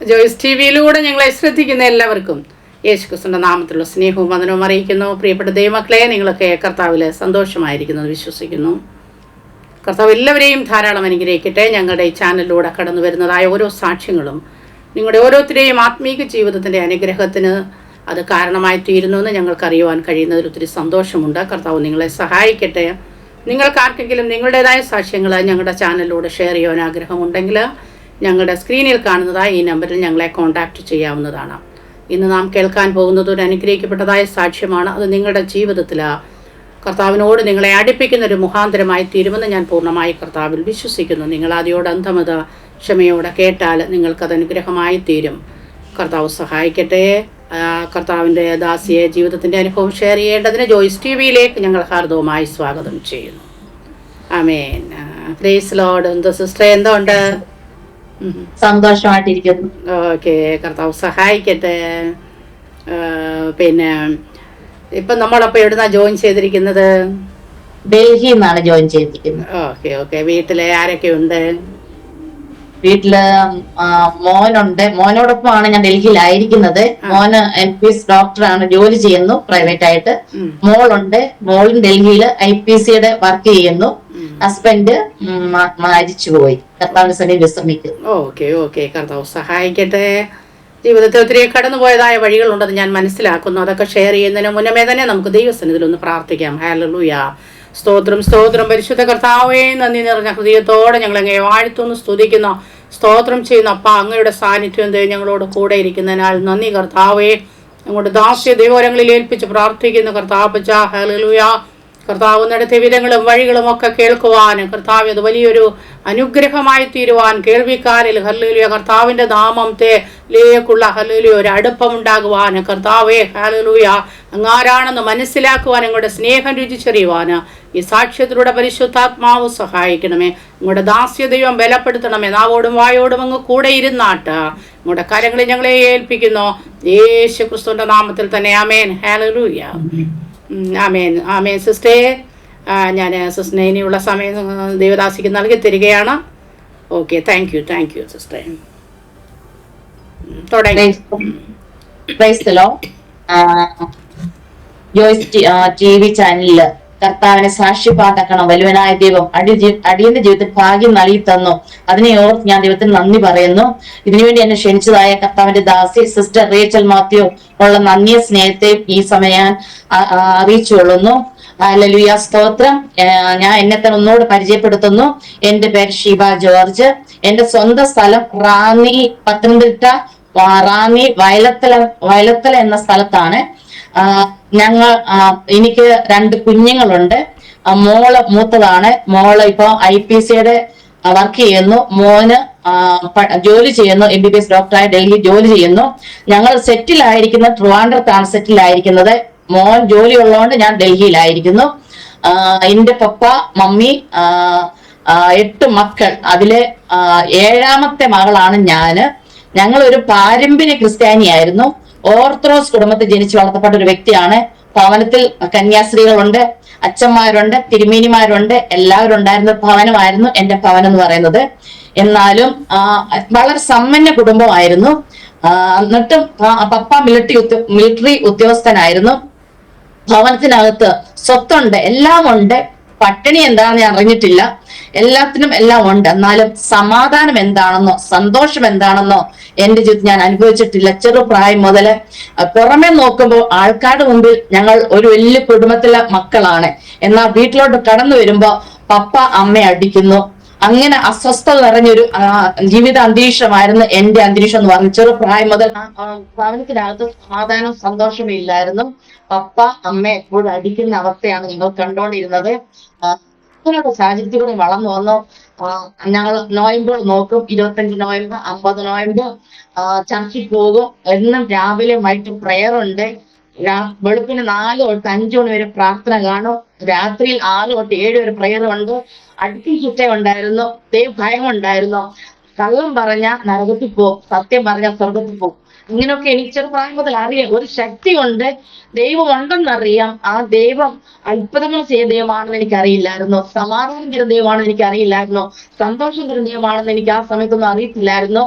Joyce T വിയിലൂടെ ഞങ്ങളെ ശ്രദ്ധിക്കുന്ന എല്ലാവർക്കും യേശുക്രിസ്തുവിന്റെ നാമത്തിലുള്ള സ്നേഹവും വന്ദനവും അറിയിക്കുന്നു. പ്രിയപ്പെട്ട ദൈവമക്കളെ, നിങ്ങളൊക്കെ കർത്താവിൽ സന്തോഷമായിരിക്കുന്നത് വിശ്വസിക്കുന്നു. കർത്താവ് എല്ലാവരെയും ധാരാളം അനുഗ്രഹിക്കട്ടെ. ഞങ്ങളുടെ ഈ ചാനലിലൂടെ കടന്നു വരുന്നതായ ഓരോ സാക്ഷ്യങ്ങളും നിങ്ങളുടെ ഓരോരുത്തരെയും ആത്മീക ജീവിതത്തിൻ്റെ അനുഗ്രഹത്തിന് അത് കാരണമായി തീരുന്നുവെന്ന് ഞങ്ങൾക്കറിയുവാൻ കഴിയുന്നതിൽ ഒത്തിരി സന്തോഷമുണ്ട്. കർത്താവ് നിങ്ങളെ സഹായിക്കട്ടെ. നിങ്ങൾക്ക് ആർക്കെങ്കിലും നിങ്ങളുടേതായ സാക്ഷ്യങ്ങൾ ഞങ്ങളുടെ ചാനലിലൂടെ ഷെയർ ചെയ്യാൻ ആഗ്രഹമുണ്ടെങ്കിൽ ഞങ്ങളുടെ സ്ക്രീനിൽ കാണുന്നതായ ഈ നമ്പറിൽ ഞങ്ങളെ കോൺടാക്റ്റ് ചെയ്യാവുന്നതാണ്. ഇന്ന് നാം കേൾക്കാൻ പോകുന്നത് ഒരു അനുഗ്രഹിക്കപ്പെട്ടതായ സാക്ഷ്യമാണ്. അത് നിങ്ങളുടെ ജീവിതത്തിൽ കർത്താവിനോട് നിങ്ങളെ അടുപ്പിക്കുന്നൊരു മുഖാന്തരമായി തീരുമെന്ന് ഞാൻ പൂർണ്ണമായി കർത്താവിൽ വിശ്വസിക്കുന്നു. നിങ്ങൾ അതിയോട് അന്ധമത ക്ഷമയോടെ കേട്ടാൽ നിങ്ങൾക്കത് അനുഗ്രഹമായി തീരും. കർത്താവ് സഹായിക്കട്ടെ. കർത്താവിൻ്റെ ദാസിയെ ജീവിതത്തിൻ്റെ അനുഭവം ഷെയർ ചെയ്യേണ്ടതിന് ജോയ്സ് ടി വിയിലേക്ക് ഞങ്ങൾ ഹാർദവുമായി സ്വാഗതം ചെയ്യുന്നു. ആമേൻ. Praise Lord. സിസ്റ്റർ എന്തുണ്ട്? സന്തോഷമായിട്ടിരിക്കുന്നു. ഓക്കെ, കർത്താവ് സഹായിക്കട്ടെ. പിന്നെ ഇപ്പം നമ്മളപ്പോൾ എവിടുന്നാ ജോയിൻ ചെയ്തിരിക്കുന്നത്? ഡൽഹിയിൽ നിന്നാണ് ജോയിൻ ചെയ്തിരിക്കുന്നത്. Okay okay. വീട്ടിലെ ആരൊക്കെ ഉണ്ട്? വീട്ടില് മോനുണ്ട്. മോനോടൊപ്പമാണ് ഞാൻ ഡൽഹിയിലായിരിക്കുന്നത്. മോന് MPS ഡോക്ടറാണ്, ജോലി ചെയ്യുന്നു പ്രൈവറ്റ് ആയിട്ട്. മോളുണ്ട്. മോളും ഡൽഹിയിൽ IPCയുടെ വർക്ക് ചെയ്യുന്നു. ഹസ്ബൻഡ് മരിച്ചുപോയി. കർത്താവിന്റെ സന്നിധിയിൽ വിശ്രമിക്കുന്നു. Okay okay. കർത്താവ് സഹായിക്കട്ടെ. ജീവിതത്തിൽ ഒത്തിരി കടന്നുപോയതായ വഴികളുണ്ടെന്ന് ഞാൻ മനസ്സിലാക്കുന്നു. അതൊക്കെ ഷെയർ ചെയ്യുന്നതിന് മുന്നമേ തന്നെ നമുക്ക് ദൈവസന്നിധിയിൽ ഒന്ന് പ്രാർത്ഥിക്കാം. ഹല്ലേലൂയ. സ്തോത്രം സ്തോത്രം. പരിശുദ്ധ കർത്താവേ, നന്ദി നിറഞ്ഞ ഹൃദയത്തോടെ ഞങ്ങളങ്ങേ വാഴ്ത്തുന്നു, സ്തുതിക്കുന്നു, സ്തോത്രം ചെയ്യുന്നു. അപ്പ അങ്ങയുടെ സാന്നിധ്യം ഞങ്ങളോട് കൂടെ ഇരിക്കുന്നതിനാൽ നന്ദി കർത്താവേ. ഞങ്ങളുടെ ദാസ്യ ദൈവങ്ങളിൽ ഏൽപ്പിച്ച് പ്രാർത്ഥിക്കുന്നു കർത്താവ്. ഹല്ലേലൂയ. കർത്താവ് നടത്തിയ വിധങ്ങളും വഴികളും ഒക്കെ കേൾക്കുവാൻ കർത്താവ് അത് വലിയൊരു അനുഗ്രഹമായി തീരുവാൻ കേൾവിക്കാരിൽ ഹല്ലേലൂയ കർത്താവിൻ്റെ നാമത്തിലേക്കുള്ള ഹല്ലേലൂയ ഒരു അടുപ്പമുണ്ടാകുവാൻ കർത്താവേ ഹല്ലേലൂയ അങ്ങാരാണെന്ന് മനസ്സിലാക്കുവാൻ ഞങ്ങളുടെ സ്നേഹം രുചിച്ചറിയുവാൻ ഈ സാക്ഷ്യത്തിലൂടെ പരിശുദ്ധാത്മാവ് സഹായിക്കണമേ. നിങ്ങളുടെ ദാസ്യ ദൈവം ബലപ്പെടുത്തണമേ. നാവോടും വായോടും അങ്ങ് കൂടെ ഇരുന്നാട്ട് നിങ്ങളുടെ കാര്യങ്ങളിൽ ഞങ്ങളെ ഏൽപ്പിക്കുന്നു യേശു ക്രിസ്തുവിൻ്റെ നാമത്തിൽ തന്നെ. ആമേൻ. ഹല്ലേലൂയ. ആമേൻ ആമേൻ. സിസ്റ്റേ, ഞാൻ സിസ്റ്ററിനെ ഇനിയുള്ള സമയം ദേവദാസിക്ക് നൽകി തരികയാണ്. ഓക്കെ, താങ്ക് യു സിസ്റ്റേ. ജോയ്സ് TV ചാനലില് കർത്താവിനെ സാക്ഷ്യപ്പാട്ടാക്കണം വലുവനായ ദൈവം അടിയന്റെ ജീവിതത്തിൽ ഭാഗ്യം നൽകി തന്നു. അതിനെ ഓർത്ത് ഞാൻ ദൈവത്തിന് നന്ദി പറയുന്നു. ഇതിനുവേണ്ടി എന്നെ ക്ഷണിച്ചതായ കർത്താവിന്റെ ദാസി സിസ്റ്റർ റേച്ചൽ മാത്യു ഉള്ള നന്ദിയ സ്നേഹത്തെയും ഈ സമയം ഞാൻ അറിയിച്ചുകൊള്ളുന്നു. ഹല്ലേലൂയ. സ്തോത്രം. ഞാൻ എന്നെ തന്നെ ഒന്നുകൂടെ പരിചയപ്പെടുത്തുന്നു. എന്റെ പേര് ഷീബ ജോർജ്. എന്റെ സ്വന്തം സ്ഥലം റാന്നി, പത്തനംതിട്ട റാന്നി വയലത്തല എന്ന സ്ഥലത്താണ്. എനിക്ക് 2 കുഞ്ഞുങ്ങളുണ്ട്. മോള് മൂത്തതാണ്. മോള് ഇപ്പൊ IPCയുടെ വർക്ക് ചെയ്യുന്നു. മോന് ജോലി ചെയ്യുന്നു, MBBS ഡോക്ടറായി ഡൽഹി ജോലി ചെയ്യുന്നു. ഞങ്ങൾ സെറ്റിലായിരിക്കുന്ന ട്രിവാൻഡ്രത്താണ് സെറ്റിലായിരിക്കുന്നത്. മോൻ ജോലി ഉള്ളതുകൊണ്ട് ഞാൻ ഡൽഹിയിലായിരിക്കുന്നു. എന്റെ പപ്പ മമ്മി 8 മക്കൾ. അതിലെ 7ാമത്തെ മകളാണ് ഞാന്. ഞങ്ങൾ ഒരു പാരമ്പര്യ ക്രിസ്ത്യാനിയായിരുന്നു. ഓർത്തഡോക്സ് കുടുംബത്തിൽ ജനിച്ചു വളർത്തപ്പെട്ട ഒരു വ്യക്തിയാണ്. ഭവനത്തിൽ കന്യാസ്ത്രീകളുണ്ട്, അച്ഛന്മാരുണ്ട്, തിരുമേനിമാരുണ്ട്, എല്ലാവരും ഉണ്ടായിരുന്ന ഭവനമായിരുന്നു എന്റെ ഭവനം എന്ന് പറയുന്നത്. എന്നാലും വളരെ സമ്പന്ന കുടുംബമായിരുന്നു. എന്നിട്ടും പപ്പ മിലിറ്ററി ഉദ്യോഗസ്ഥനായിരുന്നു. ഭവനത്തിനകത്ത് സ്വത്തുണ്ട്, എല്ലാം ഉണ്ട്. പട്ടിണി എന്താണെന്ന് ഞാൻ അറിഞ്ഞിട്ടില്ല. എല്ലാത്തിനും എല്ലാം ഉണ്ട്. എന്നാലും സമാധാനം എന്താണെന്നോ സന്തോഷം എന്താണെന്നോ എന്റെ ജീവിതത്തിൽ ഞാൻ അനുഭവിച്ചിട്ടില്ല. ചെറുപ്രായം മുതല് പുറമെ നോക്കുമ്പോൾ ആൾക്കാരുടെ മുമ്പിൽ ഞങ്ങൾ ഒരു വലിയ കുടുംബത്തിലെ മക്കളാണ്. എന്നാൽ വീട്ടിലോട്ട് കടന്നു വരുമ്പോ പപ്പ അമ്മയെ അടിക്കുന്നു. അങ്ങനെ അസ്വസ്ഥത നിറഞ്ഞൊരു ജീവിത അന്തരീക്ഷമായിരുന്നു എന്റെ അന്തരീക്ഷം എന്ന് പറഞ്ഞു. ചെറുപ്രായം മുതൽ ഭവനത്തിനകത്ത് സമാധാനവും സന്തോഷവും ഇല്ലായിരുന്നു. പപ്പ അമ്മയെ എപ്പോഴും അടിക്കുന്ന അവസ്ഥയാണ് ഞങ്ങൾ കണ്ടോണ്ടിരുന്നത്. അങ്ങനെയുള്ള സാഹചര്യത്തിൽ കൂടെ വളർന്നു വന്നു. ഞങ്ങൾ നോയമ്പ് നോക്കും. 25 നോയമ്പ്, 50 നോയമ്പ്, ചർച്ചിൽ പോകും. എന്നും രാവിലെ വൈകിട്ട് പ്രെയർ ഉണ്ട്. വെളുപ്പിന് 4 തൊട്ട് 5 മണി വരെ പ്രാർത്ഥന കാണും. രാത്രിയിൽ 6 തൊട്ട് 7 വരെ പ്രെയർ ഉണ്ട്. അടുത്ത ചിട്ട ഉണ്ടായിരുന്നു. ഭയം ഉണ്ടായിരുന്നു. കള്ളം പറഞ്ഞ നരകത്തിൽ പോകും, സത്യം പറഞ്ഞ സ്വർഗത്തിൽ പോകും. ഇങ്ങനെയൊക്കെ എനിക്ക് ചെറുപ്രായം മുതൽ അറിയാം. ഒരു ശക്തി കൊണ്ട് ദൈവം ഉണ്ടെന്നറിയാം. ആ ദൈവം അത്ഭുതങ്ങൾ ചെയ്ത ദൈവമാണെന്ന് എനിക്കറിയില്ലായിരുന്നു. സമാധാനം തരുന്ന ദൈവമാണെന്ന് എനിക്കറിയില്ലായിരുന്നു. സന്തോഷം തരുന്ന ദൈവമാണെന്ന് എനിക്ക് ആ സമയത്തൊന്നും അറിയത്തില്ലായിരുന്നു.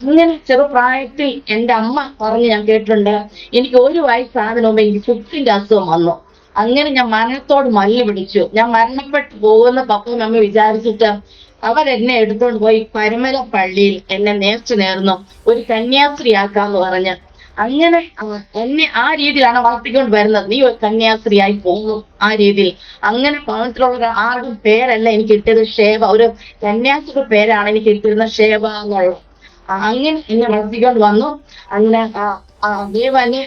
ഇങ്ങനെ ചെറുപ്രായത്തിൽ എൻ്റെ അമ്മ പറഞ്ഞ് ഞാൻ കേട്ടിട്ടുണ്ട്, എനിക്ക് 1 വയസ്സാകുന്നതിന് മുമ്പ് എനിക്ക് ഫിക്സിന്റെ അസുഖം വന്നു. അങ്ങനെ ഞാൻ മരണത്തോട് മല്ല് പിടിച്ചു. ഞാൻ മരണപ്പെട്ടു പോകുന്ന പപ്പയും അമ്മ വിചാരിച്ചിട്ട് അവരെന്നെ എടുത്തോണ്ട് പോയി പരമല പള്ളിയിൽ എന്നെ നേർന്നു ഒരു കന്യാസ്ത്രീയാക്കാന്ന് പറഞ്ഞ്. അങ്ങനെ എന്നെ ആ രീതിയിലാണ് വളർത്തിക്കൊണ്ട് വരുന്നത്. നീ ഒരു കന്യാസ്ത്രീയായി പോകും ആ രീതിയിൽ. അങ്ങനെ ഭവനത്തിലുള്ള ആരുടെയും പേരല്ല എനിക്ക് കിട്ടിയത് ഷേബ, ഒരു കന്യാസ്ത്രീ പേരാണ് എനിക്ക് കിട്ടിയിരുന്ന ഷേബ എന്നുള്ളത്. അങ്ങനെ എന്നെ വളർത്തിക്കൊണ്ട് വന്നു. അങ്ങനെ ദേവനെ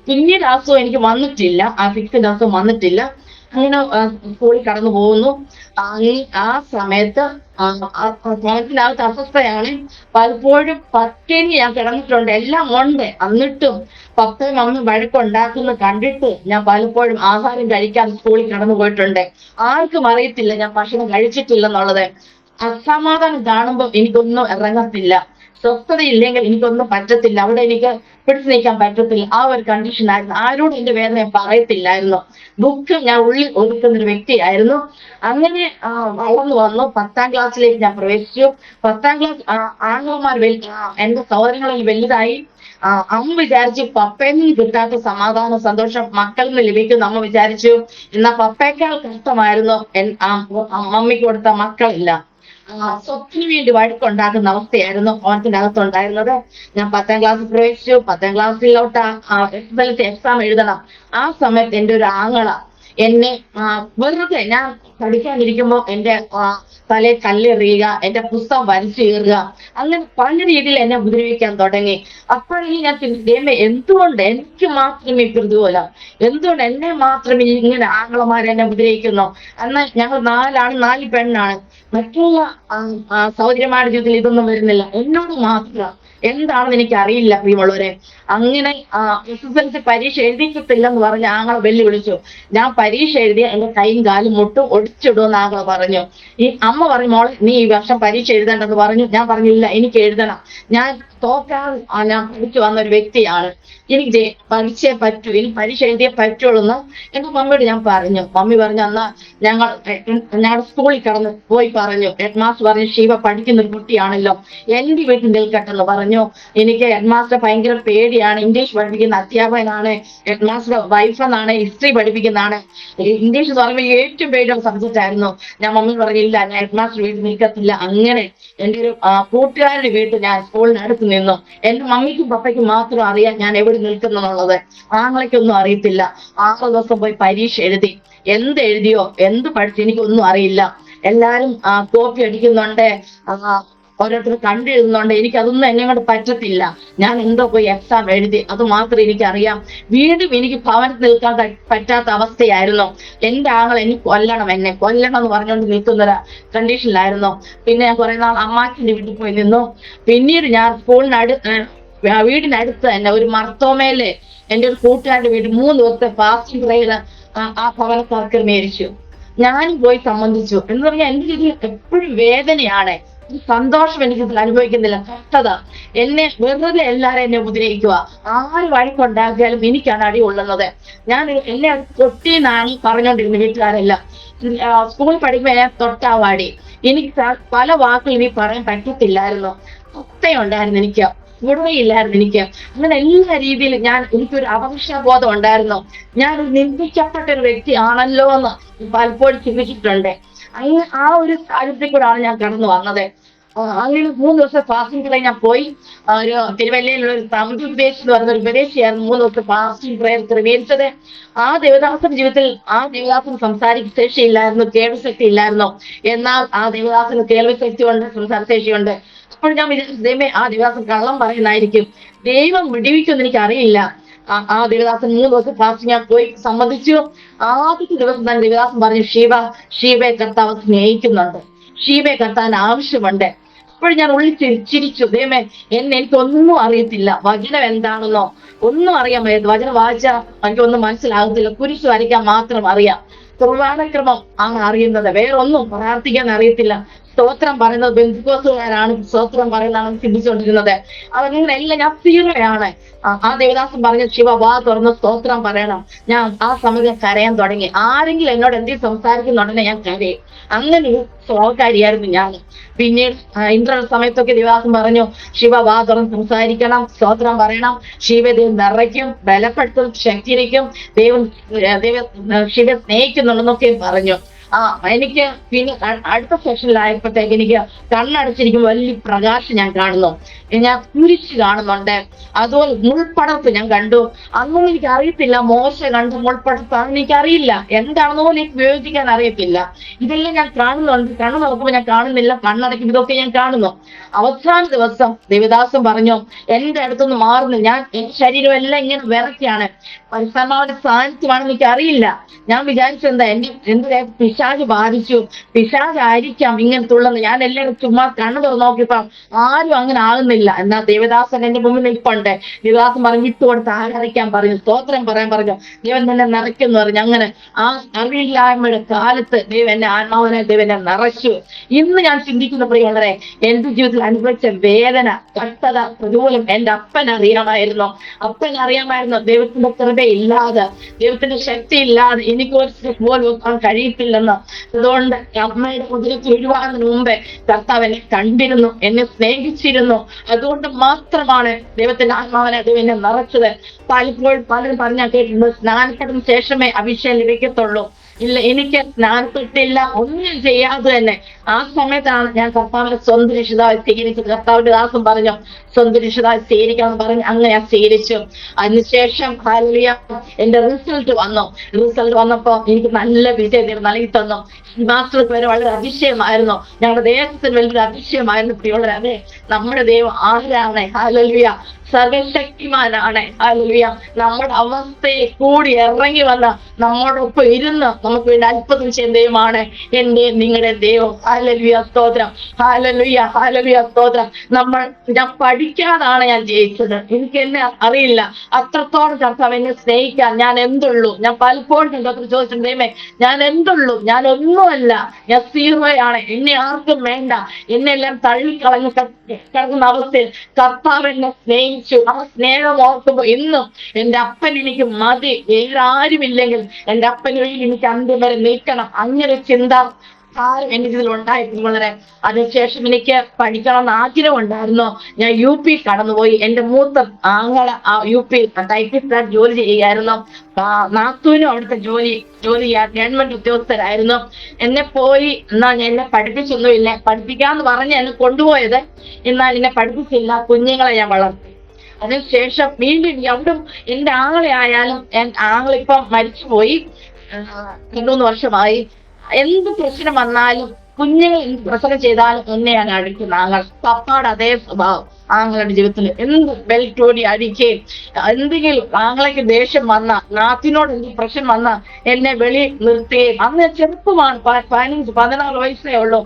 പിന്നീട് അസുഖം എനിക്ക് വന്നിട്ടില്ല, ആ ഫിക്സിന്റെ അസുഖം വന്നിട്ടില്ല. അങ്ങനെ സ്കൂളിൽ കടന്നു പോകുന്നു. ആ സമയത്ത് ഭവനത്തിനകത്ത് അസ്വസ്ഥയാണ്. പലപ്പോഴും പട്ടിണി ഞാൻ കിടന്നിട്ടുണ്ട്, എല്ലാം ഉണ്ട്. എന്നിട്ടും പപ്പയും അമ്മയും വഴക്കുണ്ടാക്കുന്ന കണ്ടിട്ട് ഞാൻ പലപ്പോഴും ആഹാരം കഴിക്കാൻ സ്കൂളിൽ കടന്നു പോയിട്ടുണ്ട്. ആർക്കും അറിയത്തില്ല ഞാൻ ഭക്ഷണം കഴിച്ചിട്ടില്ലെന്നുള്ളത്. അസമാധാനം കാണുമ്പോൾ എനിക്കൊന്നും ഇറങ്ങത്തില്ല. സ്വസ്ഥതയില്ലെങ്കിൽ എനിക്കൊന്നും പറ്റത്തില്ല. അവിടെ എനിക്ക് പിടിച്ചു നിൽക്കാൻ പറ്റത്തില്ല. ആ ഒരു കണ്ടീഷനായിരുന്നു. ആരോടും എന്റെ വേദന പറയത്തില്ലായിരുന്നു. ദുഃഖം ഞാൻ ഉള്ളിൽ ഒതുക്കുന്ന ഒരു വ്യക്തിയായിരുന്നു. അങ്ങനെ വളർന്നു വന്നു. 10ാം ക്ലാസ്സിലേക്ക് ഞാൻ പ്രവേശിച്ചു. 10ാം ക്ലാസ് ആംഗ്ലമാർ എന്റെ സഹോദരങ്ങളിൽ വലുതായി. അമ്മ വിചാരിച്ചു പപ്പയിൽ നിന്ന് കിട്ടാത്ത സമാധാനം സന്തോഷം മക്കളിൽ നിന്ന് ലഭിക്കും. അമ്മ വിചാരിച്ചു. എന്നാൽ പപ്പയേക്കാൾ കഷ്ടമായിരുന്നു മമ്മിക്ക് കൊടുത്ത മക്കളില്ല. സ്വത്തിന് വേണ്ടി വഴക്കുണ്ടാക്കുന്ന അവസ്ഥയായിരുന്നു ഭവനത്തിന്റെ അകത്തുണ്ടായിരുന്നത്. ഞാൻ 10ാം ക്ലാസ്സിൽ പ്രവേശിച്ചു. 10ാം ക്ലാസ്സിലോട്ട് SSLC എക്സാം എഴുതണം. ആ സമയത്ത് എൻ്റെ ഒരു ആങ്ങള എന്നെ വെറുതെ ഞാൻ പഠിക്കാനിരിക്കുമ്പോ എന്റെ തലയിൽ കല്ലെറിയുക, എന്റെ പുസ്തകം വലിച്ചു കീറുക, അങ്ങനെ പല രീതിയിൽ എന്നെ ഉപദ്രവിക്കാൻ തുടങ്ങി. അപ്പോഴേ ഞാൻ ദൈവമേ, എന്തുകൊണ്ട് എനിക്ക് മാത്രം ഈ പ്രതികൂലം, എന്തുകൊണ്ട് എന്നെ മാത്രം ഇങ്ങനെ ആങ്ങളമാരെന്നെ ഉപദ്രവിക്കുന്നു? എന്നാൽ ഞങ്ങൾ 4 ആണ് 4 പെണ്ണാണ്. മറ്റുള്ള സഹോദരിമാരുടെ ജീവിതത്തിൽ ഇതൊന്നും വരുന്നില്ല, എന്നോട് മാത്രം എന്താണെന്ന് എനിക്ക് അറിയില്ല പ്രിയമുള്ളവരെ. അങ്ങനെ SSLC പരീക്ഷ എഴുതിക്കത്തില്ലെന്ന് പറഞ്ഞ് ആങ്ങളെ വെല്ലുവിളിച്ചു. ഞാൻ പരീക്ഷ എഴുതിയ എന്റെ കൈയും കാലും മുട്ടും ഒടിച്ചിടുമെന്ന് ആങ്ങളെ പറഞ്ഞു. ഈ അമ്മ പറഞ്ഞു, മോളെ നീ ഈ വർഷം പരീക്ഷ എഴുതണ്ടെന്ന് പറഞ്ഞു. ഞാൻ പറഞ്ഞില്ല, എനിക്ക് എഴുതണം, ഞാൻ തോക്കാൻ ഞാൻ പഠിച്ചു വന്ന ഒരു വ്യക്തിയാണ്, എനിക്ക് പഠിച്ചേ പറ്റൂ, എനിക്ക് പരീക്ഷ എഴുതിയേ പറ്റുള്ളൂ എന്ന് എന്റെ മമ്മിയോട് ഞാൻ പറഞ്ഞു. മമ്മി പറഞ്ഞു, എന്നാ ഞങ്ങളുടെ സ്കൂളിൽ കടന്ന് പോയി പറഞ്ഞു. ഹെഡ് മാസ്റ്റർ പറഞ്ഞു, ശിവ പഠിക്കുന്ന ഒരു കുട്ടിയാണല്ലോ, എന്റെ വീട്ടിൽ നിൽക്കട്ടെന്ന് പറഞ്ഞു. എനിക്ക് ഹെഡ് മാസ്റ്റർ ഭയങ്കര പേടിയാണ്. ഇംഗ്ലീഷ് പഠിപ്പിക്കുന്ന അധ്യാപകനാണ്, ഹെഡ് മാസ്റ്റർ വൈഫ് എന്നാണ്, ഹിസ്റ്ററി പഠിപ്പിക്കുന്നതാണ്. ഇംഗ്ലീഷ് എന്ന് പറയുമ്പോൾ ഏറ്റവും പേടിയുള്ള സബ്ജക്റ്റ് ആയിരുന്നു. ഞാൻ മമ്മി പറഞ്ഞില്ല, ഞാൻ ഹെഡ് മാസ്റ്റർ വീട്ടിൽ നിൽക്കത്തില്ല. അങ്ങനെ എൻ്റെ ഒരു കൂട്ടുകാരുടെ വീട്ടിൽ ഞാൻ സ്കൂളിനടുത്ത് നിന്നു. എന്റെ മമ്മിക്കും പപ്പയ്ക്കും മാത്രം അറിയാം ഞാൻ എവിടെ നിൽക്കുന്നുള്ളത്, ആങ്ങളയ്ക്കൊന്നും അറിയത്തില്ല. 6 ദിവസം പോയി പരീക്ഷ എഴുതി. എന്ത് എഴുതിയോ എന്ത് പഠിച്ചു എനിക്കൊന്നും അറിയില്ല. എല്ലാരും കോപ്പി അടിക്കുന്നുണ്ട്, ഓരോരുത്തർ കണ്ടെഴുതുന്നുണ്ട്. എനിക്കതൊന്നും എന്നെ കൊണ്ട് പറ്റത്തില്ല. ഞാൻ എന്തോ പോയി എക്സാം എഴുതി, അത് മാത്രം എനിക്കറിയാം. വീണ്ടും എനിക്ക് ഭവനത്തിൽ നിൽക്കാൻ പറ്റാത്ത അവസ്ഥയായിരുന്നു. എന്റെ ആങ്ങൾ എനിക്ക് കൊല്ലണം, എന്നെ കൊല്ലണം എന്ന് പറഞ്ഞുകൊണ്ട് നിൽക്കുന്നൊരു കണ്ടീഷനിലായിരുന്നു. പിന്നെ ഞാൻ കുറെ നാൾ അമ്മാച്ചിന്റെ വീട്ടിൽ പോയി നിന്നു. പിന്നീട് ഞാൻ വീടിനടുത്ത് തന്നെ ഒരു മർത്തോമേല് എൻ്റെ ഒരു കൂട്ടുകാരുടെ വീട്ടിൽ 3 ദിവസത്തെ ഫാസ്റ്റിംഗ് പ്രേയർ ആ ഭവനക്കാർ ക്രമീകരിച്ചു. ഞാനും പോയി സംബന്ധിച്ചു. എന്ന് പറഞ്ഞാൽ എന്റെ രീതിയിൽ എപ്പോഴും വേദനയാണ്, സന്തോഷം എനിക്ക് അനുഭവിക്കുന്നില്ല, കഷ്ടത. എന്നെ വെറുതെ എല്ലാരും എന്നെ ഉപദ്രവിക്കുക, ആര് വഴക്കുണ്ടാക്കിയാലും എനിക്കാണ് അടി കൊള്ളുന്നത്. ഞാൻ എന്നെ തൊട്ടിന്നാണ് പറഞ്ഞോണ്ടിരുന്നത് വീട്ടുകാരെല്ലാം. സ്കൂളിൽ പഠിക്കുമ്പോൾ എന്നെ തൊട്ടാവാടി. എനിക്ക് പല വാക്കുകൾ ഇനി പറയാൻ പറ്റത്തില്ലായിരുന്നു. ഒത്തയുണ്ടായിരുന്നു എനിക്ക്, വിടുകയില്ലായിരുന്നു എനിക്ക്. അങ്ങനെ എല്ലാ രീതിയിലും എനിക്കൊരു അപകർഷബോധം ഉണ്ടായിരുന്നു. ഞാൻ നിന്ദിക്കപ്പെട്ട ഒരു വ്യക്തി ആണല്ലോ എന്ന് പലപ്പോഴും ചിന്തിച്ചിട്ടുണ്ട്. അങ്ങനെ ആ ഒരു കാര്യത്തിൽ കൂടാണ് ഞാൻ കടന്നു വന്നത്. അങ്ങനെ 3 ദിവസം ഫാസ്റ്റിംഗ് പ്രേയർ ഞാൻ പോയി. ഒരു തിരുവല്ലയിലുള്ള ഒരു തമിഴ് ഉപദേശി എന്ന് പറയുന്ന ഒരു ഉപദേശിയായിരുന്നു 3 ദിവസം ഫാസ്റ്റിംഗ് പ്രേയർ ക്രമീകരിച്ചത്. ആ ദേവദാസന്റെ ജീവിതത്തിൽ ആ ദേവദാസന് സംസാരിക്കുന്ന ശേഷിയില്ലായിരുന്നു, കേൾവിശക്തി ഇല്ലായിരുന്നു. എന്നാൽ ആ ദേവദാസന് കേൾവിശക്തി ഉണ്ട്, സംസാരശേഷിയുണ്ട്. അപ്പോൾ ഞാൻ വിചാരിച്ചു, ദൈവമേ, ആ ദേവദാസൻ കള്ളം പറയുന്നതായിരിക്കും, ദൈവം വിടിവിക്കുമെന്ന് എനിക്ക് അറിയില്ല. ആ ദേവദാസൻ 3 ദിവസം ഫാസ്റ്റിംഗ് ഞാൻ പോയി സംബന്ധിച്ചു. ആദ്യത്തെ ദിവസം തന്നെ ദേവദാസൻ പറഞ്ഞു, ഷീബയെ കർത്താവ് സ്നേഹിക്കുന്നുണ്ട്, ഷീബയെ കർത്താവിന് ആവശ്യമുണ്ട്. അപ്പോൾ ഞാൻ ഉള്ളിൽ ചിരിച്ചു, ദൈവമേ, എനിക്കൊന്നും അറിയത്തില്ല, വചനം എന്താണെന്നോ ഒന്നും അറിയാൻ വയ്യ. വചനം വായിച്ചാൽ എനിക്കൊന്നും മനസ്സിലാകത്തില്ല, കുരിശ് വരയ്ക്കാൻ മാത്രം അറിയാം. കുർബാനക്രമം ആണ് അറിയുന്നത്, വേറെ ഒന്നും പ്രാർത്ഥിക്കാൻ അറിയത്തില്ല. സ്തോത്രം പറയുന്നത് ബന്ധുക്കോസുകാരാണ് സ്തോത്രം പറയുന്നതാണ് ചിന്തിച്ചുകൊണ്ടിരുന്നത്. അതങ്ങനെയല്ല, ഞാൻ സീറോയാണ്. ആ ദേവദാസൻ പറഞ്ഞു, ശിവ വാ തുറന്ന് സ്തോത്രം പറയണം. ഞാൻ ആ സമയത്ത് കരയാൻ തുടങ്ങി. ആരെങ്കിലും എന്നോട് എന്തെങ്കിലും സംസാരിക്കുന്നുണ്ടെങ്കിൽ ഞാൻ കരയും. അങ്ങനെ ഒരു സ്വഭാവക്കാരിയായിരുന്നു ഞാൻ. പിന്നീട് ഇന്റർവ്യൂ സമയത്തൊക്കെ ദേവദാസൻ പറഞ്ഞു, ശിവ വാ തുറന്ന് സംസാരിക്കണം, സ്തോത്രം പറയണം, ശിവ ദൈവം നിറയ്ക്കും, ബലപ്പെടുത്തും, ശക്തിരിക്കും, ദൈവം ശിവ സ്നേഹിക്കുന്നുണ്ടെന്നൊക്കെ പറഞ്ഞു. എനിക്ക് പിന്നെ അടുത്ത സെഷനിലായപ്പോഴത്തേക്ക് എനിക്ക് കണ്ണടച്ചിരിക്കും വലിയ പ്രകാശം ഞാൻ കാണുന്നു, ഞാൻ കുരിച്ച് കാണുന്നുണ്ട്, അതുപോലെ മുൾപ്പടർപ്പ് ഞാൻ കണ്ടു. അന്നൊന്നും എനിക്ക് അറിയത്തില്ല മോശ കണ്ട് മുൾപ്പടർപ്പാണെന്ന് എനിക്കറിയില്ല, എന്താണെന്ന് പോലും എനിക്ക് ഉപയോഗിക്കാൻ അറിയത്തില്ല. ഇതെല്ലാം ഞാൻ കാണുന്നുണ്ട്. കണ്ണു നോക്കുമ്പോൾ ഞാൻ കാണുന്നില്ല, കണ്ണടയ്ക്കും ഇതൊക്കെ ഞാൻ കാണുന്നു. അവസാന ദിവസം ദേവദാസൻ പറഞ്ഞു, എന്റെ അടുത്തൊന്ന് മാറുന്നില്ല, ഞാൻ എന്റെ ശരീരം എല്ലാം ഇങ്ങനെ വിറയ്ക്കാണ്, പരിസരമാവന്റെ സാന്നിധ്യമാണെന്ന് എനിക്ക് അറിയില്ല. ഞാൻ വിചാരിച്ചെന്താ എന്റെ പിശാച് ബാധിച്ചു, പിശാചായിരിക്കാം ഇങ്ങനത്തുള്ളത്. ഞാൻ എല്ലാവരും ചുമ്മാ കണ്ണു തുറന്ന് നോക്കിയപ്പോ ആരും അങ്ങനെ ആകുന്നില്ല. എന്നാ ദേവദാസൻ എന്റെ മുമ്പിൽ നിൽപ്പുണ്ട്. ദേവദാസൻ പറഞ്ഞു വിട്ടുകൊടുത്ത് ആരാധിക്കാൻ പറഞ്ഞു, സ്തോത്രം പറയാൻ പറഞ്ഞു, ദൈവം തന്നെ നിറയ്ക്കുന്നു പറഞ്ഞു. അങ്ങനെ ആ അറിവില്ലായ്മയുടെ കാലത്ത് ദൈവം എന്നെ ആത്മാവിനെ ദൈവം എന്നെ നിറച്ചു. ഇന്ന് ഞാൻ ചിന്തിക്കുന്ന പ്രിയങ്ങളെ, എന്റെ ജീവിതത്തിൽ അനുഭവിച്ച വേദന, കഷ്ടത, പ്രതികൂലം എന്റെ അപ്പനറിയാമായിരുന്നു. ദൈവത്തിന്റെ കൃപയില്ലാതെ, ദൈവത്തിന്റെ ശക്തി ഇല്ലാതെ എനിക്ക് ഒരു സ്റ്റെപ്പ് പോലും വെക്കാൻ കഴിയത്തില്ലെന്ന്. അതുകൊണ്ട് അമ്മയുടെ കുതിരത്തിൽ ഒഴിവാകുന്നതിന് മുമ്പേ കർത്താവ് എന്നെ കണ്ടിരുന്നു, എന്നെ സ്നേഹിച്ചിരുന്നു. അതുകൊണ്ട് മാത്രമാണ് ദൈവത്തിന്റെ ആത്മാവിനെ ദൈവം എന്നെ നിറച്ചത്. പലരും പറഞ്ഞാൽ കേട്ടിട്ടുണ്ട്, സ്നാനത്തിന് ശേഷമേ അഭിഷേകം ലഭിക്കത്തുള്ളൂ. ഇല്ല, എനിക്ക് സ്നാനപ്പെട്ടില്ല, ഒന്നും ചെയ്യാതെ തന്നെ ആ സമയത്താണ് ഞാൻ കർത്താവിനെ സ്വന്തം രക്ഷിതാവായി സ്വീകരിച്ചത്. കർത്താവിന്റെ ദാസൻ പറഞ്ഞു സ്വന്തം രക്ഷിതാവായി സ്വീകരിക്കാമെന്ന് പറഞ്ഞു. അങ്ങനെ ഞാൻ സ്വീകരിച്ചു. അതിനുശേഷം ഹല്ലേലൂയ എന്റെ റിസൾട്ട് വന്നപ്പോ എനിക്ക് നല്ല വിജയം നൽകി തന്നു. മാസ്റ്റർക്ക് വരെ വളരെ അതിശയമായിരുന്നു, ഞങ്ങളുടെ ദേശത്തിന് വലിയൊരു അതിശയമായിരുന്നു. പ്രിയമുള്ളവരെ, അതെ നമ്മുടെ ദൈവം ആരാണ്? ഹല്ലേലൂയ സർവശക്തിമാനാണ്. ഹല്ലേലൂയ നമ്മുടെ അവസ്ഥയെ കൂടി ഇറങ്ങി വന്ന നമ്മോടൊപ്പം ഇരുന്ന് നമുക്ക് വേണ്ടി അത്ഭുതം ചെയ്യുന്ന ദൈവമാണ് എന്റെ നിങ്ങളുടെ ദൈവം. ഹല്ലേലൂയ സ്തോത്രം, ഹല്ലേലൂയ സ്തോത്രം. ഞാൻ പഠിക്കാതാണ് ഞാൻ ജയിച്ചത്. എനിക്ക് എന്നെ അറിയില്ല, അത്രത്തോളം കർത്താവ് എന്നെ സ്നേഹിക്കാൻ ഞാൻ എന്തുള്ളൂ. ഞാൻ പലപ്പോഴും ഡോക്ടർ ചോദിച്ചിട്ടുണ്ട്, ദൈവമേ ഞാൻ എന്തുള്ളൂ, ഞാൻ ഒന്നുമല്ല, ഞാൻ സീറോയാണ്, എന്നെ ആർക്കും വേണ്ട, എന്നെ എല്ലാം തള്ളിക്കളഞ്ഞ് കിടക്കുന്ന അവസ്ഥയിൽ കർത്താവ് എന്നെ സ്നേഹിച്ചു. ആ സ്നേഹം ഓർക്കുമ്പോ ഇന്നും എന്റെ അപ്പൻ എനിക്ക് മതി, വേറെ ആരുമില്ലെങ്കിൽ എന്റെ അപ്പന് വേണ്ടി എനിക്ക് അന്ത്യം വരെ നിൽക്കണം, അങ്ങനെ ചിന്ത എന്റെ ഇതിൽ ഉണ്ടായിരുന്നു വളരെ. അതിനുശേഷം എനിക്ക് പഠിക്കണമെന്ന് ആഗ്രഹം ഉണ്ടായിരുന്നു. ഞാൻ UP കടന്നുപോയി. എന്റെ മൂത്ത ആങ്ങളെ UP ടൈപ്പിസ്റ്റ് ജോലി ചെയ്യുകയായിരുന്നു. നാത്തൂനും അവിടുത്തെ ജോലി ഗവൺമെന്റ് ഉദ്യോഗസ്ഥരായിരുന്നു. എന്നെ പോയി, എന്നാൽ എന്നെ പഠിപ്പിച്ചൊന്നുമില്ല, പഠിപ്പിക്കാന്ന് പറഞ്ഞ് എന്നെ കൊണ്ടുപോയത്, എന്നാൽ എന്നെ പഠിപ്പിച്ചില്ല. കുഞ്ഞുങ്ങളെ ഞാൻ വളർത്തി. അതിനുശേഷം വീണ്ടും അവിടെ എന്റെ ആങ്ങളെ ആയാലും, ആങ്ങളിപ്പം മരിച്ചുപോയി, 2-3 വർഷമായി. എന്ത് പ്രശ്നം വന്നാലും, കുഞ്ഞുങ്ങൾ പ്രസവം ചെയ്താലും എന്നെയാണ് അടിക്കുന്ന ആങ്ങൾ. പപ്പാടെ അതേ സ്വഭാവം ആങ്ങളുടെ ജീവിതത്തിൽ. എന്ത് ബെൽറ്റോടി അടിക്കുകയും, എന്തെങ്കിലും ആങ്ങളേക്ക് ദേഷ്യം വന്ന, നാത്തിനോട് എന്ത് പ്രശ്നം വന്ന എന്നെ വെളി നിർത്തുകയും. അന്ന് ചെറുപ്പമാണ്, 15-16 വയസ്സേ ഉള്ളൂ.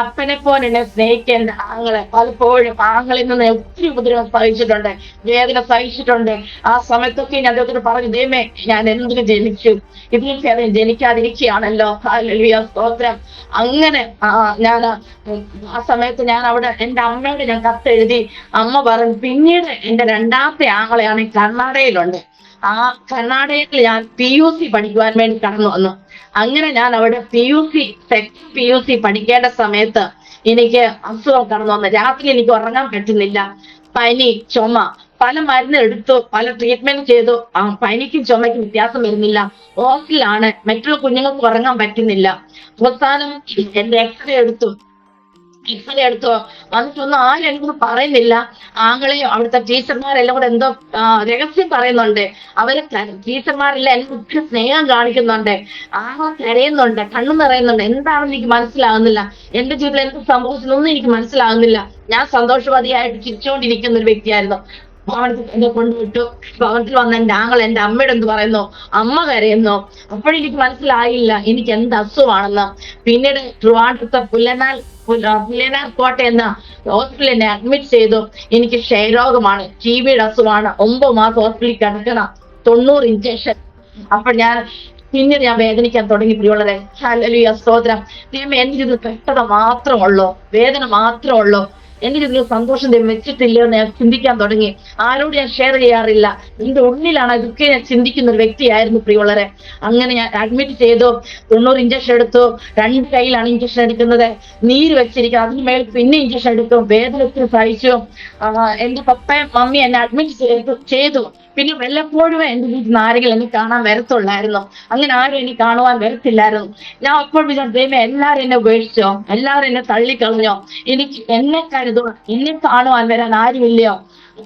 അപ്പനെ പോലെ എന്നെ സ്നേഹിക്കേണ്ട ആങ്ങളെ പലപ്പോഴും ആങ്ങളിൽ നിന്ന് ഒത്തിരി ഉപദ്രവം സഹിച്ചിട്ടുണ്ട്, വേദന സഹിച്ചിട്ടുണ്ട്. ആ സമയത്തൊക്കെ ഞാൻ അദ്ദേഹത്തോട് പറഞ്ഞു, ദൈവമേ ഞാൻ എന്തിനു ജനിച്ചു, ഇതിനൊക്കെ അത് ജനിക്കാതിരിക്കുകയാണല്ലോ. ഹല്ലേലൂയ സ്തോത്രം. അങ്ങനെ ഞാൻ ആ സമയത്ത് ഞാൻ അവിടെ എന്റെ അമ്മയോട് ഞാൻ കത്തെഴുതി. അമ്മ പറഞ്ഞു, പിന്നീട് എന്റെ രണ്ടാമത്തെ ആങ്ങളെയാണ് കർണാടകയിലുണ്ട്. ആ കർണാടകയിൽ ഞാൻ PUC പഠിക്കുവാൻ വേണ്ടി കടന്നു വന്നു. അങ്ങനെ ഞാൻ അവിടെ PUC പഠിക്കേണ്ട സമയത്ത് എനിക്ക് അസുഖം കടന്നു വന്നു. രാത്രി എനിക്ക് ഉറങ്ങാൻ പറ്റുന്നില്ല, പനി, ചുമ. പല മരുന്ന് എടുത്തു, പല ട്രീറ്റ്മെന്റ് ചെയ്തു. പനിക്കും ചുമയ്ക്കും വ്യത്യാസം വരുന്നില്ല. ഹോസ്റ്റലാണ്, മറ്റുള്ള കുഞ്ഞുങ്ങൾക്ക് ഉറങ്ങാൻ പറ്റുന്നില്ല. അവസാനം എന്റെ എക്സ്റേ എടുത്തു വന്നിട്ടൊന്നും ആരും എനിക്കൊന്നും പറയുന്നില്ല. ആങ്ങളെയും അവിടുത്തെ ടീച്ചർമാരെല്ലാം കൂടെ എന്തോ രഹസ്യം പറയുന്നുണ്ട്. ടീച്ചർമാരെല്ലാം എനിക്ക് ഒത്തിരി സ്നേഹം കാണിക്കുന്നുണ്ട്, കരയുന്നുണ്ട്, കണ്ണു നിറയുന്നുണ്ട്. എന്താണെന്ന് എനിക്ക് മനസ്സിലാകുന്നില്ല. എന്റെ ജീവിതത്തിൽ എന്ത് സംഭവിച്ചതൊന്നും എനിക്ക് മനസ്സിലാകുന്നില്ല. ഞാൻ സന്തോഷവതിയായിട്ട് ചിരിച്ചുകൊണ്ടിരിക്കുന്ന ഒരു വ്യക്തിയായിരുന്നു. ഭവനത്തിൽ എന്നെ കൊണ്ടുവിട്ടു. ഭവനത്തിൽ വന്ന എന്റെ ആങ്ങൾ എന്റെ അമ്മയോട് എന്ത് പറയുന്നു, അമ്മ കരയുന്നു. അപ്പോഴെനിക്ക് മനസ്സിലായില്ല എനിക്ക് എന്ത് അസുഖമാണെന്ന്. പിന്നീട് ട്രിവാൻഡ്രത്തെ പുല്ലനാർ കോട്ട എന്ന ഹോസ്പിറ്റലിൽ എന്നെ അഡ്മിറ്റ് ചെയ്തു. എനിക്ക് ക്ഷയരോഗമാണ്, TBയുടെ അസുഖമാണ്. 9 മാസം ഹോസ്പിറ്റലിൽ കിടക്കണം, 90 ഇഞ്ചക്ഷൻ. അപ്പൊ ഞാൻ പിന്നീട് ഞാൻ വേദനിക്കാൻ തുടങ്ങി പ്രിയമുള്ളവരെ. ഹല്ലേലൂയ, സ്തോത്രം. ദൈവമേ, എന്റെ ജീവിതത്തിൽ കഷ്ടത മാത്രമുള്ളൂ, വേദന മാത്രമുള്ളൂ, എന്റെ ജീവിതത്തിൽ സന്തോഷം ദൈവം വെച്ചിട്ടില്ല എന്ന് ഞാൻ ചിന്തിക്കാൻ തുടങ്ങി. ആരോട് ഞാൻ ഷെയർ ചെയ്യാറില്ല. എന്റെ ഉള്ളിലാണ് ഇതൊക്കെ ഞാൻ ചിന്തിക്കുന്ന ഒരു വ്യക്തിയായിരുന്നു പ്രിയമുള്ളവരെ. അങ്ങനെ ഞാൻ അഡ്മിറ്റ് ചെയ്തു. 90 ഇഞ്ചക്ഷൻ എടുത്തു. 2 കൈയിലാണ് ഇഞ്ചക്ഷൻ എടുക്കുന്നത്. നീര് വെച്ചിരിക്കും, അതിന് മേൽ പിന്നെ ഇഞ്ചക്ഷൻ എടുക്കും. വേദനത്തിൽ സഹിച്ചു. എന്റെ പപ്പയും മമ്മിയും എന്നെ അഡ്മിറ്റ് ചെയ്തു. പിന്നെ വല്ലപ്പോഴും എന്റെ വീട്ടിൽ നിന്ന് ആരെങ്കിലും എന്നെ കാണാൻ വരത്തുള്ളായിരുന്നു. അങ്ങനെ ആരും എന്നെ കാണുവാൻ വരത്തില്ലായിരുന്നു. ഞാൻ അപ്പോൾ വിചാരിച്ചു, ദൈവമേ, എല്ലാവരും എന്നെ ഉപേക്ഷിച്ചോ, എല്ലാവരും എന്നെ തള്ളിക്കളഞ്ഞോ, എനിക്ക് എന്നെ കരുതോ, എന്നെ കാണുവാൻ വരാൻ ആരുമില്ലയോ.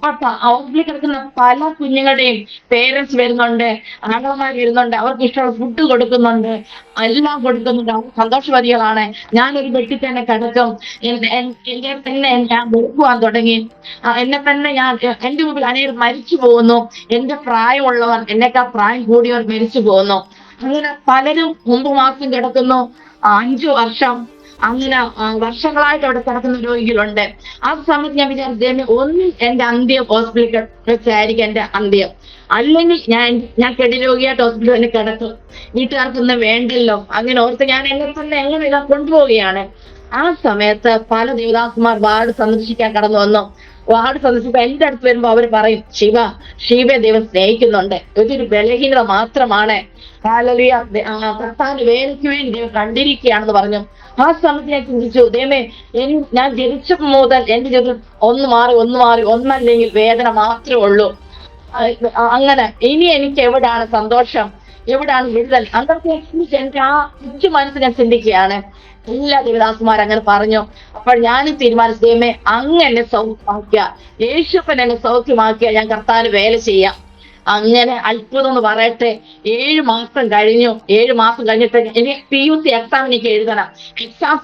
അപ്പൊ ഹോസ്പിറ്റലിൽ കിടക്കുന്ന പല കുഞ്ഞുങ്ങളുടെയും പേരൻസ് വരുന്നുണ്ട്, ആങ്ങളമാർ വരുന്നുണ്ട്, അവർക്ക് ഇഷ്ടമുള്ള ഫുഡ് കൊടുക്കുന്നുണ്ട്, എല്ലാം കൊടുക്കുന്നുണ്ട്. അവർ സന്തോഷവതികളാണ്. ഞാനൊരു വീട്ടിൽ തന്നെ കിടക്കും. എന്നെ തന്നെ ഞാൻ വെറുക്കുവാൻ തുടങ്ങി. എന്നെ തന്നെ എന്റെ മുമ്പിൽ അനേകം മരിച്ചു പോകുന്നു. എന്റെ പ്രായമുള്ളവർ, എന്നെക്കാൾ പ്രായം കൂടിയവർ മരിച്ചു പോകുന്നു. അങ്ങനെ പലരും 9 മാസം കിടക്കുന്നു, 5 വർഷം, അങ്ങനെ വർഷങ്ങളായിട്ട് അവിടെ കിടക്കുന്ന രോഗികളുണ്ട്. ആ സമയത്ത് ഞാൻ വിചാരിച്ചു, ഒന്നും എന്റെ അന്ത്യം ഹോസ്പിറ്റലിൽ വെച്ചായിരിക്കും എന്റെ അന്ത്യം, അല്ലെങ്കിൽ ഞാൻ കെടിരോഗിയായിട്ട് ഹോസ്പിറ്റലിൽ തന്നെ കിടക്കും, വീട്ടുകാർക്കൊന്നും വേണ്ടല്ലോ. അങ്ങനെ ഓർത്ത് ഞാൻ എന്നെ തന്നെ എങ്ങനെ കൊണ്ടുപോവുകയാണ്. ആ സമയത്ത് പല ദേവദാസന്മാർ വാർഡ് സന്ദർശിക്കാൻ കടന്നു വന്നു. വാർഡ് സന്ദർശിക്കുമ്പോൾ എന്റെ അടുത്ത് വരുമ്പോ അവര് പറയും, ഷീബയെ ദൈവം സ്നേഹിക്കുന്നുണ്ട്, ഇതൊരു ബലഹീനത മാത്രമാണ്, ഹല്ലേലൂയ, കർത്താവിന്റെ വേലയ്ക്ക് വേണ്ടി ദൈവം കണ്ടിരിക്കുകയാണെന്ന് പറഞ്ഞു. ആ സമയത്ത് ഞാൻ ചിന്തിച്ചു, ദൈവമേ, ഞാൻ ജനിച്ച മുതൽ എന്റെ ജീവിതത്തിൽ ഒന്ന് മാറി ഒന്നല്ലെങ്കിൽ വേദന മാത്രമേ ഉള്ളൂ. അങ്ങനെ ഇനി എനിക്ക് എവിടാണ് സന്തോഷം, എവിടാണ് വിടുതൽ? അന്നത്തെ എന്റെ ആ ഉച്ച മനസ്സ് ഞാൻ ചിന്തിക്കുകയാണ്. എല്ലാ ദേവദാസന്മാർ അങ്ങനെ പറഞ്ഞു. അപ്പോൾ ഞാനും തീരുമാനിച്ചു, ദൈവമേ, അങ്ങ് എന്നെ സൗഖ്യമാക്കിയ, യേശുപ്പൻ എന്നെ സൗഖ്യമാക്കിയ ഞാൻ കർത്താവിന് വേല ചെയ്യാം. അങ്ങനെ അത്ഭുതം എന്ന് പറയട്ടെ, 7 മാസം കഴിഞ്ഞു. 7 മാസം കഴിഞ്ഞിട്ട് എനിക്ക് PUC എക്സാം എനിക്ക് എഴുതണം. എക്സാം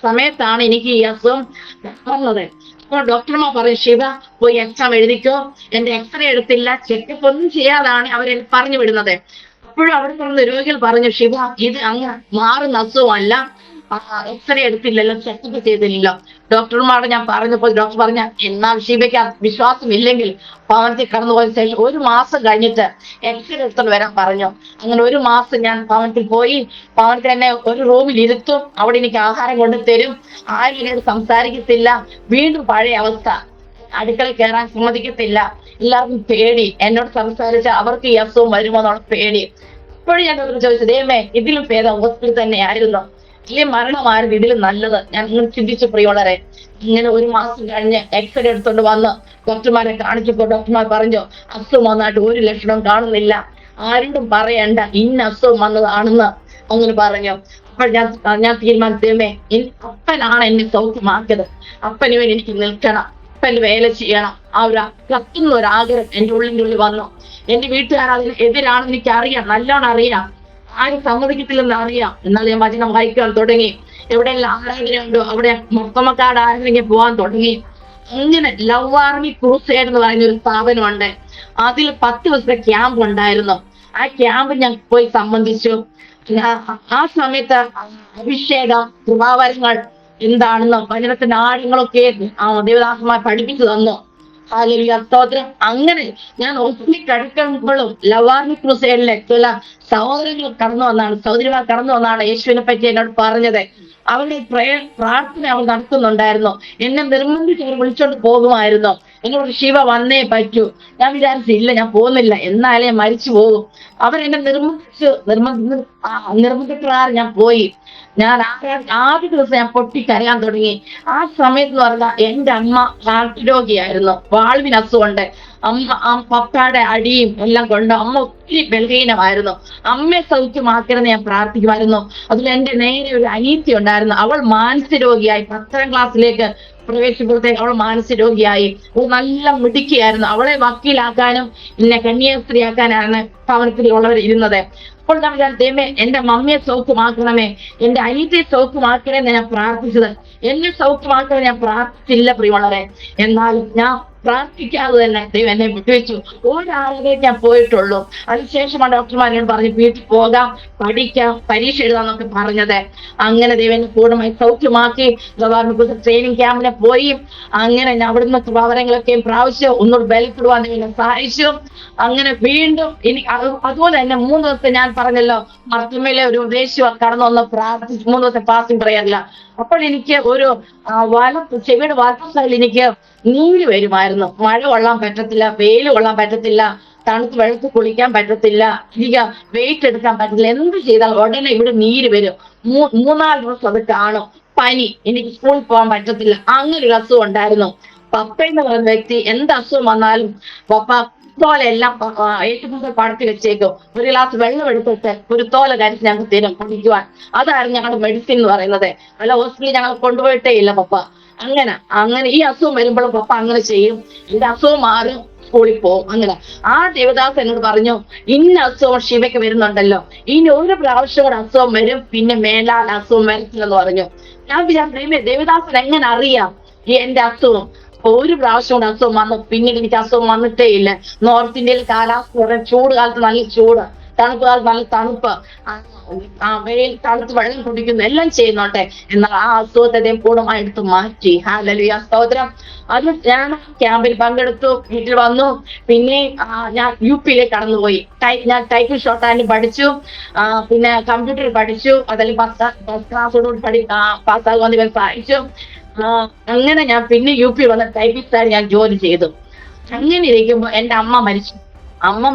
സമയത്താണ് എനിക്ക് ഈ അസുഖം വന്നത്. അപ്പോൾ ഡോക്ടർമാർ പറയും, ശിവ പോയി എക്സാം എഴുതിക്കോ. എന്റെ എക്സ്റേ എടുത്തില്ല, ചെക്കപ്പ് ഒന്നും ചെയ്യാതാണ് അവർ പറഞ്ഞു വിടുന്നത്. അപ്പോഴും അവിടെ പറഞ്ഞ രോഗികൾ പറഞ്ഞു, ശിവ, ഇത് അങ്ങ് മാറുന്ന അസുഖമല്ല, എക്സ്റേ എടുത്തില്ലല്ലോ, ചെക്കപ്പ് ചെയ്തില്ലല്ലോ. ഡോക്ടർമാരോട് ഞാൻ പറഞ്ഞപ്പോൾ ഡോക്ടർ പറഞ്ഞ, എന്നാൽ ഷീബയ്ക്ക് വിശ്വാസം ഇല്ലെങ്കിൽ ഭവനത്തിൽ കടന്നുപോയ ശേഷം 1 മാസം കഴിഞ്ഞിട്ട് എക്സ്റേ എടുത്തോണ്ട് വരാൻ പറഞ്ഞു. അങ്ങനെ 1 മാസം ഞാൻ ഭവനത്തിൽ പോയി. ഭവനത്തിൽ എന്നെ ഒരു റൂമിൽ ഇരുത്തും, അവിടെ എനിക്ക് ആഹാരം കൊണ്ട് തരും, ആരും എന്നോട് സംസാരിക്കത്തില്ല. വീണ്ടും പഴയ അവസ്ഥ, അടുക്കളയിൽ കയറാൻ സമ്മതിക്കത്തില്ല. എല്ലാവർക്കും പേടി, എന്നോട് സംസാരിച്ച അവർക്ക് ഈ അസുഖം വരുമോ എന്നുള്ള പേടി. ഇപ്പോഴും ഞാൻ ചോദിച്ചു, ദൈവമേ, ഇതിലും ഭേദം ഹോസ്പിറ്റൽ തന്നെയായിരുന്നു, ഇല്ലേ മരണമായിരുന്നു ഇതിലും നല്ലത്. ഞാൻ ഇങ്ങനെ ചിന്തിച്ചു പ്രിയമുള്ളവരെ. ഇങ്ങനെ 1 മാസം കഴിഞ്ഞ് എക്സ്റേ എടുത്തോണ്ട് വന്ന് ഡോക്ടർമാരെ കാണിച്ചപ്പോൾ ഡോക്ടർമാർ പറഞ്ഞു, അസുഖം വന്നായിട്ട് ഒരു ലക്ഷണവും കാണുന്നില്ല, ആരോടും പറയണ്ട, ഇന്ന അസുഖം വന്നതാണെന്ന് അങ്ങനെ പറഞ്ഞു. അപ്പോൾ ഞാൻ തീരുമാനിച്ചേ, അപ്പനാണ് എന്നെ സൗഖ്യമാക്കിയത്, അപ്പന് വേണ്ടി എനിക്ക് നിൽക്കണം, അപ്പന് വേല ചെയ്യണം. ആ ഒരു കത്തുന്ന ഒരു ആഗ്രഹം എന്റെ ഉള്ളിൽ വന്നു. എന്റെ വീട്ടുകാർ അതിന് എതിരാണെന്ന് എനിക്ക് അറിയാം, നല്ലോണം അറിയാം, ആരും സമ്മതിക്കത്തില്ലെന്ന് അറിയാം. എന്നാൽ ഞാൻ വചനം വായിക്കാൻ തുടങ്ങി. എവിടെയെല്ലാം ആരാധനയുണ്ടോ അവിടെ മൊത്തമക്കാട് ആരാധനയ്ക്ക് പോകാൻ തുടങ്ങി. അങ്ങനെ ലവ് ആർമി ക്രൂസൈഡ് എന്ന് പറയുന്ന ഒരു സ്ഥാപനമുണ്ട്. അതിൽ 10 ദിവസത്തെ ക്യാമ്പ് ഉണ്ടായിരുന്നു. ആ ക്യാമ്പ് ഞാൻ പോയി സംബന്ധിച്ചു. ആ സമയത്ത് അഭിഷേകം, കൃപാവരങ്ങൾ എന്താണെന്നും വചനത്തിന്റെ ആഴങ്ങളൊക്കെ ദേവദാസന്മാർ പഠിപ്പിച്ചു തന്നു. ഹല്ലേലൂയ, സ്തോത്രം. അങ്ങനെ ഞാൻ ഹോസ്പിറ്റലിൽ കിടക്കുമ്പോഴും ലവ് ആർമി ക്രൂസൈഡിലെ ചില സഹോദരന്മാർ കടന്നു വന്നാണ് യേശുവിനെ പറ്റി എന്നോട് പറഞ്ഞത്. അവരുടെ പ്രാർത്ഥന അവർ നടത്തുന്നുണ്ടായിരുന്നു. എന്നെ നിർബന്ധിച്ച് അവർ വിളിച്ചോണ്ട് പോകുമായിരുന്നു. എന്നോട് ശിവ വന്നേ പറ്റൂ. ഞാൻ വിചാരിച്ചില്ല, ഞാൻ പോകുന്നില്ല, എന്നാലേ ഞാൻ മരിച്ചു പോകും. അവരെന്നെ നിർബന്ധിപ്രകാരം ഞാൻ പോയി. ഞാൻ ആദ്യ ദിവസം ഞാൻ പൊട്ടിക്കരയാൻ തുടങ്ങി. ആ സമയത്ത് എന്ന് പറഞ്ഞാൽ എന്റെ അമ്മ ഹാർട്ട് രോഗിയായിരുന്നു, വാൾവിന് അസുഖമുണ്ട്. പപ്പയുടെ അടിയും എല്ലാം കൊണ്ട് അമ്മ ഒത്തിരി ബലഹീനമായിരുന്നു. അമ്മയെ സൗഖ്യമാക്കണമെന്ന് ഞാൻ പ്രാർത്ഥിക്കുമായിരുന്നു. അതിൽ എന്റെ നേരെ ഒരു അനീതി ഉണ്ടായിരുന്നു. അവൾ മാനസിക രോഗിയായി, 10ാം ക്ലാസ്സിലേക്ക് പ്രവേശിക്കുമ്പോഴത്തേക്ക് അവൾ മാനസിക രോഗിയായി. നല്ല മിടുക്കിയായിരുന്നു. അവളെ വക്കീലാക്കാനും പിന്നെ കന്യാസ്ത്രീയാക്കാനാണ് ഭവനത്തിലുള്ളവർ ഇരുന്നത്. അപ്പോൾ ഞാൻ ദൈവമേ, എന്റെ മമ്മിയെ സൗഖ്യമാക്കണമേ, എന്റെ അനിയത്തെ സൗഖ്യമാക്കണമെന്ന് ഞാൻ പ്രാർത്ഥിച്ചത്. എന്നെ സൗഖ്യമാക്കണേ ഞാൻ പ്രാർത്ഥിച്ചില്ല പ്രിയമുള്ളവരെ. എന്നാലും ഞാൻ പ്രാർത്ഥിക്കാതെ തന്നെ ദൈവം എന്നെ വിട്ടുവെച്ചു. ഒരാളെ ഞാൻ പോയിട്ടുള്ളൂ. അതിനുശേഷമാണ് ഡോക്ടർമാരോട് പറഞ്ഞു വീട്ടിൽ പോകാം, പഠിക്കാം, പരീക്ഷ എഴുതാന്നൊക്കെ പറഞ്ഞത്. അങ്ങനെ ദൈവം എന്നെ പൂർണ്ണമായി സൗഖ്യമാക്കി. ട്രെയിനിങ് ക്യാമ്പിനെ പോയി. അങ്ങനെ ഞാൻ അവിടുന്ന് കൃപാവരങ്ങളൊക്കെ പ്രാവശ്യം ഒന്നുകൂടി ബലപ്പെടുവാൻ ദൈവം സഹായിച്ചു. അങ്ങനെ വീണ്ടും അതുപോലെ തന്നെ 3 ദിവസത്തെ ഞാൻ പറഞ്ഞല്ലോ മർത്തമയിലെ ഒരു ഉപദേശം കടന്നു വന്ന് പ്രാർത്ഥിച്ചു 3 ദിവസത്തെ ഫാസ്റ്റിംഗ് പ്രയറില്ല. അപ്പോൾ എനിക്ക് ഒരു ചെവിയുടെ വലത്തെ സൈഡിൽ എനിക്ക് നീര് വരുമായിരുന്നു. മഴ കൊള്ളാൻ പറ്റത്തില്ല, വെയിൽ കൊള്ളാൻ പറ്റത്തില്ല, തണുത്ത് വെള്ളത്തിൽ കുളിക്കാൻ പറ്റത്തില്ല, എനിക്ക് വെയിറ്റ് എടുക്കാൻ പറ്റത്തില്ല. എന്ത് ചെയ്താൽ ഉടനെ ഇവിടെ നീര് വരും. 3-4 ദിവസം അത് കാണും. പനി, എനിക്ക് സ്കൂളിൽ പോകാൻ പറ്റത്തില്ല. അങ്ങനെ ഒരു അസുഖം ഉണ്ടായിരുന്നു. പപ്പ എന്ന് പറയുന്ന വ്യക്തി എന്ത് അസുഖം വന്നാലും പപ്പ തോലെല്ലാം ഏറ്റവും പടത്തി വെച്ചേക്കും. ഒരു ഗ്ലാസ് വെള്ളം എടുത്തിട്ട് ഒരു തോല കരിച്ച് ഞങ്ങൾക്ക് തരും കുടിക്കുവാൻ. അതായിരുന്നു ഞങ്ങളുടെ മെഡിസിൻ എന്ന് പറയുന്നത്. അല്ല ഹോസ്പിറ്റലിൽ ഞങ്ങൾ കൊണ്ടുപോയിട്ടേ ഇല്ല പപ്പ. അങ്ങനെ ഈ അസുഖം വരുമ്പോഴും പപ്പ അങ്ങനെ ചെയ്യും. എന്റെ അസുഖം മാറും, സ്കൂളിൽ പോകും. അങ്ങനെ ആ ദേവദാസ് എന്നോട് പറഞ്ഞു, ഇന്ന അസുഖം ശിവയ്ക്ക് വരുന്നുണ്ടല്ലോ, ഇനി ഒരു പ്രാവശ്യം കൂടെ അസുഖം വരും, പിന്നെ മേലാൽ അസുഖം വരത്തില്ലെന്ന് പറഞ്ഞു. ഞാൻ വിചാരിച്ചു ദേവദാസൻ എങ്ങനെ അറിയാം എന്റെ അസുഖം? ഒരു പ്രാവശ്യം കൊണ്ട് അസുഖം വന്നു, പിന്നീട് എനിക്ക് അസുഖം വന്നിട്ടേ ഇല്ല. നോർത്ത് ഇന്ത്യയിൽ കാലാവസ്ഥ പറയാൻ ചൂട് കാലത്ത് നല്ല ചൂട്, തണുപ്പ് കാലത്ത് നല്ല തണുപ്പ്, വെയിൽ തണുത്ത് വെള്ളം കുടിക്കുന്നു, എല്ലാം ചെയ്യുന്നുണ്ട്. എന്നാൽ ആ അസുഖത്തെ അദ്ദേഹം പൂർണ്ണമായി എടുത്ത് മാറ്റി. ഹല്ലേലൂയ, സ്തോത്രം. അത് ഞാൻ ക്യാമ്പിൽ പങ്കെടുത്തു, വീട്ടിൽ വന്നു. പിന്നെ ഞാൻ UP-യിലേക്ക് കടന്നുപോയി. ഞാൻ ടൈപ്പിംഗ് ഷോർട്ട് ഹാൻഡ് പഠിച്ചു, പിന്നെ കമ്പ്യൂട്ടർ പഠിച്ചു. അതെല്ലാം ഫസ്റ്റ് ക്ലാസ്സോടുകൂടി പാസ്സാകുവാൻ ഇവൻ സഹായിച്ചു. അങ്ങനെ ഞാൻ പിന്നെ UP വന്ന ടൈപ്പിസ്റ്റായി ഞാൻ ജോലി ചെയ്തു. അങ്ങനെ ഇരിക്കുമ്പോ എന്റെ അമ്മ മരിച്ചു.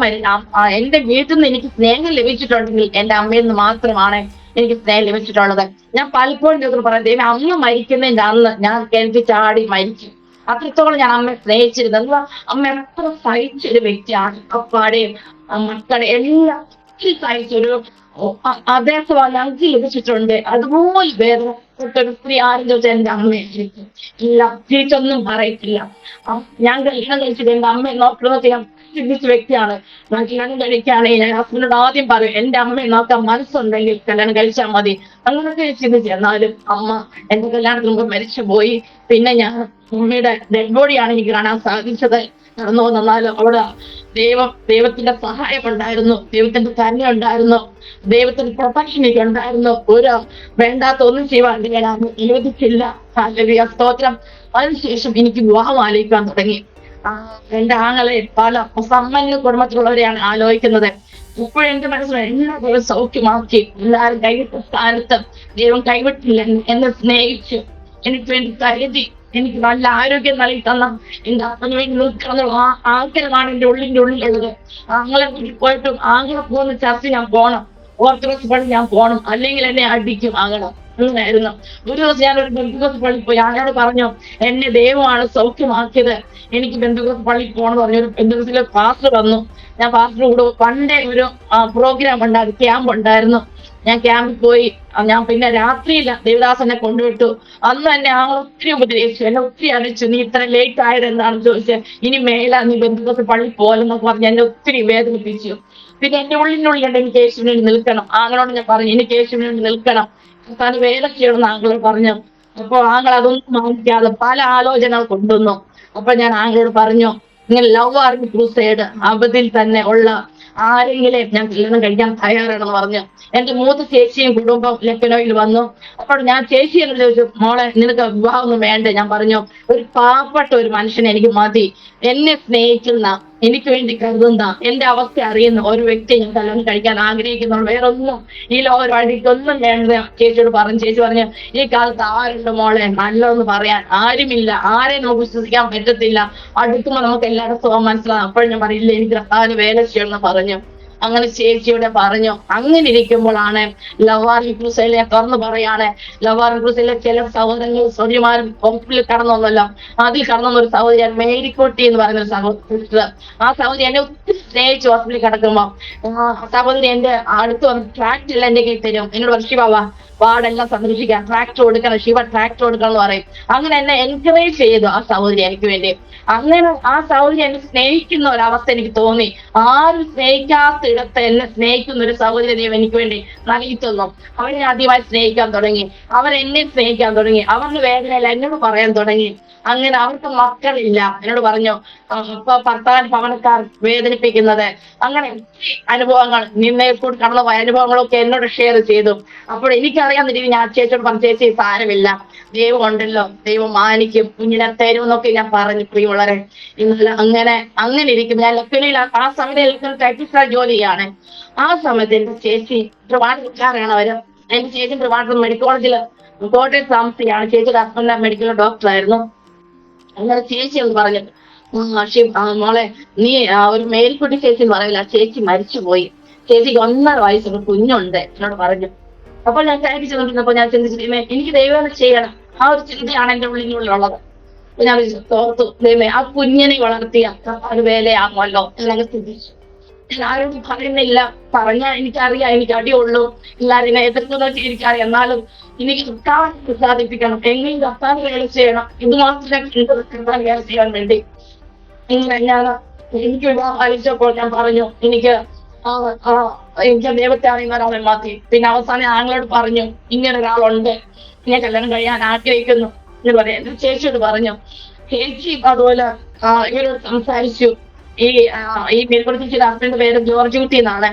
എന്റെ വീട്ടിൽ നിന്ന് എനിക്ക് സ്നേഹം ലഭിച്ചിട്ടുണ്ടെങ്കിൽ എന്റെ അമ്മയിൽ നിന്ന് മാത്രമാണ് എനിക്ക് സ്നേഹം ലഭിച്ചിട്ടുള്ളത്. ഞാൻ പലപ്പോഴും ചോദിച്ചു പറയാം, അമ്മ മരിക്കുന്നതിന്റെ അന്ന് ഞാൻ കിണറ്റി ചാടി മരിച്ചു. അത്രത്തോളം ഞാൻ അമ്മയെ സ്നേഹിച്ചിരുന്നു. എന്നാൽ അമ്മ എത്ര സഹിച്ചൊരു വ്യക്തിയാണ്. അപ്പാടെയും മക്കളെ എല്ലാം സഹിച്ചൊരു അദ്ദേഹം ഞങ്ങൾക്ക് ലഭിച്ചിട്ടുണ്ട്. അതുപോലെ വേദനപ്പെട്ടൊരു സ്ത്രീ ആരും ചോദിച്ചാൽ എന്റെ അമ്മയായിരിക്കും. ഇല്ല, തിരിച്ചൊന്നും പറയത്തില്ല. ഞാൻ കല്യാണം കഴിച്ചത് എന്റെ അമ്മയെ നോക്കുന്നത് ഞാൻ ചിന്തിച്ച വ്യക്തിയാണ്. ഞാൻ കല്യാണം കഴിക്കുകയാണെങ്കിൽ ഞാൻ ഹസ്ബൻഡിനോട് ആദ്യം പറയും, എന്റെ അമ്മയെ നോക്കാൻ മനസ്സുണ്ടെങ്കിൽ കല്യാണം കഴിച്ചാൽ മതി. അങ്ങനൊക്കെ ചിന്തിച്ചു. എന്നാലും അമ്മ എന്റെ കല്യാണത്തിന് മുമ്പ് മരിച്ചുപോയി. പിന്നെ ഞാൻ അമ്മയുടെ ഡെഡ് ബോഡിയാണ് എനിക്ക് കാണാൻ സാധിച്ചത്. നടന്നു വന്നാലും അവിടെ ദൈവത്തിന്റെ സഹായം ഉണ്ടായിരുന്നു, ദൈവത്തിന്റെ കരുണ ഉണ്ടായിരുന്നു, ദൈവത്തിന്റെ പ്രൊട്ടക്ഷൻ എനിക്ക് ഉണ്ടായിരുന്നു. ഒരു വേണ്ടാത്ത ഒന്നും ചെയ്യാൻ ഞാൻ അനുവദിച്ചില്ല. ഹല്ലേലൂയ, സ്തോത്രം. അതിനുശേഷം എനിക്ക് വിവാഹം ആലോചിക്കാൻ തുടങ്ങി. എന്റെ ആങ്ങളെ പല സമ്പന്ന കുടുംബത്തിലുള്ളവരെയാണ് ആലോചിക്കുന്നത്. ഇപ്പോഴും എന്റെ മനസ്സിൽ എല്ലാ ദൈവം സൗഖ്യമാക്കി. എല്ലാവരും കൈവിട്ട സ്ഥാനത്ത് ദൈവം കൈവിട്ടില്ല, എന്നെ സ്നേഹിച്ചു, എനിക്ക് വേണ്ടി കരുതി, എനിക്ക് നല്ല ആരോഗ്യം നൽകി തന്ന എന്റെ അപ്പന് വേണ്ടി നിൽക്കണം ആ ആഗ്രഹമാണ് എന്റെ ഉള്ളിലുള്ളത്. ആങ്ങളെ കൂട്ടി പോയിട്ടും ആങ്ങളെ പോകുന്ന ചർച്ച ഞാൻ പോണം, ഓർത്തഡോക്സ് പള്ളി ഞാൻ പോണം, അല്ലെങ്കിൽ എന്നെ അടിക്കും ആങ്ങളെ. അങ്ങനെയായിരുന്നു. ഒരു ദിവസം ഞാനൊരു ബന്ധുക്കോസ് പള്ളി പോയി. ആങ്ങളോട് പറഞ്ഞു, എന്നെ ദൈവമാണ് സൗഖ്യമാക്കിയത്, എനിക്ക് ബന്ധുക്കോസ് പള്ളി പോകണമെന്ന് പറഞ്ഞു. ഒരു ബന്ധുക്കോസിലെ പാസ്റ്റർ വന്നു. ഞാൻ പാസ്റ്റർ കൂടെ പണ്ടേ ഒരു പ്രോഗ്രാം ഉണ്ടായിരുന്നു, ക്യാമ്പ് ഉണ്ടായിരുന്നു. ഞാൻ ക്യാമ്പിൽ പോയി. ഞാൻ പിന്നെ രാത്രിയില്ല ദേവദാസനെ കൊണ്ടുവിട്ടു. അന്ന് എന്നെ ഒത്തിരി ഉപദേശിച്ചു, എന്നെ ഒത്തിരി അറിയിച്ചു. നീ ഇത്ര ലേറ്റ് ആയത് എന്താണെന്ന് ചോദിച്ചാൽ, ഇനി മേല നീ ബന്ധുക്കോസ് പള്ളി പോലെന്നൊക്കെ പറഞ്ഞ് എന്നെ ഒത്തിരി വേദനിപ്പിച്ചു. പിന്നെ എന്റെ ഉള്ളിനുള്ളിലുണ്ട് എനിക്ക് യേശുവിന് വേണ്ടി നിൽക്കണം. ആങ്ങളോട് ഞാൻ പറഞ്ഞു, എനിക്ക് യേശുവിന് വേണ്ടി നിൽക്കണം, താൻ വേല ചെയ്യണമെന്ന് ആങ്ങളോട് പറഞ്ഞു. അപ്പൊ ആങ്ങൾ അതൊന്നും മാനിക്കാതെ പല ആലോചനകൾ കൊണ്ടുവന്നു. അപ്പൊ ഞാൻ ആങ്ങളോട് പറഞ്ഞു, ഇങ്ങനെ ലവ് ആർമി ക്രൂസൈഡ് അവധിൽ തന്നെ ഉള്ള ആരെങ്കിലും ഞാൻ കല്യാണം കഴിക്കാൻ തയ്യാറാണെന്ന് പറഞ്ഞു. എന്റെ മൂത്ത ചേച്ചിയും കുടുംബം ലക്നൌവിൽ വന്നു. അപ്പോൾ ഞാൻ ചേച്ചി എന്ന് ചോദിച്ചു, മോളെ നിനക്ക് വിവാഹം ഒന്നും വേണ്ട. ഞാൻ പറഞ്ഞു, ഒരു പാവപ്പെട്ട ഒരു മനുഷ്യനെ എനിക്ക് മതി, എന്നെ സ്നേഹിക്കുന്ന, എനിക്ക് വേണ്ടി കരുതുന്ന, എന്റെ അവസ്ഥ അറിയുന്ന ഒരു വ്യക്തിയെ ഞാൻ കല്യാണം കഴിക്കാൻ ആഗ്രഹിക്കുന്നുള്ളൂ, വേറെ ഒന്നും ഈ ലോകമൊന്നും വേണ്ട. ചേച്ചിയോട് പറഞ്ഞു. ചേച്ചി പറഞ്ഞു, ഈ കാലത്ത് ആരുണ്ട് മോളെ നല്ലതെന്ന് പറയാൻ? ആരുമില്ല, ആരെയും നമുക്ക് വിശ്വസിക്കാൻ പറ്റത്തില്ല. അടുക്കുമ്പോൾ നമുക്ക് എല്ലാവരുടെ സുഖം മനസ്സിലാകും. അപ്പോഴും ഞാൻ പറയില്ല, എനിക്ക് കർത്താവിന് വേല ചെയ്യണമെന്ന് പറഞ്ഞു. അങ്ങനെ ചേച്ചിയോടെ പറഞ്ഞു. അങ്ങനെ ഇരിക്കുമ്പോഴാണ് ലവ് ആർമി ക്രൂസൈഡിൽ ഞാൻ തുറന്നു പറയാണ്, ലവ് ആർമി ക്രൂസൈഡിലെ ചില സഹോദരങ്ങൾ സൗര്യമാരും ഹോസ്പിറ്റലിൽ കടന്നൊന്നല്ലോ, അതിൽ കടന്നൊരു സഹോദരി മേരിക്കോട്ടി എന്ന് പറയുന്ന ഒരു സഹോദരി. ആ സഹോദരി എന്നെ ഒത്തിരി സ്നേഹിച്ചു. ഹോസ്പിറ്റലിൽ കിടക്കുമ്പോ സഹോദരി എന്റെ അടുത്ത് വന്ന് ട്രാക്റ്റ് എല്ലാം എന്റെ കയ്യിൽ തരും. എന്നോട് വർഷിപ്പാവാ വാർഡെല്ലാം സംരക്ഷിക്കാൻ ട്രാക്ടർ കൊടുക്കണം, ശിവ ട്രാക്ടർ കൊടുക്കണം എന്ന് പറയും. അങ്ങനെ എന്നെ എൻകറേജ് ചെയ്തു ആ സഹോദരി എനിക്ക് വേണ്ടി. അങ്ങനെ ആ സഹോദരി എന്നെ സ്നേഹിക്കുന്ന ഒരവസ്ഥ എനിക്ക് തോന്നി. ആരും സ്നേഹിക്കാത്തിടത്ത് എന്നെ സ്നേഹിക്കുന്ന ഒരു സഹോദരി ദൈവം എനിക്ക് വേണ്ടി നൽകി തന്നു. അവരെ ആദ്യമായി സ്നേഹിക്കാൻ തുടങ്ങി, അവരെന്നെ സ്നേഹിക്കാൻ തുടങ്ങി, അവരുടെ വേദനയിൽ എന്നോട് പറയാൻ തുടങ്ങി. അങ്ങനെ അവർക്ക് മക്കളില്ല, എന്നോട് പറഞ്ഞു ഇപ്പൊ ഭർത്താവിന് ഭവനക്കാർ വേദനിപ്പിക്കുന്നത്, അങ്ങനെ അനുഭവങ്ങൾ നിന്നയിൽ കൂടി കടന്നുപോയ അനുഭവങ്ങളൊക്കെ എന്നോട് ഷെയർ ചെയ്തു. അപ്പോൾ എനിക്കറിയാവുന്ന രീതി ഞാൻ ചേച്ചിയോട് പറഞ്ഞു, ചേച്ചി സാരമില്ല, ദൈവം ഉണ്ടല്ലോ, ദൈവം മാനിക്കും, കുഞ്ഞിനെ തരും എന്നൊക്കെ ഞാൻ പറഞ്ഞു. പ്രിയമുള്ളവരെ, ഇന്നലെ അങ്ങനെ ഇരിക്കും. ഞാൻ ലക്നൌവിൽ ആ സമയത്ത് ടൈപ്പിസ്റ്റ് ജോലി ചെയ്യാണ്. ആ സമയത്ത് എന്റെ ചേച്ചി ട്രിവാൻഡ്രംകാരാണ് അവര്. എന്റെ ചേച്ചി ട്രിവാൻഡ്രം മെഡിക്കൽ കോളേജിൽ കോട്ടയത്ത് താമസിക്കുകയാണ്. ചേച്ചിയുടെ ഹസ്ബൻഡ് മെഡിക്കൽ ഡോക്ടർ ആയിരുന്നു. അങ്ങനെ ചേച്ചി എന്ന് പറഞ്ഞു, മോളെ നീ ഒരു മേൽക്കുട്ടി ചേച്ചി എന്ന് പറയില്ല, ചേച്ചി മരിച്ചുപോയി, ചേച്ചിക്ക് 1.5 വയസ്സുള്ള കുഞ്ഞുണ്ട് എന്നോട് പറഞ്ഞു. അപ്പോൾ ഞാൻ കയറി ചെന്നിരുന്നപ്പോ ഞാൻ ചിന്തിച്ചിട്ട് എനിക്ക് ദൈവം ചെയ്യണം, ആ ഒരു ചിന്തയാണ് എന്റെ ഉള്ളിനുള്ളിലുള്ളത്. ഞാൻ തോർത്തു, ദൈവമേ ആ കുഞ്ഞിനെ വളർത്തിയ ഒരു വേലയാകുമല്ലോ എന്നൊക്കെ ചിന്തിച്ചു. ഞാൻ ആരോടും പറയുന്നില്ല, പറഞ്ഞാൽ എനിക്കറിയാം എനിക്ക് അടിയുള്ളൂ, എല്ലാവരും എതിർക്കുന്നതൊക്കെ എനിക്കറിയാം. എന്നാലും എനിക്ക് കർത്താവിനെ പ്രസാദിപ്പിക്കണം, എങ്കിലും കർത്താൻ വേല ചെയ്യണം, ഇത് മാത്രം കർത്താൻ വേല ചെയ്യാൻ വേണ്ടി. ഇങ്ങനെ എനിക്ക് വിവാഹം അലിച്ചപ്പോൾ ഞാൻ പറഞ്ഞു എനിക്ക് ദൈവത്തെ അറിയുന്ന ഒരാളെ മാറ്റി. പിന്നെ അവസാനം ആങ്ങളോട് പറഞ്ഞു ഇങ്ങനെ ഒരാളുണ്ട്, ഞാൻ കല്യാണം കഴിയാൻ ആഗ്രഹിക്കുന്നു എന്ന് പറയാം. എന്റെ ചേച്ചിയോട് പറഞ്ഞു. ചേച്ചി അതുപോലെ ഇവരോട് സംസാരിച്ചു. ഈ മേൽക്കുറിച്ചിയുടെ ഹസ്ബൻഡിന്റെ പേര് ജോർജ് കുട്ടി എന്നാണ്.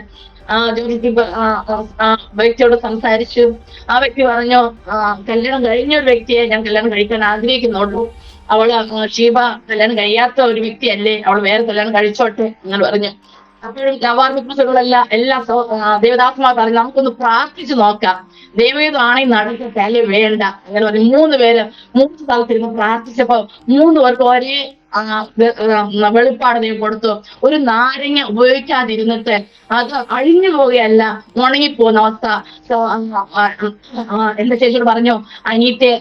ജോർജ് വ്യക്തിയോട് സംസാരിച്ചു. ആ വ്യക്തി പറഞ്ഞു കല്യാണം കഴിഞ്ഞ ഒരു വ്യക്തിയെ ഞാൻ കല്യാണം കഴിക്കാൻ ആഗ്രഹിക്കുന്നുള്ളൂ, അവള് ഷീബ കല്യാണം കഴിയാത്ത ഒരു വ്യക്തിയല്ലേ, അവൾ വേറെ കല്യാണം കഴിച്ചോട്ടെ എന്ന് പറഞ്ഞു. അപ്പോഴും നവാർമിക്കുകളെല്ലാം എല്ലാ ദേവദാസന്മാർ പറഞ്ഞു നമുക്കൊന്ന് പ്രാർത്ഥിച്ചു നോക്കാം, ദൈവമാണെങ്കിൽ നടക്കട്ടെ അല്ലെ വേണ്ട അങ്ങനെ പറഞ്ഞു. 3 പേര് 3 സ്ഥലത്തിരുന്ന് പ്രാർത്ഥിച്ചപ്പോ 3 പേർക്ക് ഒരേ വെളിപ്പാട് ദൈവം കൊടുത്തു. ഒരു നാരങ്ങ ഉപയോഗിക്കാതിരുന്നിട്ട് അത് അഴിഞ്ഞു പോവുകയല്ല, ഉണങ്ങിപ്പോകുന്ന അവസ്ഥ. എന്റെ ചേച്ചിയോട് പറഞ്ഞു അനീറ്റെ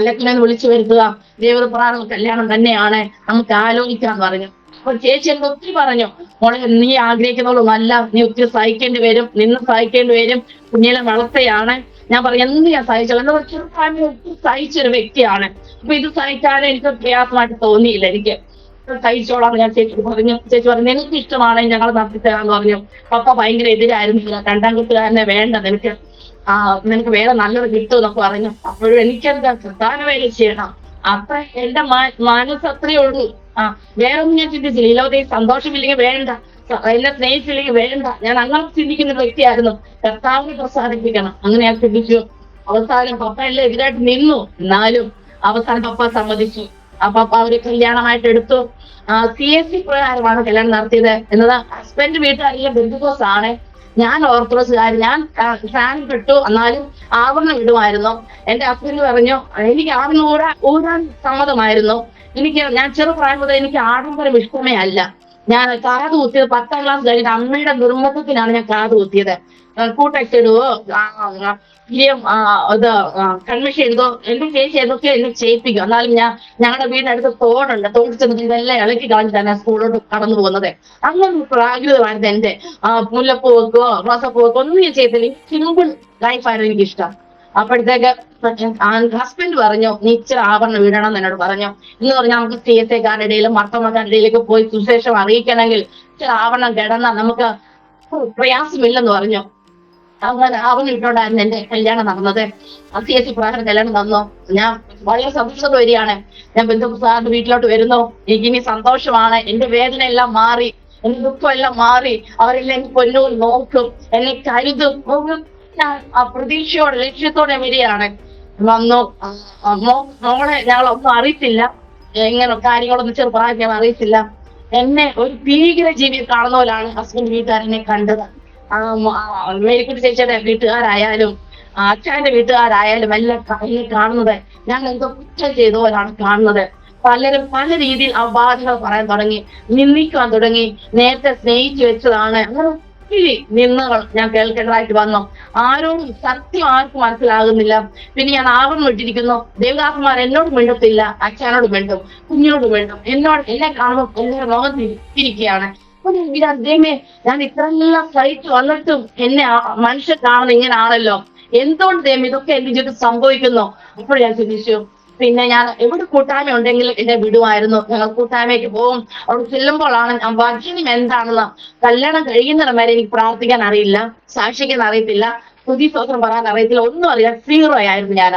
ലക്നൌന്ന് വിളിച്ചു വരുത്തുക, ദൈവപ്രകാരം കല്യാണം തന്നെയാണ്, നമുക്ക് ആലോചിക്കാന്ന് പറഞ്ഞു. അപ്പൊ ചേച്ചി എന്നെ ഒത്തിരി പറഞ്ഞു, മോളെ നീ ആഗ്രഹിക്കുന്നതൊന്നുമല്ല, നീ ഒത്തിരി സഹിക്കേണ്ടി വരും, നിന്ന് സഹിക്കേണ്ടി വരും, കുഞ്ഞിനെ വളർത്തയാണ്. ഞാൻ പറഞ്ഞു എന്ത് ഞാൻ സഹിച്ചോളൂ, എന്റെ ചെറുപ്രായം ഒത്തിരി സഹിച്ചൊരു വ്യക്തിയാണ്, അപ്പൊ ഇത് സഹിക്കാൻ എനിക്ക് പ്രയാസമായിട്ട് തോന്നിയില്ല, എനിക്ക് സഹിച്ചോളാം ഞാൻ ചേച്ചി പറഞ്ഞു. ചേച്ചി പറഞ്ഞു എനിക്ക് ഇഷ്ടമാണെങ്കിൽ ഞങ്ങൾ നടത്തിത്തരാന്ന് പറഞ്ഞു. പപ്പ ഭയങ്കര എതിരായിരുന്നില്ല, 2ാം കൂട്ടുകാരനെ വേണ്ട, നിനക്ക് വേറെ നല്ലത് കിട്ടും എന്നൊക്കെ പറഞ്ഞു. അപ്പോഴും എനിക്കെന്താ പ്രധാന വേല ചെയ്യണം, അത്ര എന്റെ മനസ്സ് അത്രയേ ഉള്ളൂ. വേറെ ഒന്നും ഞാൻ ചിന്തിച്ചില്ല. ഈ ലോകത്തെ സന്തോഷമില്ലെങ്കിൽ വേണ്ട, എന്നെ സ്നേഹിച്ചില്ലെങ്കിൽ വേണ്ട, ഞാൻ അങ്ങനെ ചിന്തിക്കുന്ന ഒരു വ്യക്തിയായിരുന്നു. കർത്താവിനെ പ്രസാദിപ്പിക്കണം, അങ്ങനെ ഞാൻ ചിന്തിച്ചു. അവസാനം പപ്പ എല്ലാം എതിരായിട്ട് നിന്നു, എന്നാലും അവസാനം പപ്പ സമ്മതിച്ചു. ആ പപ്പ അവര് കല്യാണമായിട്ട് എടുത്തു. CSC പ്രകാരമാണ് കല്യാണം നടത്തിയത് എന്നത്. ഹസ്ബൻഡ് വീട്ടുകാരെല്ലാം ബന്ധുക്കോസ് ആണ്, ഞാൻ ഓർത്തഡോക്സുകാർ. ഞാൻ ഫാൻ കിട്ടു, എന്നാലും ആവരണം ഇടുമായിരുന്നു. എന്റെ ഹസ്ബൻഡ് പറഞ്ഞു എനിക്ക് ആവരണം ഊരാൻ സമ്മതമായിരുന്നു. ഞാൻ ചെറുപ്രായം മുതൽ എനിക്ക് ആഡംബരം ഇഷ്ടമേ അല്ല. ഞാൻ കാത് കുത്തിയത് 10ാം ക്ലാസ് കഴിഞ്ഞിട്ട് അമ്മയുടെ നിർബന്ധത്തിലാണ് ഞാൻ കാത് കുത്തിയത്. കൂട്ടൊക്കെ ഇടുവോ ഇത് കൺവെൻഷൻ എഴുതോ എന്റെ ചേച്ചി എന്തൊക്കെ എന്നെ ചെയ്യിപ്പിക്കും. എന്നാലും ഞങ്ങളുടെ വീടിനടുത്ത് തോടുണ്ട്, തോട് ചെന്നിട്ട് ഇതെല്ലാം ഇളക്കി കളഞ്ഞിട്ടാണ് സ്കൂളിലോട്ട് കടന്നു പോകുന്നത്. അങ്ങനെ പ്രാകൃതമായിരുന്നു എന്റെ. മുല്ലപ്പൂ വെക്കോ റോസപ്പൂ വെക്കോ ഒന്നും ഞാൻ ചെയ്തില്ല, സിമ്പിൾ ലൈഫായിരുന്നു എനിക്കിഷ്ടം. അപ്പോഴത്തേക്ക് ഹസ്ബൻഡ് പറഞ്ഞു നീ ഇച്ചിരി ആഭരണം ഇടണം എന്ന് എന്നോട് പറഞ്ഞു. എന്ന് പറഞ്ഞാൽ നമുക്ക് CSAക്കാരുടെ ഇടയിലും മർത്തമ്മക്കാരുടെ ഇടയിലേക്ക് പോയി സുശേഷം അറിയിക്കണമെങ്കിൽ ഇച്ചിരി ആഭരണം കിടന്നാൽ നമുക്ക് പ്രയാസമില്ലെന്ന് പറഞ്ഞു. അങ്ങനെ ആഭരണം ഇട്ടോണ്ടായിരുന്നു എന്റെ കല്യാണം നടന്നത്. CSC പ്രകാരം കല്യാണം നടന്നു. ഞാൻ വളരെ സന്തോഷത്തോടെ വരികയാണ്. ഞാൻ ബന്ധുസാറിന്റെ വീട്ടിലോട്ട് വരുന്നു. എനിക്കിനി സന്തോഷമാണ്, എന്റെ വേദന എല്ലാം മാറി, എന്റെ ദുഃഖം എല്ലാം മാറി. അവരെല്ലാം എനിക്ക് പൊന്നൂർ നോക്കും, എന്നെ കരുതും. ആ പ്രതീക്ഷയോടെ ലക്ഷ്യത്തോടെ വരികയാണ്. വന്നു മോളെ ഞങ്ങളൊന്നും അറിയത്തില്ല, ഇങ്ങനെ കാര്യങ്ങളൊന്നും ചെറുപ്രായം ഞാൻ അറിയത്തില്ല. എന്നെ ഒരു ഭീകര ജീവിയെ കാണുന്ന പോലാണ് ഹസ്ബൻഡ് വീട്ടുകാരെന്നെ കണ്ടത്. മേരിക്കുട്ടി ചേച്ചിയുടെ വീട്ടുകാരായാലും അച്ഛന്റെ വീട്ടുകാരായാലും എല്ലാം കാണുന്നത് ഞാൻ എന്തോ കുറ്റം ചെയ്ത പോലാണ് കാണുന്നത്. പലരും പല രീതിയിൽ അപാധകൾ പറയാൻ തുടങ്ങി, നിന്ദിക്കാൻ തുടങ്ങി. നേരത്തെ സ്നേഹിച്ചു വെച്ചതാണ്, അങ്ങനെ ഒത്തിരി നിന്ദകൾ ഞാൻ കേൾക്കേണ്ടതായിട്ട് വന്നു. ആരോടും സത്യം ആർക്കും മനസ്സിലാകുന്നില്ല. പിന്നെ ഞാൻ ആവരണം ഇട്ടിരിക്കുന്നു. ദേവദാസന്മാർ എന്നോട് മിണ്ടത്തില്ല, അച്ഛനോട് മിണ്ടും, കുഞ്ഞിനോട് മിണ്ടും. എന്നെ കാണുമ്പോൾ എല്ലാവരും മുഖം തിരിക്കുകയാണ്. ദൈവമേ ഞാൻ ഇത്രയെല്ലാം സഹിച്ചു വന്നിട്ടും എന്നെ മനുഷ്യർ കാണുന്നത് ഇങ്ങനാണല്ലോ, എന്തുകൊണ്ട് ദൈവം ഇതൊക്കെ എന്റെ ജീവിതത്തിൽ സംഭവിക്കുന്നു? അപ്പോൾ ഞാൻ ചിന്തിച്ചു. പിന്നെ ഞാൻ എവിടെ കൂട്ടായ്മ ഉണ്ടെങ്കിൽ എന്നെ വിടുമായിരുന്നു. ഞങ്ങൾ കൂട്ടായ്മയ്ക്ക് പോകും. അവിടെ ചെല്ലുമ്പോഴാണ് ഞാൻ വചനം എന്താണെന്ന്, കല്യാണം കഴിയുന്നിടം വരെ എനിക്ക് പ്രാർത്ഥിക്കാൻ അറിയില്ല, സാക്ഷിക്കാൻ അറിയത്തില്ല, സ്തുതി സ്തോത്രം പറയാൻ അറിയത്തില്ല, ഒന്നും അറിയാം. സീറോ ആയിരുന്നു ഞാൻ.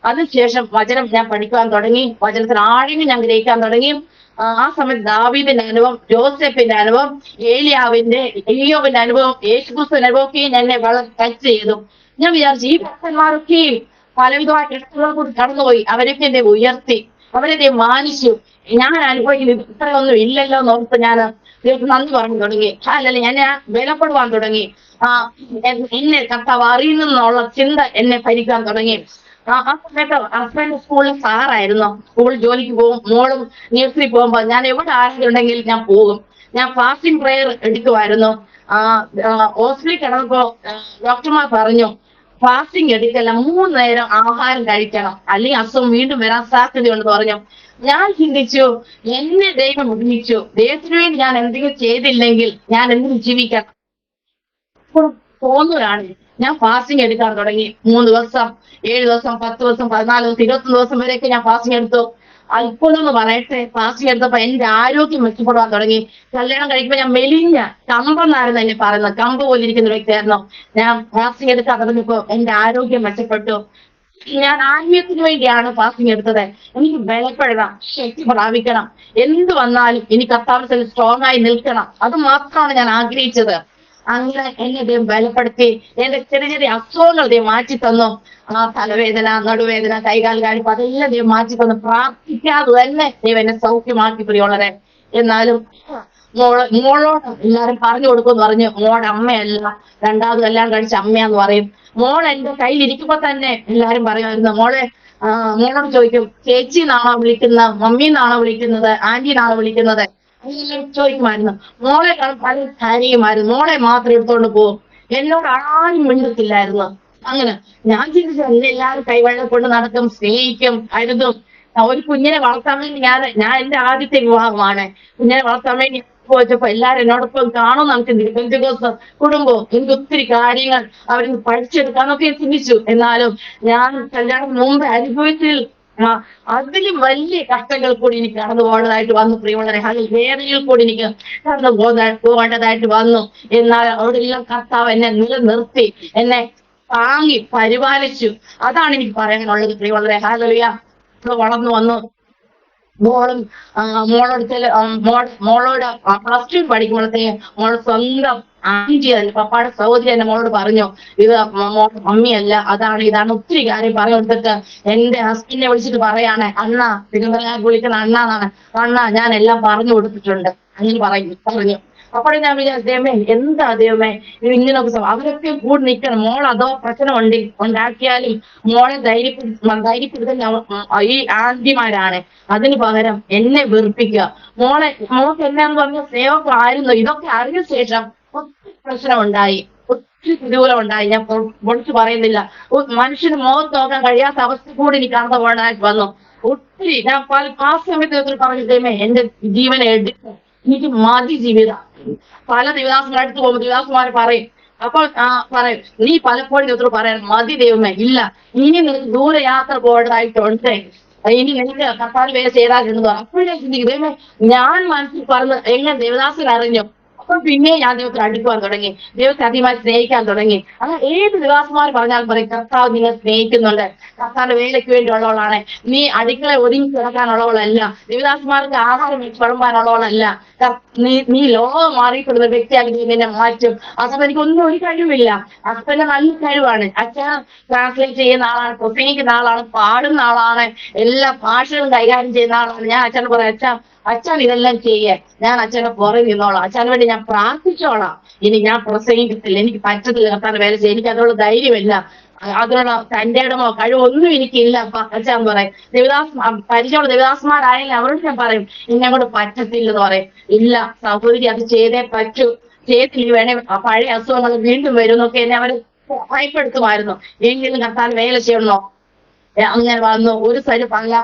അതിനുശേഷം വചനം ഞാൻ പഠിക്കാൻ തുടങ്ങി, വചനത്തിന് ആഴങ്ങൾ ഞാൻ ഗ്രഹിക്കാൻ തുടങ്ങി. ആ സമയത്ത് ദാവീദിന്റെ അനുഭവം, ജോസഫിന്റെ അനുഭവം, എലിയോബിന്റെ അനുഭവം, യേശുക്രിസ്തുവിന്റെ അനുഭവമൊക്കെയും എന്നെ വളരെ ടച്ച് ചെയ്തു. ഞാൻ വിചാരിച്ചു, ഈ ഭക്തന്മാരൊക്കെയും പലവിധമായ കഷ്ടതകൾ കൂടി കടന്നുപോയി, അവരൊക്കെ എന്നെ ഉയർത്തി, അവരെന്നെ മാനിച്ചു. ഞാൻ അനുഭവിക്കുന്നത് ഇത്രയൊന്നും ഇല്ലല്ലോ എന്നോർത്ത് ഞാൻ ദൈവത്തിന് നന്ദി പറഞ്ഞു തുടങ്ങി. അല്ലല്ലേ, ഞാൻ വിലപ്പെടുവാൻ തുടങ്ങി. എന്നെ കർത്താവ് അറിയുന്നുള്ള ചിന്ത എന്നെ ഭരിക്കാൻ തുടങ്ങി. ആ സമയത്ത് ഹസ്ബൻഡ് സ്കൂളിൽ സാറായിരുന്നു. സ്കൂളിൽ ജോലിക്ക് പോകും, മോളും നഴ്സറി പോകുമ്പോ ഞാൻ എവിടെ ആരെങ്കിലും ഞാൻ പോകും. ഞാൻ ഫാസ്റ്റിംഗ് പ്രെയർ എടുക്കുമായിരുന്നു. ഹോസ്പിറ്റലിൽ കിടന്നപ്പോ ഡോക്ടർമാർ പറഞ്ഞു, ഫാസ്റ്റിംഗ് എടുക്കല്ല, 3 നേരം ആഹാരം കഴിക്കണം, അല്ലെങ്കിൽ അസുഖം വീണ്ടും വരാൻ സാധ്യതയുണ്ടെന്ന് പറഞ്ഞു. ഞാൻ ചിന്തിച്ചു, എന്നെ ദൈവം ഉപയോഗിച്ചു, ദൈവത്തിന് വേണ്ടി ഞാൻ എന്തെങ്കിലും ചെയ്തില്ലെങ്കിൽ ഞാൻ എന്തെങ്കിലും ജീവിക്കണം തോന്നുകയാണ്. ഞാൻ ഫാസ്റ്റിംഗ് എടുക്കാൻ തുടങ്ങി. 3 ദിവസം, 7 ദിവസം, 10 ദിവസം, 14 ദിവസം, 21 ദിവസം വരെയൊക്കെ ഞാൻ ഫാസ്റ്റിംഗ് എടുത്തു. അത്ഭുതം പറയട്ടെ, ഫാസ്റ്റിംഗ് എടുത്തപ്പോ എന്റെ ആരോഗ്യം മെച്ചപ്പെടാൻ തുടങ്ങി. കല്യാണം കഴിക്കുമ്പോ ഞാൻ മെലിഞ്ഞ കമ്പെന്നായിരുന്നു എന്നെ പറയുന്നത്, കമ്പ് പോലെ ഇരിക്കുന്ന വ്യക്തിയായിരുന്നു. ഞാൻ ഫാസ്റ്റിംഗ് എടുക്കാൻ തുടങ്ങിയപ്പോ എന്റെ ആരോഗ്യം മെച്ചപ്പെട്ടു. ഞാൻ ആത്മീയത്തിന് വേണ്ടിയാണ് ഫാസ്റ്റിംഗ് എടുത്തത്. എനിക്ക് ബലപ്പെടണം, ശക്തി പ്രാപിക്കണം, എന്ത് വന്നാലും എനിക്ക് കർത്താവിൽ സ്ട്രോങ് ആയി നിൽക്കണം, അത് മാത്രമാണ് ഞാൻ ആഗ്രഹിച്ചത്. അങ്ങനെ എന്നെ ദൈവം ബലപ്പെടുത്തി. എന്റെ ചെറിയ ചെറിയ അസുഖങ്ങൾ ദൈവം മാറ്റി തന്നു. തലവേദന, നടുവേദന, കൈകാൽ കാണിപ്പ്, അതെല്ലാം ദൈവം മാറ്റി തന്നു. പ്രാർത്ഥിക്കാതെ തന്നെ ദൈവം എന്നെ സൗഖ്യമാക്കി പ്രിയമുള്ളവരെ. എന്നാലും മോളോട് എല്ലാരും പറഞ്ഞു കൊടുക്കുമെന്ന് പറഞ്ഞു. മോളുടെ അമ്മയല്ല, 2ാമത് കല്യാണം കഴിച്ച അമ്മയാന്ന് പറയും. മോൾ എന്റെ കയ്യിൽ ഇരിക്കുമ്പോ തന്നെ എല്ലാരും പറയുമായിരുന്നു, മോളോട് ചോദിക്കും, ചേച്ചി എന്നാണോ വിളിക്കുന്നത്, മമ്മി എന്നാണോ വിളിക്കുന്നത്, ആന്റി എന്നാണോ വിളിക്കുന്നത്, ചോദിക്കുമായിരുന്നു. മോളെ പല കാര്യമായിരുന്നു, മോളെ മാത്രം എടുത്തോണ്ട് പോകും, എന്നോട് ആരും മിണ്ടത്തില്ലായിരുന്നു. അങ്ങനെ ഞാൻ ചിന്തിച്ചു, എന്നെ എല്ലാവരും കൈവെള്ളം കൊണ്ട് നടക്കും, സ്നേഹിക്കും, കരുതും. ഒരു കുഞ്ഞിനെ വളർത്താൻ വേണ്ടി ഞാൻ എന്റെ ആദ്യത്തെ വിവാഹമാണ്. കുഞ്ഞിനെ വളർത്താൻ വേണ്ടി പോയപ്പോ എല്ലാരും എന്നോടൊപ്പം കാണും. നമുക്ക് ദിവസം കുടുംബം, എനിക്ക് ഒത്തിരി കാര്യങ്ങൾ അവരിന്ന് പഠിച്ചെടുക്കാന്നൊക്കെ ചിന്തിച്ചു. എന്നാലും ഞാൻ കല്യാണത്തിന് മുമ്പ് അനുഭവിച്ചതിൽ അതിലും വലിയ കഷ്ടങ്ങൾ കൂടി എനിക്ക് കടന്നു പോകേണ്ടതായിട്ട് വന്നു പ്രിയമുള്ളവരെ. അതിൽ വേദനയിൽ കൂടി എനിക്ക് കടന്നു പോകേണ്ടതായിട്ട് വന്നു. എന്നാൽ അവിടെയെല്ലാം കർത്താവ് എന്നെ നിലനിർത്തി, എന്നെ താങ്ങി പരിപാലിച്ചു. അതാണ് എനിക്ക് പറയാനുള്ളത് പ്രിയമുള്ളവരെ. ഹല്ലേലൂയ. വളർന്നു വന്നു. മോളോട് +2 പഠിക്കുമ്പോഴത്തേക്ക് മോള് സ്വന്തം ആന്റി, പപ്പാടെ സഹോദരി എന്നെ മോളോട് പറഞ്ഞു, ഇത് മമ്മിയല്ല, അതാണ് ഇതാണ്, ഒത്തിരി കാര്യം പറഞ്ഞു കൊടുത്തിട്ട് എന്റെ ഹസ്ബൻഡിനെ വിളിച്ചിട്ട് പറയാണ്, അണ്ണ തിരുവനന്തപുരം വിളിക്കുന്ന അണ്ണാന്നാണ്, അണ്ണ ഞാൻ എല്ലാം പറഞ്ഞു കൊടുത്തിട്ടുണ്ട് അങ്ങനെ പറഞ്ഞു. അപ്പോഴും ഞാൻ വിചാരിച്ചു, ദൈവമേ എന്താ ദൈവമേ ഇത് ഇങ്ങനെയൊക്കെ, അവരൊക്കെ കൂടി നിൽക്കണം. മോൾ അതോ പ്രശ്നം ഉണ്ടാക്കിയാലും മോളെ ധൈര്യപ്പെടുത്തുന്ന ഈ ആന്റിമാരാണ്. അതിന് പകരം എന്നെ വെറുപ്പിക്കുക. മോൾക്ക് എന്നാന്ന് പറഞ്ഞ സ്നേഹമായിരുന്നു. ഇതൊക്കെ അറിഞ്ഞ ശേഷം ഒത്തിരി പ്രശ്നമുണ്ടായി, ഒത്തിരി പ്രതികൂലമുണ്ടായി. ഞാൻ പൊളിച്ചു പറയുന്നില്ല. മനുഷ്യന് മുഖത്ത് നോക്കാൻ കഴിയാത്ത അവസ്ഥ കൂടി എനിക്ക് കടന്നു പോകാനായിട്ട് വന്നു. ഒത്തിരി ഞാൻ ആ സമയത്ത് പറഞ്ഞു, ദൈവമേ എന്റെ ജീവനെ എടുക്കും, എനിക്ക് മതി ജീവിതം. പല ദേവദാസന്മാർ അടുത്ത് പോകുമ്പോൾ ദേവദാസന്മാർ പറയും, അപ്പോൾ പറയും, നീ പലപ്പോഴും ദൈവത്തോട് പറയാൻ, മതി ദൈവമേ, ഇല്ല, ഇനി നിനക്ക് ദൂരയാത്ര പോകേണ്ടതായിട്ടുണ്ട്, ഇനി നിനക്ക് കർത്താവ് വേല ചെയ്താലുണ്ടെന്ന് പറഞ്ഞു. അപ്പോഴേ ചിന്തിക്കും, ദൈവമേ ഞാൻ മനസ്സിൽ പറഞ്ഞ് എങ്ങനെ ദേവദാസൻ അറിഞ്ഞു. അപ്പൊ പിന്നെ ഞാൻ ദൈവത്തിൽ അടുക്കുവാൻ തുടങ്ങി, ദൈവത്തെ അധികമായി സ്നേഹിക്കാൻ തുടങ്ങി. അങ്ങനെ ഏത് ദേവദാസന്മാർ പറഞ്ഞാലും പറയും, കർത്താവ് നിന്നെ സ്നേഹിക്കുന്നുണ്ട്, കർത്താവിന്റെ വേലയ്ക്ക് വേണ്ടിയുള്ളവളാണ്, നീ അടുക്കള ഒതുങ്ങി കിടക്കാനുള്ളവളല്ല, ദേവദാസന്മാർക്ക് ആഹാരം വിളമ്പാനുള്ളവളല്ല, നീ ലോകം മാറിപ്പെടുന്ന വ്യക്തിയാക്കി നീ നിന്നെ മാറ്റും. അച്ഛൻ എനിക്കൊന്നും ഒരു കഴിവില്ല, അച്ഛന്റെ നല്ല കഴിവാണ്. അച്ഛൻ ട്രാൻസ്ലേറ്റ് ചെയ്യുന്ന ആളാണ്, പ്രസംഗിക്കുന്ന ആളാണ്, പാടുന്ന ആളാണ്, എല്ലാ ഭാഷകളും കൈകാര്യം ചെയ്യുന്ന ആളാണ്. ഞാൻ അച്ഛനോട് പറയാം, അച്ഛൻ ഇതെല്ലാം ചെയ്യേ, ഞാൻ അച്ഛനെ പുറകെ നിന്നോളാം, അച്ഛന് വേണ്ടി ഞാൻ പ്രാർത്ഥിച്ചോളാം, ഇനി ഞാൻ പ്രസംഗിക്കത്തില്ല, എനിക്ക് പറ്റത്തില്ല കർത്താവിന്റെ വേല ചെയ്യും, എനിക്ക് അതിനുള്ള ധൈര്യമില്ല, അതിനുള്ള തന്റെ ഇടമോ കഴിവോ ഒന്നും എനിക്കില്ല അച്ഛൻ പറയും. പരിചയമുള്ള ദേവദാസന്മാരായാലും അവരോട് ഞാൻ പറയും, എന്നെ കൊണ്ട് പറ്റത്തില്ലെന്ന് പറയും. ഇല്ല സഹോദരി, അത് ചെയ്തേ പറ്റൂ, ചെയ്തില്ല വേണേ പഴയ അസുഖങ്ങൾ വീണ്ടും വരും എന്നൊക്കെ എന്നെ അവർ ഭയപ്പെടുത്തുമായിരുന്നു. എങ്കിലും കർത്താവിന് വേല ചെയ്യണോ. അങ്ങനെ വന്നു. ഒരു സ്ഥലം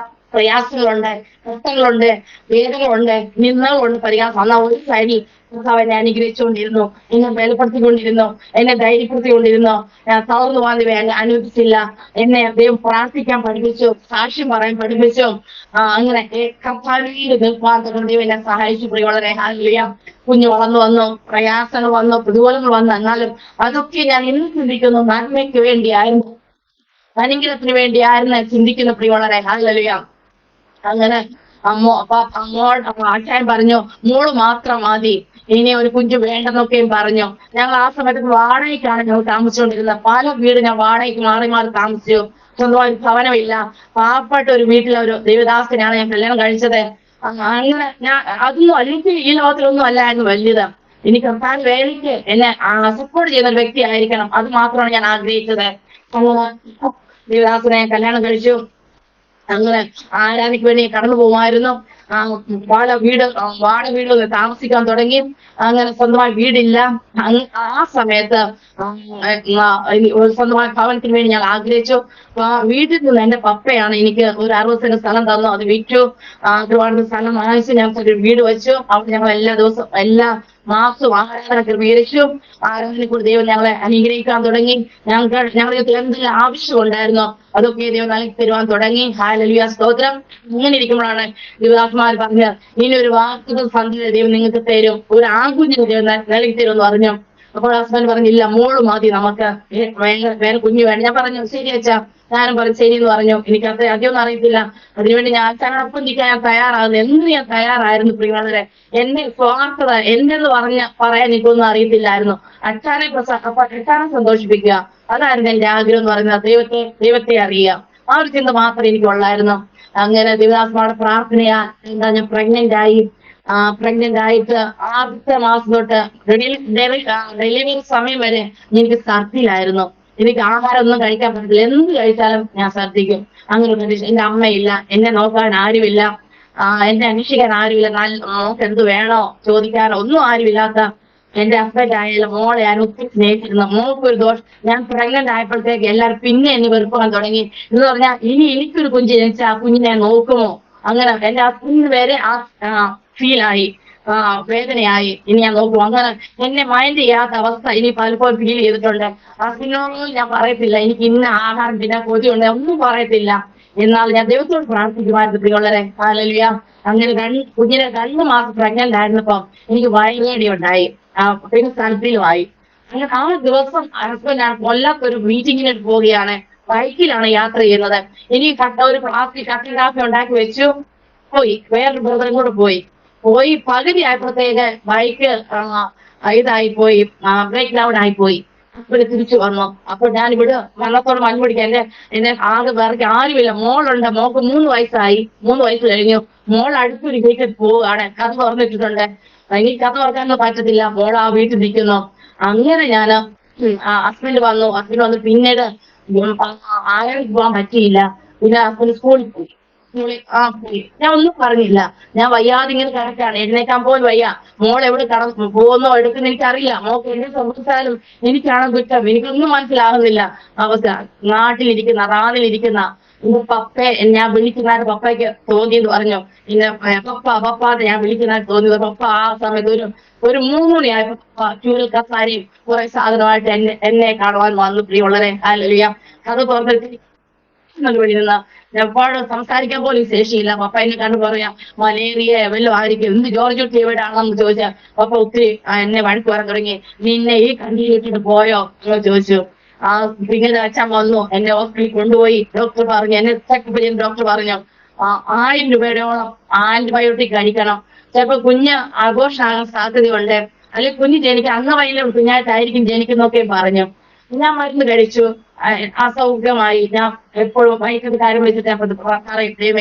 പ്രയാസങ്ങളുണ്ട്, കഷ്ടങ്ങളുണ്ട്, വേദനകളുണ്ട്, നിന്ദകളുണ്ട്, പരിഹാസം. എന്നാൽ ഒരു സൈഡിൽ കർത്താവ് എന്നെ അനുഗ്രഹിച്ചുകൊണ്ടിരുന്നു, എന്നെ ബലപ്പെടുത്തിക്കൊണ്ടിരുന്നു, എന്നെ ധൈര്യപ്പെടുത്തിക്കൊണ്ടിരുന്നു. ഞാൻ തളർന്നു പോകാൻ അനുവദിച്ചില്ല. എന്നെ ദൈവം പ്രാർത്ഥിക്കാൻ പഠിപ്പിച്ചു, സാക്ഷ്യം പറയാൻ പഠിപ്പിച്ചു. അങ്ങനെ കർത്താവിൽ നിൽക്കാൻ തുടങ്ങി ദൈവം എന്നെ സഹായിച്ചു. പ്രിയമുള്ളവരെ, ഹല്ലേലൂയ. കുഞ്ഞു വളർന്നു വന്നു, പ്രയാസങ്ങൾ വന്നു, പ്രതികൂലങ്ങൾ വന്നു. എന്നാലും അതൊക്കെ ഞാൻ ഇന്ന് ചിന്തിക്കുന്നു, നന്മയ്ക്ക് വേണ്ടിയായിരുന്നു, അനുഗ്രഹത്തിന് വേണ്ടിയായിരുന്നു ചിന്തിക്കുന്ന. പ്രിയമുള്ളവരെ, ഹല്ലേലൂയ. അങ്ങനെ അച്ഛൻ പറഞ്ഞു, മോള് മാത്രം മതി, ഇനി ഒരു കുഞ്ഞു വേണ്ടെന്നൊക്കെയും പറഞ്ഞു. ഞങ്ങൾ ആ സമയത്ത് വാടകയ്ക്കാണ് ഞങ്ങൾ താമസിച്ചുകൊണ്ടിരുന്നത്. പല വീട് ഞാൻ വാടകയ്ക്ക് മാറി മാറി താമസിച്ചു. സ്വന്തമായി ഭവനമില്ല. പാവപ്പെട്ട ഒരു വീട്ടിലെ ഒരു ദേവദാസനെയാണ് ഞാൻ കല്യാണം കഴിച്ചത്. അങ്ങനെ ഞാൻ അതൊന്നും അല്ലെങ്കിൽ ഈ ലോകത്തിലൊന്നും അല്ലായിരുന്നു വലുത്. എനിക്ക് കർത്താൻ വേലയ്ക്ക് എന്നെ സപ്പോർട്ട് ചെയ്യുന്ന ഒരു വ്യക്തി ആയിരിക്കണം, അത് മാത്രമാണ് ഞാൻ ആഗ്രഹിച്ചത്. അങ്ങനെ ദേവദാസനെ കല്യാണം കഴിച്ചു. അങ്ങനെ ആരാധനയ്ക്ക് വേണ്ടി കടന്നു പോകുമായിരുന്നു. വാടക വീട് താമസിക്കാൻ തുടങ്ങി. അങ്ങനെ സ്വന്തമായി വീടില്ല. ആ സമയത്ത് സ്വന്തമായ ഭവനത്തിന് വേണ്ടി ഞാൻ ആഗ്രഹിച്ചു. വീട്ടിൽ നിന്ന് എന്റെ പപ്പയാണ് എനിക്ക് ഒരു 60 സെന്റ് സ്ഥലം തന്നു. അത് വിറ്റു. ഒരുപാട് സ്ഥലം വാങ്ങിച്ചു. ഞാൻ ഒരു വീട് വെച്ചു. അവിടെ ഞങ്ങൾ എല്ലാ മാസവും ആരാധന ക്രമീകരിച്ചു. ആരാധനയെ കൂടി ദൈവം ഞങ്ങളെ അനുഗ്രഹിക്കാൻ തുടങ്ങി. ഞങ്ങൾക്ക് എന്തെങ്കിലും ആവശ്യമുണ്ടായിരുന്നോ അതൊക്കെ ദൈവം നൽകി തരുവാൻ തുടങ്ങി. ഹല്ലേലൂയ, സ്തോത്രം. ഇങ്ങനെ ഇരിക്കുമ്പോഴാണ് ദേവദാസന്മാർ പറഞ്ഞത്, ഇനി ഒരു വാർത്തകൾ സന്ധ്യ ദൈവം നിങ്ങൾക്ക് തരും, ഒരു ആൺകുഞ്ഞിന് ദൈവം നൽകി തരും എന്ന് പറഞ്ഞു. അപ്പോൾ ഹസ്ബൻഡ് പറഞ്ഞില്ല, മോള് മതി, നമുക്ക് വേറെ കുഞ്ഞു വേണം. ഞാൻ പറഞ്ഞു ശരി അച്ഛാ. ഞാനും പറഞ്ഞു ശരി എന്ന് പറഞ്ഞു. എനിക്ക് അധികമൊന്നും അറിയത്തില്ല. അതിനുവേണ്ടി ഞാൻ അച്ഛനോടൊപ്പം നിൽക്കാൻ ഞാൻ തയ്യാറാകുന്നു. എന്ത് ഞാൻ തയ്യാറായിരുന്നു. പ്രിയമുള്ളവരെ, എന്റെ സ്വാർത്ഥത എന്തെന്ന് പറയാൻ എനിക്കൊന്നും അറിയത്തില്ലായിരുന്നു. അച്ഛനെ സന്തോഷിപ്പിക്കുക, അതായിരുന്നു എന്റെ ആഗ്രഹം എന്ന് പറയുന്നത്. ദൈവത്തെ അറിയുക, ആ ഒരു ചിന്ത മാത്രമേ എനിക്കുള്ളായിരുന്നു. അങ്ങനെ ദേവദാസന്മാരുടെ പ്രാർത്ഥനയാ ഞാൻ പ്രഗ്നന്റ് ആയിട്ട് ആദ്യത്തെ മാസം തൊട്ട് ഡെലിവറി സമയം വരെ എനിക്ക് ഛർദിലായിരുന്നു. എനിക്ക് ആഹാരം ഒന്നും കഴിക്കാൻ പറ്റില്ല. എന്ത് കഴിച്ചാലും ഞാൻ ഛർദിക്കും. അങ്ങനെ ഒരു കണ്ടീഷൻ. എന്റെ അമ്മയില്ല, എന്നെ നോക്കാൻ ആരുമില്ല, എന്നെ അന്വേഷിക്കാൻ ആരുമില്ല, നോക്ക് എന്ത് വേണോ ചോദിക്കാനോ ഒന്നും ആരുമില്ലാത്ത എന്റെ ഹസ്ബൻഡ് ആയാലും മോളെ ഞാൻ ഒത്തിരി സ്നേഹിച്ചിരുന്നു. മോൾക്കൊരു ദോഷം, ഞാൻ പ്രഗ്നന്റ് ആയപ്പോഴത്തേക്ക് എല്ലാവരും പിന്നെ എന്നെ വെറുപ്പാൻ തുടങ്ങി. എന്ന് പറഞ്ഞാൽ ഇനി എനിക്കൊരു കുഞ്ഞ് ജനിച്ചാൽ ആ കുഞ്ഞിനെ നോക്കുമോ, അങ്ങനെ എന്റെ ഹസ്ബൻഡിന് വരെ ഫീലായി, വേദനയായി, ഇനി ഞാൻ നോക്കും. അങ്ങനെ എന്നെ മൈൻഡ് ചെയ്യാത്ത അവസ്ഥ ഇനി പലപ്പോഴും ഫീൽ ചെയ്തിട്ടുണ്ട്. ഹസ്ബൻഡിനോടും ഞാൻ പറയത്തില്ല എനിക്ക് ഇന്ന ആഹാരം പിന്നെ കൊതിയുണ്ട്, ഒന്നും പറയത്തില്ല. എന്നാൽ ഞാൻ ദൈവത്തോട് പ്രാർത്ഥിക്കുമായിരുന്നു. പ്രിയമുള്ളവരെ, ഹല്ലേലൂയ. അങ്ങനെ കുഞ്ഞിനെ 2 മാസം പ്രഗ്നന്റ് ആയിരുന്നപ്പം എനിക്ക് വയറുവേദന ഉണ്ടായി, പിന്നെ സ്ഥലത്തിലുമായി. അങ്ങനെ ആ ദിവസം ഹസ്ബൻഡ് കൊല്ലത്തൊരു മീറ്റിങ്ങിന് പോവുകയാണ്. ബൈക്കിലാണ് യാത്ര ചെയ്യുന്നത്. ഇനി ഒരു പ്ലാസ്റ്റിക് കട്ടൻ കാപ്പി ഉണ്ടാക്കി വെച്ചു പോയി. വേറൊരു ബ്രദറും കൂടെ പോയി പകുതി ആയപ്പോഴത്തേക്ക് ബൈക്ക് ഇതായി പോയി, ബ്രേക്ക് ഡൗൺ ആയിപ്പോയി. ഇവിടെ തിരിച്ചു വന്നു. അപ്പൊ ഞാൻ ഇവിടെ വെള്ളത്തോട് മഞ്ഞ് പിടിക്കാൻ എന്നെ ആകെ വേറെ ആരുമില്ല. മോളുണ്ട്, മോൾക്ക് 3 വയസ്സായി, 3 വയസ്സ് കഴിഞ്ഞു. മോൾ അടുത്തൊരു വീട്ടിൽ പോവുകയാണ്. കഥ തുറന്നിട്ടിട്ടുണ്ട്. എനിക്ക് കഥ തുറക്കാനൊന്നും പറ്റത്തില്ല. മോൾ ആ വീട്ടിൽ നിൽക്കുന്നു. അങ്ങനെ ഞാന് ഹസ്ബൻഡ് വന്നു. പിന്നീട് ആരും പോകാൻ പറ്റിയില്ല. പിന്നെ ഹസ്ബൻഡ് സ്കൂളിൽ പോയി. ഞാൻ ഒന്നും പറഞ്ഞില്ല. ഞാൻ വയ്യാതെ ഇങ്ങനെ കിടക്കാണ്, എഴുന്നേക്കാൻ പോലും വയ്യ. മോൾ എവിടെ പോകുന്നോ എടുക്കുന്ന എനിക്കറിയില്ല. മോൾക്ക് എന്നെ സംബന്ധിച്ചാലും എനിക്കാണ് കുറ്റം, എനിക്കൊന്നും മനസ്സിലാകുന്നില്ല അവസ്ഥ. നാട്ടിലിരിക്കുന്ന ഇന്ന് പപ്പയെ ഞാൻ വിളിക്കുന്ന പപ്പയ്ക്ക് തോന്നിയെന്ന് പറഞ്ഞു. പിന്നെ പപ്പാന്ന് ഞാൻ വിളിക്കുന്ന തോന്നിയത്. പപ്പ ആ സമയത്ത് ഒരു 3 മണിയായപ്പോ ചൂരൽ കസാരയും കുറെ സാധനമായിട്ട് എന്നെ കാണുവാൻ വന്നു. പ്രിയമുള്ളവരെ, ഹല്ലേലൂയ. അത് തുറന്നിട്ട് എപ്പോഴും സംസാരിക്കാൻ പോലും ശേഷിയില്ല. പപ്പ എന്നെ കണ്ടു പറയാം, മലേറിയ വല്ലതും ആയിരിക്കും, എന്ത് ജോർജ് കുട്ടി എവിടെയാണെന്ന് ചോദിച്ചാൽ പപ്പ ഒത്തിരി എന്നെ വഴക്ക് പറയാൻ തുടങ്ങി. നിന്നെ ഈ കണ്ടിട്ട് പോയോ എന്ന് ചോദിച്ചു. പിന്നീട് അച്ഛൻ വന്നു, എന്നെ ഹോസ്പിറ്റലിൽ കൊണ്ടുപോയി. ഡോക്ടർ പറഞ്ഞു, എന്നെ ചെക്കപ്പ് ചെയ്യുന്ന ഡോക്ടർ പറഞ്ഞു 1000 രൂപയോളം ആന്റിബയോട്ടിക് കഴിക്കണം, ചിലപ്പോ കുഞ്ഞ് ആഘോഷമാകാൻ സാധ്യതയുണ്ട്, അല്ലെങ്കിൽ കുഞ്ഞ് അംഗവൈകല്യം കുഞ്ഞായിട്ടായിരിക്കും ജനിക്കുന്നൊക്കെ പറഞ്ഞു. ഞാൻ മരുന്ന് കഴിച്ചു, അസൗഖ്യമായി. ഞാൻ എപ്പോഴും വൈകിട്ട് കാര്യം വെച്ചിട്ട് പറയും,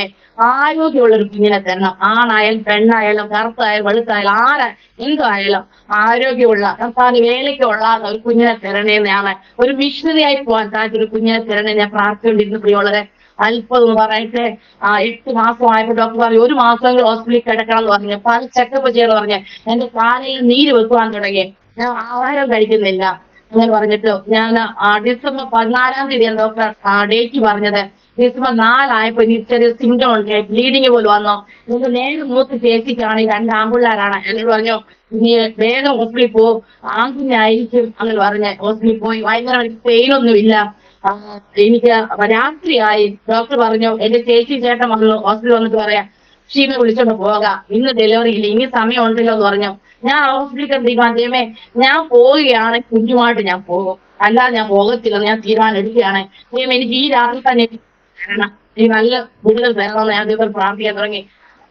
ആരോഗ്യമുള്ള ഒരു കുഞ്ഞിനെ തരണം. ആണായാലും പെണ്ണായാലും കറുത്തായാലും വെളുത്തായാലും എന്തായാലും ആരോഗ്യമുള്ള കർത്താവിന് വേലയ്ക്കുള്ള ഒരു കുഞ്ഞിനെ തരണേന്ന് ഞാൻ ഒരു മിഷണറി ആയി പോകാൻ താഴ്ച ഒരു കുഞ്ഞിനെ തരണേ ഞാൻ പ്രാർത്ഥിച്ചുകൊണ്ടിരുന്നു. പ്രിയമുള്ളവരെ, അല്പം പറയട്ടെ 8 മാസമായപ്പോൾ ഡോക്ടർ പറഞ്ഞു 1 മാസമെങ്കിലും ഹോസ്പിറ്റലിൽ കിടക്കണം എന്ന് പറഞ്ഞു. പല ചെക്കപ്പ് ചെയ്യണമെന്ന് പറഞ്ഞ് എന്റെ കാലിൽ നീര് വെക്കുവാൻ തുടങ്ങി. ഞാൻ ആഹാരം കഴിക്കുന്നില്ല. അങ്ങനെ പറഞ്ഞിട്ട് ഞാൻ ഡിസംബർ 14 ഡോക്ടർ ഡേറ്റ് പറഞ്ഞത്. ഡിസംബർ 4 ഇനി ചെറിയ സിംറ്റം ഉണ്ട്, ബ്ലീഡിങ് പോലും വന്നോ. എനിക്ക് നേരെ മൂത്ത് ചേച്ചിക്കാണ്, ഈ 2 ആൺപിള്ളേരാണ്. എന്നോട് പറഞ്ഞു നീ വേഗം ഹോസ്പിറ്റലിൽ പോകും, ആൺകുഞ്ഞായിരിക്കും അങ്ങനെ പറഞ്ഞ് ഹോസ്പിറ്റലിൽ പോയി. ഭയങ്കര പെയിനൊന്നും ഇല്ല. എനിക്ക് രാത്രിയായി. ഡോക്ടർ പറഞ്ഞു എന്റെ ചേച്ചി ചേട്ടൻ വന്നു ഹോസ്പിറ്റലിൽ വന്നിട്ട് പറയാം ഷീമെ വിളിച്ചോണ്ട് പോകാം, ഇന്ന് ഡെലിവറി ഇല്ല, ഇനി സമയം ഉണ്ടല്ലോ എന്ന് പറഞ്ഞു. ഞാൻ ഹോസ്പിറ്റലിൽ തീരുമാനം, ഞാൻ പോവുകയാണ് കുഞ്ഞുമായിട്ട് ഞാൻ പോകും, അല്ലാതെ ഞാൻ പോകത്തില്ല, ഞാൻ തീരുമാനം എടുക്കുകയാണ്. എനിക്ക് ഈ രാത്രി തന്നെ തരണം, ഈ നല്ല ഗുളികൾ തരണമെന്ന് ഞാൻ ദൈവം പ്രാർത്ഥിക്കാൻ തുടങ്ങി.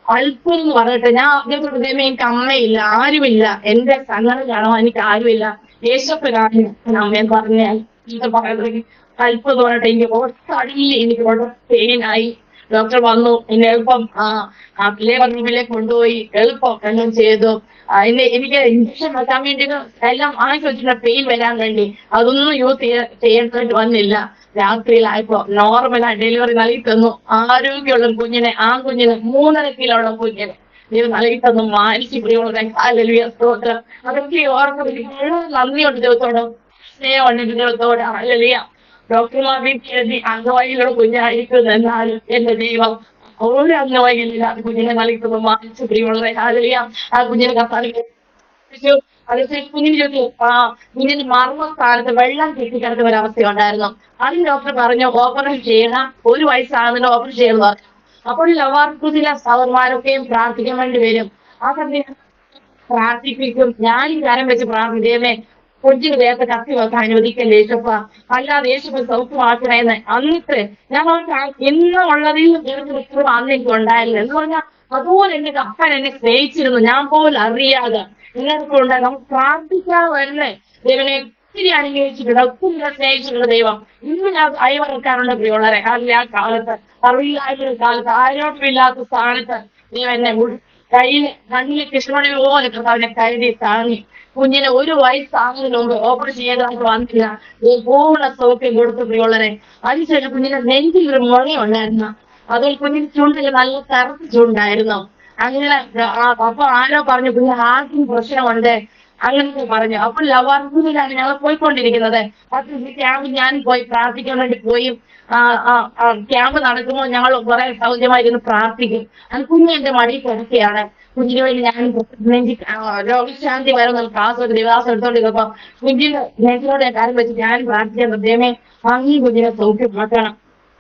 അല്പം എന്ന് പറഞ്ഞിട്ട് ഞാൻ അതേപോലെ എനിക്ക് അമ്മയില്ല, ആരുമില്ല, എന്റെ സങ്കടം കാണാൻ എനിക്ക് ആരുമില്ല. യേശപ്പനാണ് അമ്മയെന്ന് പറഞ്ഞ് പറയാൻ തുടങ്ങി. അല്പം എന്ന് പറഞ്ഞിട്ട് എനിക്ക് തടിയില്ല, എനിക്ക് വളരെ പെയിനായി. ഡോക്ടർ വന്നു, എന്നെ എളുപ്പം ലേബർ റൂമിലേക്ക് കൊണ്ടുപോയി, എളുപ്പം എല്ലാം ചെയ്തു. എനിക്ക് ഇഞ്ചക്ഷൻ വെക്കാൻ വേണ്ടി എല്ലാം ആക്കി വെച്ചിട്ട് പെയിൻ വരാൻ വേണ്ടി അതൊന്നും യൂസ് ചെയ്യേണ്ടതായിട്ട് വന്നില്ല. രാത്രിയിലായപ്പോ നോർമലായി ഡെലിവറി നൽകി തന്നു. ആരോഗ്യമുള്ള കുഞ്ഞിനെ, ആ കുഞ്ഞിന് 3.5 കിലോ ഉള്ള കുഞ്ഞിനെ നൽകി തന്നു. മാനിച്ച് സ്തോത്രം. അതൊക്കെ ഓർമ്മ നന്ദിയുണ്ട് ദൈവത്തോട്, സ്നേഹമുണ്ട് ദൈവത്തോട്. ഹല്ലേലൂയ. ഡോക്ടർമാർ വീട്ടിലെത്തി അംഗവൈകല്യമുള്ള കുഞ്ഞായിരിക്കും എന്നാലും എന്റെ ദൈവം ഒരു അംഗവൈകല്യമില്ല അത് കുഞ്ഞിനെ നൽകുന്നു. മാനിച്ച് പ്രിയമുള്ളവരെ, ഹല്ലേലൂയ. ആ കുഞ്ഞിനെ കത്താലിച്ചു. അതേസമയം കുഞ്ഞിന്റെ മർമ്മസ്ഥാനത്ത് വെള്ളം കെട്ടിക്കിടക്കുന്ന ഒരവസ്ഥ ഉണ്ടായിരുന്നു. അതിന് ഡോക്ടർ പറഞ്ഞു ഓപ്പറേഷൻ ചെയ്യണം, 1 വയസ്സാകുന്നതിന് ഓപ്പറേഷൻ ചെയ്യുമെന്ന് പറഞ്ഞു. അപ്പോൾ ലവാർക്കുസിലെ സഹോദരന്മാരൊക്കെയും പ്രാർത്ഥിക്കാൻ വേണ്ടി വരും. ആ സമയത്ത് പ്രാർത്ഥിപ്പിക്കും. ഞാനും കരം വെച്ച് പ്രാർത്ഥിച്ചേമേ കൊച്ചിന് വേഗത്തെ കത്തി വെക്കാൻ അനുവദിക്കല്ലേ യേശപ്പ, അല്ലാതെ യേശപ്പ സൗഖ്യമാക്കണേന്ന്. അന്നത്തെ ഞാൻ എന്നും ഉള്ളതിൽ അന്ന് എനിക്ക് ഉണ്ടായിരുന്നു എന്ന് പറഞ്ഞാൽ അതുപോലെ എന്റെ അപ്പൻ എന്നെ സ്നേഹിച്ചിരുന്നു, ഞാൻ പോലും അറിയാതെ. എല്ലാവർക്കും ഉണ്ടായി. നമുക്ക് പ്രാർത്ഥിക്കാതെ തന്നെ ദൈവനെ ഒത്തിരി അനുഗ്രഹിച്ചിട്ടുണ്ട്, ഒത്തിരി സ്നേഹിച്ചിട്ടുണ്ട് ദൈവം. ഇന്ന് ഞാൻ അയവറക്കാറുണ്ട് പ്രിയമുള്ളവരെ. അല്ലെങ്കിൽ ആ കാലത്ത് അറിയില്ലായ്മ കാലത്ത് ആരോഗ്യമില്ലാത്ത സ്ഥാനത്ത് ദൈവം എന്നെ കയ്യിൽ കണ്ണിലെ കൃഷ്ണമണി പോലെ അവനെ കരുതി താങ്ങി. കുഞ്ഞിനെ 1 വയസ്സാകുന്നതിന് മുമ്പ് ഓപ്പറേഷൻ ചെയ്തതായിട്ട് വന്നില്ല, പൂർണ്ണ സൗഖ്യം കൊടുത്തു പ്രിയമുള്ളവരെ. അതിനുശേഷം കുഞ്ഞിന്റെ നെഞ്ചിൽ ഒരു മുഴയുണ്ടായിരുന്നു, അതുപോലെ കുഞ്ഞിന്റെ ചുണ്ടിൽ നല്ല കറുത്ത ചുണ്ടായിരുന്നു. അങ്ങനെ അപ്പൊ ആരോ പറഞ്ഞു കുഞ്ഞ് ഹാർട്ടിന് പ്രശ്നമുണ്ട് അങ്ങനത്തെ പറഞ്ഞു. അപ്പൊ ലവാർക്കുന്നിലാണ് ഞങ്ങൾ പോയിക്കൊണ്ടിരിക്കുന്നത്. ക്യാമ്പ് ഞാൻ പോയി പ്രാർത്ഥിക്കാൻ വേണ്ടി പോയി. ക്യാമ്പ് നടക്കുമ്പോൾ ഞങ്ങൾ കുറെ സൗജന്യമായിരുന്നു പ്രാർത്ഥിക്കും. അത് കുഞ്ഞ് എന്റെ മടിയിൽ കിടക്കുകയാണ്. കുഞ്ഞിന് വേണ്ടി ഞാൻ രോഗശാന്തി വരുന്ന ക്ലാസ് ഒരു ദിവസം എടുത്തോണ്ടിരുന്നപ്പോ കുഞ്ഞിന്റെ നെഞ്ചിനോട് ഞാൻ കാര്യം വെച്ച് ഞാൻ പ്രാർത്ഥിക്കാൻ ദൈവമേ അങ്ങ് കുഞ്ഞിനെ സൗഖ്യമാക്കണം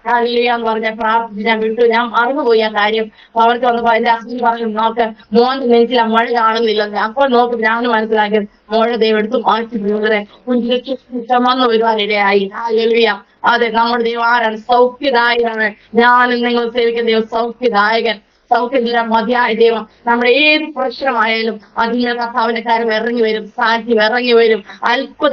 എന്ന് പറഞ്ഞ പ്രാർത്ഥിച്ച് ഞാൻ വിട്ടു. ഞാൻ മറന്നുപോയി ആ കാര്യം. അവർക്ക് വന്നപ്പോ എന്റെ ഹസ്ബൻഡ് പറഞ്ഞു നോക്ക് മോന്റെ നെഞ്ചിൽ ആ മഴ കാണുന്നില്ലെന്ന്. അപ്പോൾ നോക്കും ഞാനും മനസ്സിലാക്കിയത് മഴ ദൈവം എടുത്തു മാറ്റി കുഞ്ഞിനെ ചുമന്ന് വരുവാനിടയായി. ഹല്ലേലൂയ. അതെ, നമ്മുടെ ദൈവം ആരാണ്? സൗഖ്യദായകനാണ്. ഞാനും നിങ്ങൾ സേവിക്കുന്ന ദൈവം സൗഖ്യദായകൻ, സൗഖ്യം മതിയായ ദൈവം. നമ്മുടെ ഏത് പ്രശ്നമായാലും അതിന്റെ കർത്താവിന്റെ കാര്യം ഇറങ്ങി വരും, സാന്നിധ്യം ഇറങ്ങി വരും. അത്ഭുത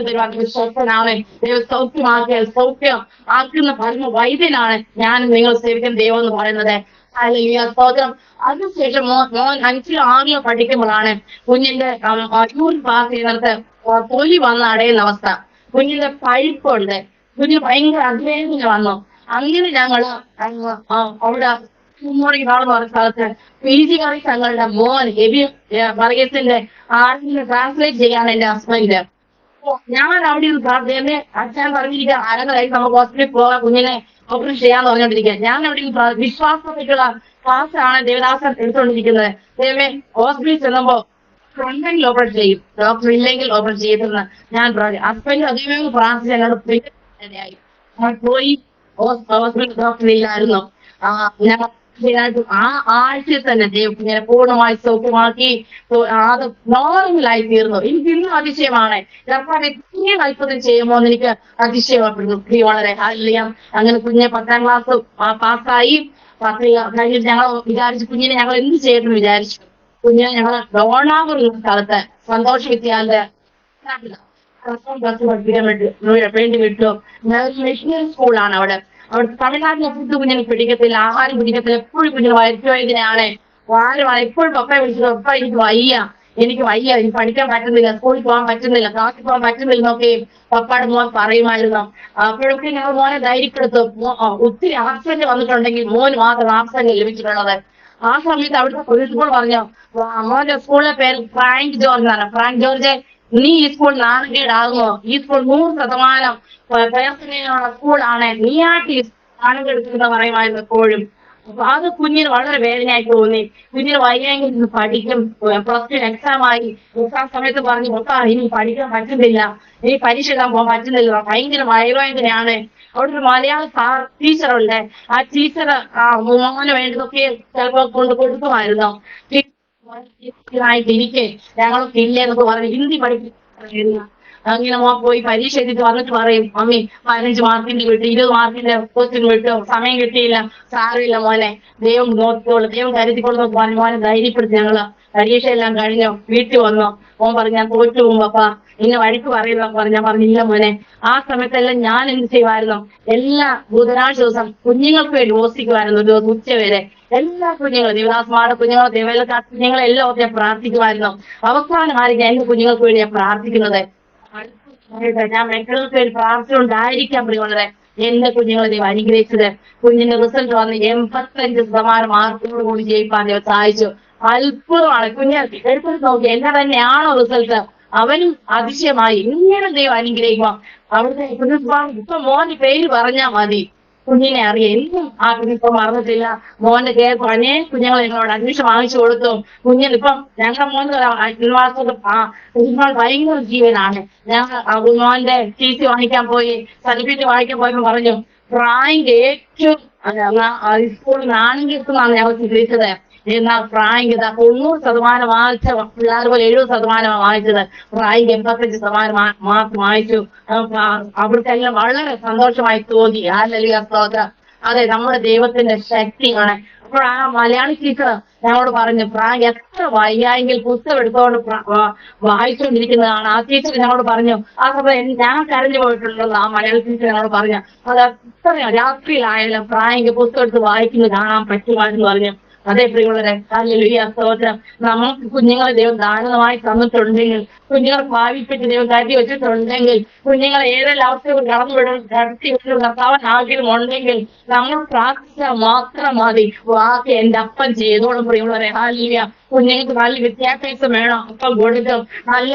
തരുവാൻ ശക്തനാണ് ദൈവം. സൗഖ്യമാക്കിയാൽ സൗഖ്യം ആക്കുന്ന പരമ വൈദ്യനാണ് ഞാനും നിങ്ങൾ സേവിക്കുന്ന ദൈവം എന്ന് പറയുന്നത്. അല്ലെങ്കിൽ സ്തോത്രം. അതിനുശേഷം മോൻ 5-ോ 6-ോ പഠിക്കുമ്പോഴാണ് കുഞ്ഞിന്റെ യൂറിൻ പാസ് ചെയ്യുന്നിടത്ത് തൊലി വന്ന് അടയുന്ന അവസ്ഥ. കുഞ്ഞിന്റെ പഴുപ്പുണ്ട്, കുഞ്ഞിന് ഭയങ്കര അദ്വേദന വന്നു. അങ്ങനെ ഞങ്ങള് അവിടെ കാണുന്ന പറഞ്ഞ സ്ഥലത്ത് PG കറി തങ്ങളുടെ മോൻ ഹെബി വർഗീസിന്റെ ആർട്ടിനെ ട്രാൻസ്ലേറ്റ് ചെയ്യാണ് എന്റെ ഹസ്ബൻഡ്. ഞാൻ അവിടെ പ്രാർത്ഥന അച്ഛൻ പറഞ്ഞിരിക്കുക 1.5 നമുക്ക് ഹോസ്പിറ്റലിൽ പോകാം, കുഞ്ഞിനെ ഓപ്പറേഷൻ ചെയ്യാന്ന് പറഞ്ഞോണ്ടിരിക്കുക. ഞാൻ അവിടെ വിശ്വാസത്തിലുള്ള ക്ലാസ്സാണ് ദേവദാസൻ എടുത്തുകൊണ്ടിരിക്കുന്നത്. ദൈവമേ ഹോസ്പിറ്റലിൽ ചെല്ലുമ്പോ ഉണ്ടെങ്കിൽ ഓപ്പറേഷൻ ചെയ്യും, ഡോക്ടർ ഇല്ലെങ്കിൽ ഓപ്പറേഷൻ ചെയ്തെന്ന് ഞാൻ പറഞ്ഞു. ഹസ്ബൻഡ് അതേ പ്രാർത്ഥിച്ച് എന്നോട് പോയി. ഹോസ്പിറ്റൽ ഡോക്ടർ ഇല്ലായിരുന്നു. ഞാൻ ആ ആഴ്ചയിൽ തന്നെ ദൈവം ഇങ്ങനെ പൂർണ്ണമായി സൗഖ്യമാക്കി അത് നോർമലായി തീർന്നു. എനിക്ക് ഇന്നും അതിശയമാണ് കർത്താവ് ഇത്രയും അത്ഭുതം ചെയ്യുമോ എന്ന് എനിക്ക് അതിശയപ്പെടുന്നു. വളരെ ഹല്ലേലൂയ. അങ്ങനെ കുഞ്ഞെ 10ാം ക്ലാസ് പാസ്സായി. 10 കഴിഞ്ഞിട്ട് ഞങ്ങൾ വിചാരിച്ചു കുഞ്ഞിനെ ഞങ്ങൾ എന്ത് ചെയ്തെന്ന് വിചാരിച്ചു. കുഞ്ഞിനെ ഞങ്ങൾ ഡോണാവൂർ സ്ഥലത്ത് സന്തോഷ വിദ്യാലയ പഠിപ്പിക്കാൻ വേണ്ടി വിട്ടു. മിഷണറി സ്കൂളാണ് അവിടെ. തമിഴ്നാട്ടിലെ ഫുഡ് കുഞ്ഞിന് പിടിക്കത്തില്ല, ആഹാരം പിടിക്കത്തില്ല. എപ്പോഴും കുഞ്ഞിന് വയറ്റുവേദനയാണ്, വാരമാണ്. എപ്പോഴും പപ്പ വിളിച്ചത് പപ്പ എനിക്ക് വയ്യ, എനിക്ക് പഠിക്കാൻ പറ്റുന്നില്ല, സ്കൂളിൽ പോകാൻ പറ്റുന്നില്ല, ക്ലാസ്സിൽ പോകാൻ പറ്റുന്നില്ല എന്നൊക്കെ പപ്പയുടെ മോൻ പറയുമായിരുന്നു. അപ്പോഴൊക്കെ ഞങ്ങൾ മോനെ ധൈര്യപ്പെടുത്തും. ഒത്തിരി ആക്സിഡന്റ് വന്നിട്ടുണ്ടെങ്കിൽ മോന് മാത്രം ആക്സിഡന്റ് ലഭിച്ചിട്ടുള്ളത്. ആ സമയത്ത് അവിടുത്തെ പ്രിൻസിപ്പൾ പറഞ്ഞു മോന്റെ സ്കൂളിലെ പേര് ഫ്രാങ്ക് ജോർജ് ആണ്. ഫ്രാങ്ക് ജോർജ്, നീ ഈ സ്കൂൾ നാണക്കേടാകുമോ? ഈ സ്കൂൾ 100% പേർസണലുള്ള സ്കൂളാണ്, നീയായിട്ട് ആളുകൾ എടുക്കുന്ന പറയുമായിരുന്നു എപ്പോഴും. അപ്പൊ അത് കുഞ്ഞിന് വളരെ വേദനയായി തോന്നി. കുഞ്ഞിന് വയ്യെങ്കിൽ പഠിക്കും, +2 എക്സാം സമയത്ത് പറഞ്ഞു ഒക്കെ ഇനി പഠിക്കാൻ പറ്റുന്നില്ല, ഇനി പരീക്ഷ എഴുതാൻ പോകാൻ പറ്റുന്നില്ല, ഭയങ്കര വയറുവേദനയാണ്. അവിടെ ഒരു മലയാള ടീച്ചറുണ്ട്, ആ ടീച്ചർ മോന് വേണ്ടതൊക്കെ ചിലപ്പോ കൊടുക്കുമായിരുന്നു. ആയിട്ടിരിക്കെ ഞങ്ങളൊക്കെ ഇല്ലേ എന്നൊക്കെ പറഞ്ഞ് ഹിന്ദി പഠിപ്പിക്കുന്നു. അങ്ങനെ മോൻ പോയി പരീക്ഷ എഴുതിട്ട് വന്നിട്ട് പറയും, മമ്മി 15 മാർക്കിന്റെ വിട്ടു, 20 മാർക്കിന്റെ ക്വസ്റ്റ്യൻ വിട്ടു, സമയം കിട്ടിയില്ല. സാരമില്ല മോനെ, ദൈവം നോക്കിക്കോളൂ, ദൈവം കരുതിക്കൊള്ളു പറഞ്ഞു മോനെ ധൈര്യപ്പെടുത്തി. ഞങ്ങള് പരീക്ഷ എല്ലാം കഴിഞ്ഞു വീട്ടിൽ വന്നു. മോൻ പറഞ്ഞു ഞാൻ തോറ്റു പോകും പപ്പ, ഇങ്ങനെ വഴിക്ക് പറയുന്ന പറഞ്ഞു. ഞാൻ പറഞ്ഞില്ല മോനെ. ആ സമയത്തെല്ലാം ഞാൻ എന്ത് ചെയ്യുമായിരുന്നു, എല്ലാ ബുധനാഴ്ച ദിവസം കുഞ്ഞുങ്ങൾക്ക് വേണ്ടി ഓസിക്കുമായിരുന്നു. ഒരു ദിവസം ഉച്ചവരെ എല്ലാ കുഞ്ഞുങ്ങളും, ദേവദാസ്മാരുടെ കുഞ്ഞുങ്ങൾ, ദേവലക്കാ കുഞ്ഞുങ്ങളെല്ലാം ഒക്കെ ഞാൻ പ്രാർത്ഥിക്കുമായിരുന്നു. അവസാനമായിരിക്കും എന്റെ കുഞ്ഞുങ്ങൾക്ക് വേണ്ടി ഞാൻ പ്രാർത്ഥിക്കുന്നത്. ഞാൻ മക്കൾക്ക് വേണ്ടി പ്രാർത്ഥിച്ചുകൊണ്ടായിരിക്കാം പ്രിയമുള്ളവരെ എന്റെ കുഞ്ഞുങ്ങളെ ദൈവം അനുഗ്രഹിച്ചത്. കുഞ്ഞിന്റെ റിസൾട്ട് വന്ന് 85% മാർക്കോട് കൂടി ജയിപ്പാൻ ദൈവം സഹായിച്ചു. അത്ഭുതമാണ്. കുഞ്ഞ് എടുത്തിട്ട് നോക്കി എന്നെ തന്നെയാണോ റിസൾട്ട്, അവനും അതിശയമായി. ഇങ്ങനെ ദൈവം അനുഗ്രഹിക്കുക. അവിടുത്തെ പ്രിൻസിപ്പാൾ ഇപ്പൊ മോന്റെ പേര് പറഞ്ഞാൽ മതി, കുഞ്ഞിനെ അറിയാം. എന്നും ആ കുഞ്ഞിപ്പോ മറന്നിട്ടില്ല. മോന്റെ കേൾക്കും അനേകം കുഞ്ഞുങ്ങൾ ഞങ്ങളോട് അഡ്മിഷൻ വാങ്ങിച്ചു കൊടുത്തു. കുഞ്ഞിനിപ്പം ഞങ്ങളുടെ മോന് പ്രിൻസിപ്പാൾ ഭയങ്കര ജീവനാണ്. ഞങ്ങൾ മോന്റെ TC വാങ്ങിക്കാൻ പോയി, സർട്ടിഫിക്കറ്റ് വാങ്ങിക്കാൻ പോയപ്പോ പറഞ്ഞു റാങ്ക് ഏറ്റവും സ്കൂളിൽ ആണെങ്കിലെന്നാണ് ഞങ്ങൾ ചിന്തിച്ചത്. എന്നാൽ റാങ്ക് 90% വാങ്ങിച്ച പിള്ളേർ പോലെ 70% വാങ്ങിച്ചത്. റാങ്ക് 85% മാർക്ക് വാങ്ങിച്ചു. അവർക്കെല്ലാം വളരെ സന്തോഷമായി തോന്നി. ഹല്ലേലൂയ, സ്തോത്രം. അതെ, നമ്മുടെ ദൈവത്തിന്റെ ശക്തിയാണ്. അപ്പോൾ ആ മലയാളി ടീച്ചർ ഞങ്ങളോട് പറഞ്ഞു റാങ്ക് എത്ര വയ്യായെങ്കിൽ പുസ്തകം എടുത്തുകൊണ്ട് വായിച്ചുകൊണ്ടിരിക്കുന്നതാണ്. ആ ടീച്ചർ ഞങ്ങളോട് പറഞ്ഞു, ആ സമയം ഞാൻ കരഞ്ഞു പോയിട്ടുള്ളത്. ആ മലയാളി ടീച്ചർ ഞങ്ങളോട് പറഞ്ഞു അത് എത്രയോ രാത്രിയിലായാലും റാങ്ക് പുസ്തകം എടുത്ത് വായിക്കുന്നത് കാണാൻ പറ്റുമായിരുന്നു പറഞ്ഞു. അതേ പ്രിയമുള്ളവരെ, ഹല്ലേലൂയ, സ്തോത്രം. നമുക്ക് കുഞ്ഞുങ്ങളെ ദൈവം ദാനമായി തന്നിട്ടുണ്ടെങ്കിൽ, കുഞ്ഞുങ്ങളെ ഭാവിപ്പറ്റി ദൈവം കരുതി വെച്ചിട്ടുണ്ടെങ്കിൽ, കുഞ്ഞുങ്ങളെ ഏതെല്ലാം അവസ്ഥകൾ കടത്തി കർത്താവൻ ആഗ്രഹം ഉണ്ടെങ്കിൽ നമ്മൾ പ്രാർത്ഥിച്ചാൽ മാത്രം മതി. ബാക്കി എന്റെ അപ്പൻ ചെയ്തോളും പ്രിയമുള്ളവരെ. ഹല്ലേലൂയ. കുഞ്ഞുങ്ങൾക്ക് നല്ല വിദ്യാഭ്യാസം വേണം, അപ്പം കൊടുക്കും. നല്ല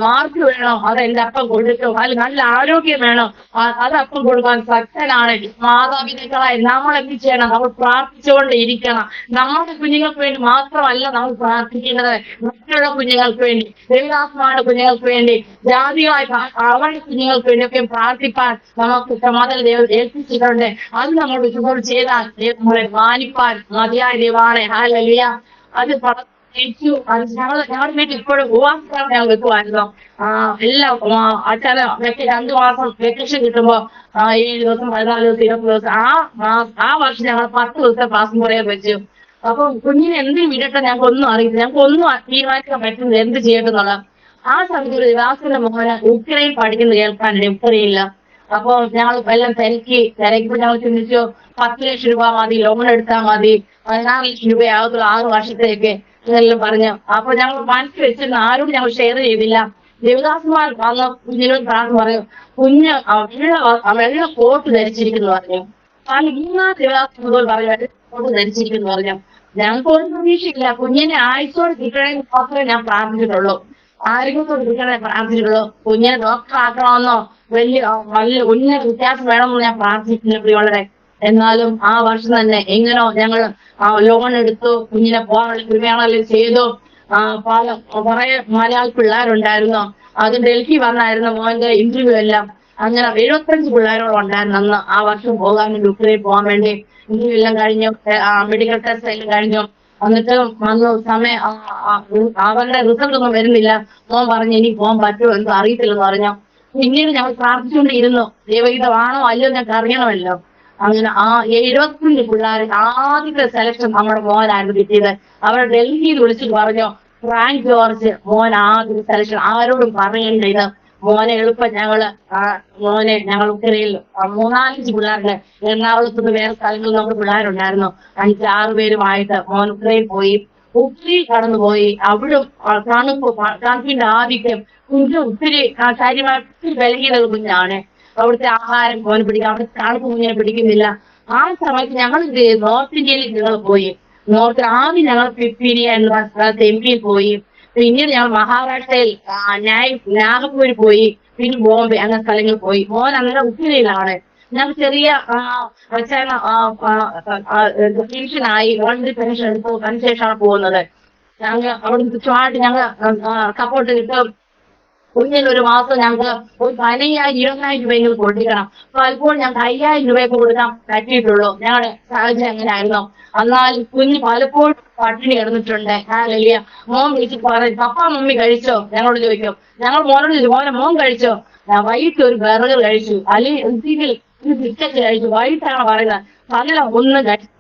മാർക്ക് വേണം, അത് എന്റെ അപ്പം കൊടുക്കും. നല്ല ആരോഗ്യം വേണം, അത് അപ്പം കൊടുക്കാൻ ശക്തനാണ്. മാതാപിതാക്കളായി നമ്മൾ എന്ത് ചെയ്യണം, നമ്മൾ പ്രാർത്ഥിച്ചുകൊണ്ട് ഇരിക്കണം. നമ്മുടെ കുഞ്ഞുങ്ങൾക്ക് വേണ്ടി മാത്രമല്ല നമ്മൾ പ്രാർത്ഥിക്കേണ്ടത്, മറ്റുള്ള കുഞ്ഞുങ്ങൾക്ക് വേണ്ടി, ദേവദാസന്മാരുടെ കുഞ്ഞുങ്ങൾക്ക് വേണ്ടി, ജാതികളായി അവരുടെ കുഞ്ഞുങ്ങൾക്ക് വേണ്ടിയൊക്കെ പ്രാർത്ഥിപ്പാൻ നമുക്ക് സമാധാനം ദൈവം ഏൽപ്പിച്ചിട്ടുണ്ട്. അത് നമ്മൾ ഇതുപോലെ ചെയ്താൽ നമ്മളെ മാനിപ്പാൻ മതിയായ ദൈവമാണ്. ഹല്ലേലൂയ. അത് ഞങ്ങളുടെ വീട്ടിൽ ഇപ്പോഴും ഉപവാസമാണ് ഞങ്ങൾ വെക്കുമായിരുന്നു. എല്ലാം അച്ഛന് 2 മാസം വെക്കേഷൻ കിട്ടുമ്പോ 7 ദിവസം 14 ദിവസം 20 ദിവസം ആ വർഷം ഞങ്ങൾ 10 ദിവസത്തെ ക്ലാസ് പറയാൻ വെച്ചു. അപ്പൊ കുഞ്ഞിനെ എന്തിനു വിടട്ടെ ഞങ്ങൾക്ക് ഒന്നും അറിയില്ല, ഞങ്ങൾക്ക് ഒന്നും തീരുമാനിക്കാൻ പറ്റുന്നില്ല എന്ത് ചെയ്യട്ടെന്നുള്ള. ആ സമയത്ത് ഒരു വിവാസത്തിന്റെ മോനെ ഉക്രൈൻ പഠിക്കുന്നത് കേൾക്കാനില്ല, ഉക്രൈനില്ല. അപ്പൊ ഞങ്ങൾ എല്ലാം തിരക്കിപ്പോ ഞങ്ങൾ ചിന്തിച്ചു 10 ലക്ഷം രൂപ മതി, ലോൺ എടുത്താൽ മതി, 16 ലക്ഷം രൂപയാകത്തുള്ളൂ 6 വർഷത്തേക്ക് എന്നെല്ലാം പറഞ്ഞു. അപ്പൊ ഞങ്ങൾ മനസ്സിൽ വെച്ചിരുന്ന ആരോടും ഞങ്ങൾ ഷെയർ ചെയ്തില്ല. ദേവദാസന്മാർ വന്ന കുഞ്ഞിനോട് പ്രാർത്ഥന പറഞ്ഞു, കുഞ്ഞ് വെള്ള കോട്ട് ധരിച്ചിരിക്കുന്നു പറഞ്ഞു. ദേവദാസൻ പറഞ്ഞു വെള്ള കോട്ട് ധരിച്ചിരിക്കുന്നു പറഞ്ഞു. ഞങ്ങൾക്ക് ഒരു പ്രതീക്ഷയില്ല. കുഞ്ഞിനെ ആയുസോട് കിട്ടണമെന്ന് മാത്രമേ ഞാൻ പ്രാർത്ഥിച്ചിട്ടുള്ളൂ, ആരോഗ്യത്തോട് കിട്ടണേ പ്രാർത്ഥിച്ചിട്ടുള്ളൂ. കുഞ്ഞിനെ ഡോക്ടർ ആക്കണമെന്നോ വലിയ ഉന്നത വ്യത്യാസം വേണമെന്നോ ഞാൻ പ്രാർത്ഥിച്ചിട്ടില്ല പ്രിയമുള്ളവരെ. എന്നാലും ആ വർഷം തന്നെ എങ്ങനോ ഞങ്ങൾ ലോൺ എടുത്തു, കുഞ്ഞിനെ പോകാനുള്ള കൃപയാണെല്ലാം ചെയ്തു. കുറെ മലയാളി പിള്ളേരുണ്ടായിരുന്നു, അത് ഡൽഹി വന്നായിരുന്നു മോന്റെ ഇന്റർവ്യൂ എല്ലാം. അങ്ങനെ 75 പിള്ളേരോളം ഉണ്ടായിരുന്നു അന്ന് ആ വർഷം പോകാൻ വേണ്ടി, ഉക്രൈൻ പോകാൻ വേണ്ടി. ഇന്റർവ്യൂ എല്ലാം കഴിഞ്ഞു, മെഡിക്കൽ ടെസ്റ്റ് എല്ലാം കഴിഞ്ഞു. എന്നിട്ട് വന്നു സമയം അവരുടെ റിസൾട്ട് ഒന്നും വരുന്നില്ല. മോൻ പറഞ്ഞു ഇനി പോകാൻ പറ്റുമോ എന്ന് അറിയത്തില്ലെന്ന് പറഞ്ഞു. പിന്നീട് ഞങ്ങൾ പ്രാർത്ഥിച്ചുകൊണ്ടിരുന്നു, ദൈവഹിതമാണോ അല്ലയോ ഞങ്ങൾക്ക് അറിയണമല്ലോ. അങ്ങനെ 75 പിള്ളേർ ആദ്യത്തെ സെലക്ഷൻ നമ്മുടെ മോനായിരുന്നു കിട്ടിയത്. അവർ ഡൽഹിയിൽ വിളിച്ചിട്ട് പറഞ്ഞു ഫ്രാങ്ക് ജോർജ് മോൻ ആദ്യത്തെ സെലക്ഷൻ, ആരോടും പറയേണ്ട ഇത് മോനെ എളുപ്പം. ഞങ്ങൾ ഉക്രൈനിൽ 3-5 പിള്ളേരുടെ, എറണാകുളത്തുനിന്ന് വേറെ സ്ഥലങ്ങളിൽ നമ്മുടെ പിള്ളേരുണ്ടായിരുന്നു. 5-6 പേരുമായിട്ട് മോൻ ഉക്രൈൻ പോയി. ഒത്തിരി കടന്നുപോയി. അവിടെ തണുപ്പിന്റെ ആധിക്യം, കുഞ്ഞ് ഒത്തിരി കാര്യമായി ഒത്തിരി ബലഹീനത കുഞ്ഞാണ്. അവിടുത്തെ ആഹാരം മോനെ പിടിക്കാം, അവിടുത്തെ തണുപ്പ് കുഞ്ഞിനെ പിടിക്കുന്നില്ല. ആ സമയത്ത് ഞങ്ങൾ നോർത്ത് ഇന്ത്യയിലേക്ക് ഞങ്ങൾ പോയി. ആദ്യം ഞങ്ങൾ പിപ്പിരിയ എന്ന സ്ഥലത്ത് MP പോയി. പിന്നീട് ഞങ്ങൾ മഹാരാഷ്ട്രയിൽ നാഗപ്പൂർ പോയി, പിന്നെ ബോംബെ അങ്ങനെ സ്ഥലങ്ങളിൽ പോയി. മോൻ അങ്ങനെ ഉക്രൈനിലാണ്. ഞങ്ങൾ ചെറിയ പെൻഷനായി വണ്ടി പെൻഷൻ എടുത്തു അതിനുശേഷമാണ് പോകുന്നത്. ഞങ്ങൾ അവിടെ തുച്ഛമായിട്ട് ഞങ്ങൾ സപ്പോർട്ട് കിട്ടും. കുഞ്ഞിന് ഒരു മാസം ഞങ്ങൾക്ക് ഒരു 15,000-20,000 രൂപയെങ്കിലും കൊടുക്കണം. പലപ്പോഴും ഞങ്ങൾക്ക് 5,000 രൂപയൊക്കെ കൊടുക്കാൻ പറ്റിയിട്ടുള്ളൂ. ഞങ്ങളുടെ സാഹചര്യം എങ്ങനെയായിരുന്നു. എന്നാൽ കുഞ്ഞ് പലപ്പോഴും പട്ടിണി കിടന്നിട്ടുണ്ട്. ഹല്ലേലൂയ. മോൻ വിളിച്ചിട്ട് പറയും, പപ്പ മമ്മി കഴിച്ചോ? ഞങ്ങളോട് ചോദിക്കും. ഞങ്ങൾ മോനോട് ചോദിക്കും, മോൻ കഴിച്ചോ? ഞാൻ വൈകിട്ട് ഒരു ബർഗർ കഴിച്ചു, അല്ലെങ്കിൽ ബിസ്ക്കറ്റ് കഴിച്ചു. വൈകിട്ടാണ് പറയുന്നത്, പകല ഒന്നും കഴിച്ചു.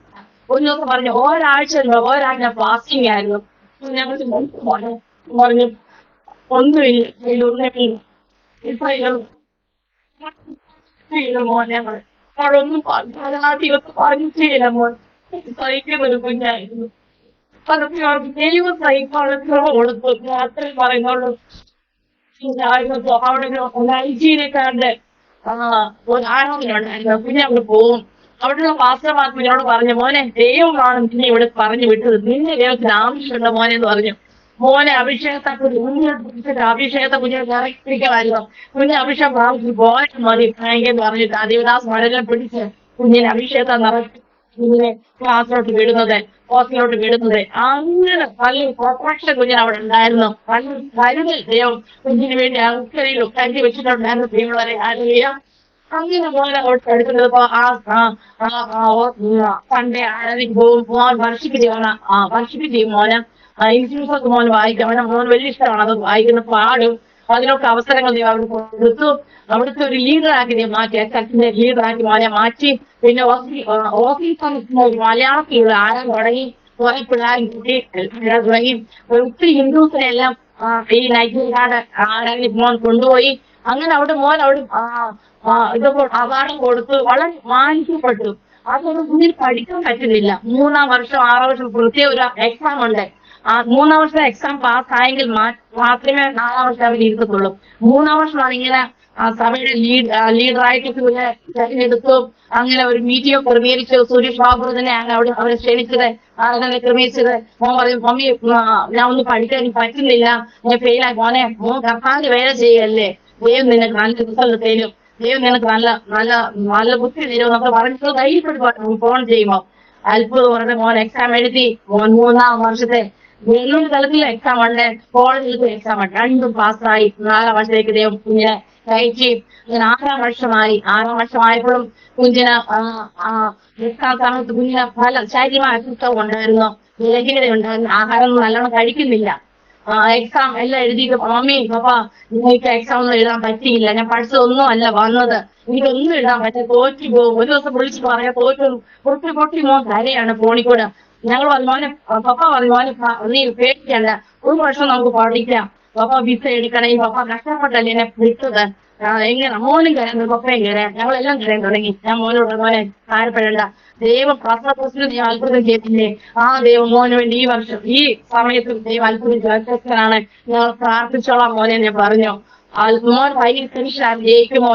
ഒരു ദിവസം പറഞ്ഞു ഒരാഴ്ച ഫാസ്റ്റിംഗ് ആയിരുന്നു. ഞങ്ങൾ പറഞ്ഞു ഒന്നുമില്ല, ഇപ്പൊ മോനെ അവളൊന്നും പറഞ്ഞിട്ടില്ല. മോൻ സഹിക്കുന്നൊരു കുഞ്ഞായിരുന്നു. അതൊക്കെ അവർക്ക് ദൈവം സഹിക്കാനുള്ള കൊടുത്തു. അത്രയും പറയുന്നുള്ളൂ. അവിടെ നൈജീരിയക്കാരുടെ ഒരു ആരാധനയുണ്ടായിരുന്നു. പിന്നെ അവിടെ പോകും. അവിടെയുള്ള പാസ്റ്റർമാർ കുഞ്ഞോട് പറഞ്ഞു, മോനെ ദൈവമാണ് പിന്നെ ഇവിടെ പറഞ്ഞു വിട്ടത്, നിന്നെ ദൈവത്തിന് ആവശ്യമുണ്ട് മോനെ എന്ന് പറഞ്ഞു. മോനെ അഭിഷേകത്തെ കുഞ്ഞിനെ ഇറക്കിപ്പിടിക്കലായിരുന്നു. കുഞ്ഞിനെ അഭിഷേകം പ്രാപിച്ചു പോകാൻ മതി എന്ന് പറഞ്ഞിട്ട് ആ ദേവദാസ് മഴനെ പിടിച്ച് കുഞ്ഞിനെ അഭിഷേകത്തെ നിറച്ച് കുഞ്ഞിനെ ക്ലാസ്സിലോട്ട് വിടുന്നത്, ഹോസ്റ്റലിലോട്ട് വിടുന്നത്. അങ്ങനെ പല പ്രൊട്ടക്ഷൻ കുഞ്ഞിന് അവിടെ ഉണ്ടായിരുന്നു. കരുതൽ ദൈവം കുഞ്ഞിന് വേണ്ടി അക്കരയിൽ കരുതി വെച്ചിട്ടുണ്ടായിരുന്നു. ദൈവങ്ങളെ ആരോഗ്യ അങ്ങനെ പോലെ അവിടെ എടുക്കുന്നത്. സൺഡേ ആരാധിക്ക് പോകും. മോൻ വർഷിപ്പ് ചെയ്യും. മോന് ഇൻസ്റ്റിറ്റ്യൂട്ട് മോൻ വായിക്കും. മോൻ വലിയ ഇഷ്ടമാണ് അത് വായിക്കുന്ന, പാടും. അതിനൊക്കെ അവസരങ്ങൾ അവർ കൊടുത്തു. അവിടുത്തെ ഒരു ലീഡറാക്കി മാറ്റി, എസ്എൽസിന്റെ ലീഡറാക്കി മോനെ മാറ്റി. പിന്നെ ഓഫീസ് മലയാളത്തിലുള്ള ആരാൻ തുടങ്ങി. കുറെ പിള്ളേരും കുട്ടി തുടങ്ങി. ഒത്തിരി ഹിന്ദുസിനെ എല്ലാം ഈ നൈജീരിയയുടെ ആരാധന മോൻ കൊണ്ടുപോയി. അങ്ങനെ അവിടെ മോൻ ഇതൊക്കെ അവാർഡും കൊടുത്തു. വളരെ മാനിക്കപ്പെട്ടു. അതൊന്നും കുഞ്ഞിന് പഠിക്കാൻ പറ്റുന്നില്ല. 3-ാം വർഷം 6-ാം വർഷം പ്രത്യേക ഒരു എക്സാം ഉണ്ട്. 3-ാം വർഷം എക്സാം പാസ്സായെങ്കിൽ മാത്രമേ 4-ാം വർഷം അവർ ഇരുത്തത്തുള്ളൂ. 3-ാം വർഷമാണ് ഇങ്ങനെ സഭയുടെ ലീഡറായിട്ട് തെരഞ്ഞെടുത്തു. അങ്ങനെ ഒരു മീറ്റിംഗ് ക്രമീകരിച്ചു. സുരേഷ് ബാബു തന്നെ അവരെ ക്ഷണിച്ചത്, അങ്ങനെ ക്രമീകരിച്ചത്. മോൻ പറയും, മമ്മി ഞാൻ ഒന്നും പഠിക്കാൻ എനിക്ക് പറ്റുന്നില്ല, ഞാൻ ഫെയിലായി. മോൻ കർത്താവിന്റെ വേല ചെയ്യല്ലേ, ദൈവം നിനക്ക് നല്ല റിസൾട്ട് തരും, ദൈവം നിനക്ക് നല്ല ബുദ്ധി തരും എന്നൊക്കെ പറഞ്ഞിട്ട് ധൈര്യപ്പെട്ടു ഫോൺ ചെയ്യുമ്പോ അത്ഭുതം പറഞ്ഞ മോൻ എക്സാം എഴുതി. മോൻ 3-ാം വർഷത്തെ വെള്ളൂർ തലത്തിലെ എക്സാം ഉണ്ട്, കോളേജിലത്തെ എക്സാം ഉണ്ട്. രണ്ടും പാസ്സായി. 4-ാം വർഷത്തേക്ക് ദൈവം കുഞ്ഞിനെ കയറ്റി. അങ്ങനെ 6-ാം വർഷമായി. 6-ാം വർഷമായപ്പോഴും കുഞ്ഞിന് എക്സാം സമയത്ത് കുഞ്ഞിന് പല ശാരീരികമായ അസ്വസ്ഥത ഉണ്ടായിരുന്നു, ലഹീനത ഉണ്ടായിരുന്നു. ആഹാരം നല്ലോണം കഴിക്കുന്നില്ല. എക്സാം എല്ലാം എഴുതിയിട്ട്, മമ്മി പപ്പ എനിക്ക് എക്സാം ഒന്നും എഴുതാൻ പറ്റിയില്ല, ഞാൻ പഠിച്ചതൊന്നും അല്ല വന്നത്, എനിക്കൊന്നും എഴുതാൻ പറ്റില്ല, തോറ്റു പോകും. ഒരു ദിവസം വിളിച്ച് പറയാം തോറ്റു പൊട്ടി മോൻ കരയാണ് ഫോണിൽ കൂടെ. ഞങ്ങൾ പറഞ്ഞു, മോനെ പപ്പ പറഞ്ഞു, മോനെ നീ പേടിക്കണ്ട, ഒരു വർഷം നമുക്ക് പഠിക്കാം, പപ്പ വിസ എടുക്കണേ, പപ്പ കഷ്ടപ്പെട്ടല്ലേ എന്നെ വിട്ടത്, എങ്ങനെ മോനും കരയുന്നത് പപ്പയും കരയാം, ഞങ്ങളെല്ലാം കരയാൻ തുടങ്ങി. ഞാൻ മോനോട്, മോനെ കാര്യപ്പെടേണ്ട, ദൈവം പ്രശ്നത്തിന് ദൈവം അത്ഭുതം ചെയ്തില്ലേ, ആ ദൈവം മോന് വേണ്ടി ഈ വർഷം ഈ സമയത്ത് ദൈവം അത്ഭുതം ചേർത്തനാണ്, ഞങ്ങൾ പ്രാർത്ഥിച്ചോളാം മോനെ ഞാൻ പറഞ്ഞു. മോൻ ഭയങ്കര ടെൻഷനാണ്, ജയിക്കുമോ